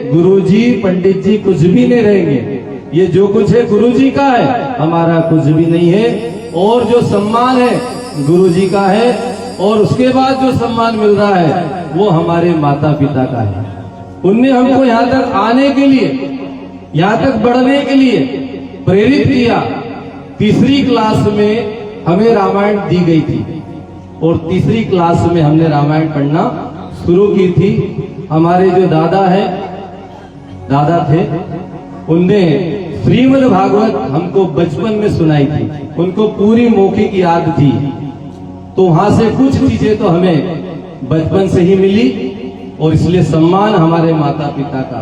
गुरुजी पंडित जी कुछ भी नहीं रहेंगे। ये जो कुछ है गुरुजी का है, हमारा कुछ भी नहीं है। और जो सम्मान है गुरुजी का है, और उसके बाद जो सम्मान मिल रहा है वो हमारे माता पिता का है। उनने हमको यहाँ तक आने के लिए, यहाँ तक बढ़ने के लिए प्रेरित किया। तीसरी क्लास में हमें रामायण दी गई थी, और तीसरी क्लास में हमने रामायण पढ़ना शुरू की थी। हमारे जो दादा थे उनने श्रीमद् भागवत हमको बचपन में सुनाई थी। उनको पूरी मौखिक याद थी। तो वहां से कुछ चीजें तो हमें बचपन से ही मिली, और इसलिए सम्मान हमारे माता पिता का,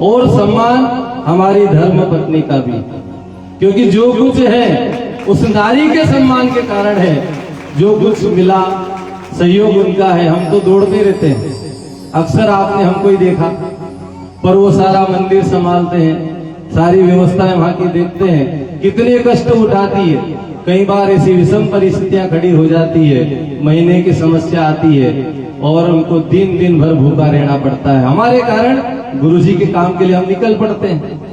और सम्मान हमारी धर्म पत्नी का भी, क्योंकि जो कुछ है उस नारी के सम्मान के कारण है। जो कुछ मिला सहयोग उनका है। हम तो दौड़ते रहते हैं, अक्सर आपने हमको ही देखा, पर वो सारा मंदिर संभालते हैं, सारी व्यवस्थाएं वहां की देखते हैं, कितने कष्ट उठाती है। कई बार ऐसी विषम परिस्थितियां खड़ी हो जाती है, महीने की समस्या आती है, और उनको दिन दिन भर भूखा रहना पड़ता है। हमारे कारण गुरुजी के काम के लिए हम निकल पड़ते हैं।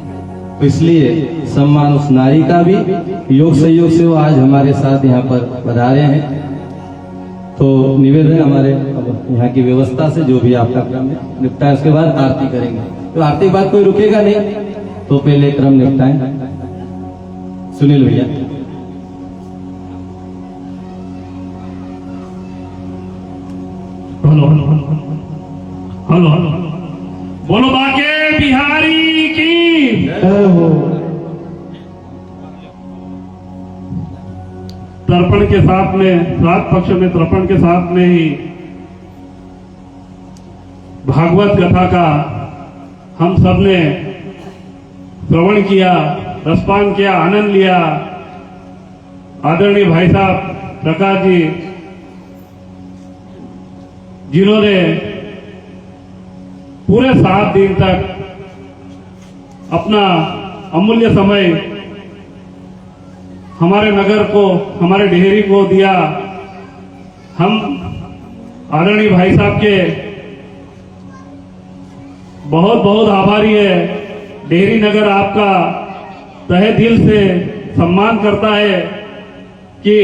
तो इसलिए सम्मान उस नारी का भी, योग संयोग से वो आज हमारे साथ यहाँ पर पधारे हैं। तो निवेदन हमारे अब यहाँ की व्यवस्था से जो भी आपका क्रम निपटाए, उसके बाद आरती करेंगे। तो आरती के बाद कोई रुकेगा नहीं, तो पहले क्रम निपटाएं। सुनील भैया। हेलो हेलो हेलो, बोलो बाके बिहारी की। तर्पण के साथ में, श्राद्ध पक्ष में तर्पण के साथ में ही भागवत कथा का हम सब ने श्रवण किया, रसपान किया, आनंद लिया। आदरणीय भाई साहब प्रकाश जी, जिन्होंने पूरे 7 दिन तक अपना अमूल्य समय हमारे नगर को, हमारे डेहरी को दिया। हम आदरणीय भाई साहब के बहुत बहुत आभारी है। डेहरी नगर आपका तहे दिल से सम्मान करता है कि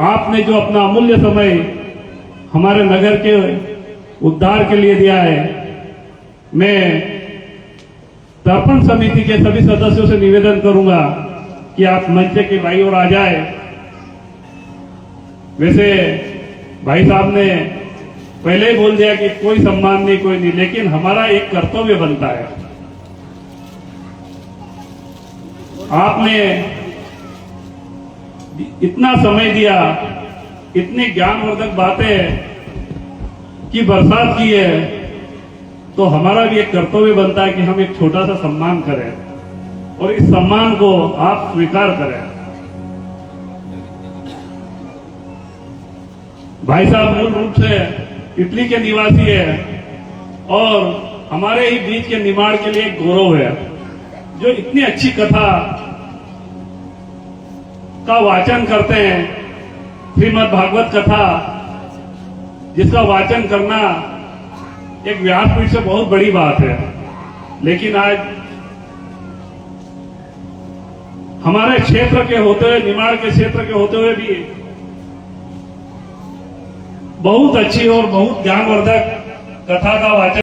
आपने जो अपना अमूल्य समय हमारे नगर के उद्धार के लिए दिया है। मैं तर्पण समिति के सभी सदस्यों से निवेदन करूंगा कि आप मंच के भाई और आ जाए। वैसे भाई साहब ने पहले ही बोल दिया कि कोई सम्मान नहीं, कोई नहीं, लेकिन हमारा एक कर्तव्य बनता है। आपने इतना समय दिया, इतनी ज्ञानवर्धक बातें की बरसात की है, तो हमारा भी एक कर्तव्य बनता है कि हम एक छोटा सा सम्मान करें और इस सम्मान को आप स्वीकार करें। भाई साहब मूल रूप से इटली के निवासी है और हमारे ही बीच के निमाड़ के लिए एक गौरव है, जो इतनी अच्छी कथा का वाचन करते हैं। श्रीमद् भागवत कथा जिसका वाचन करना एक व्यासपीठ से बहुत बड़ी बात है, लेकिन आज हमारे क्षेत्र के होते हुए, निमाड़ के क्षेत्र के होते हुए भी बहुत अच्छी और बहुत ज्ञानवर्धक कथा का वाचन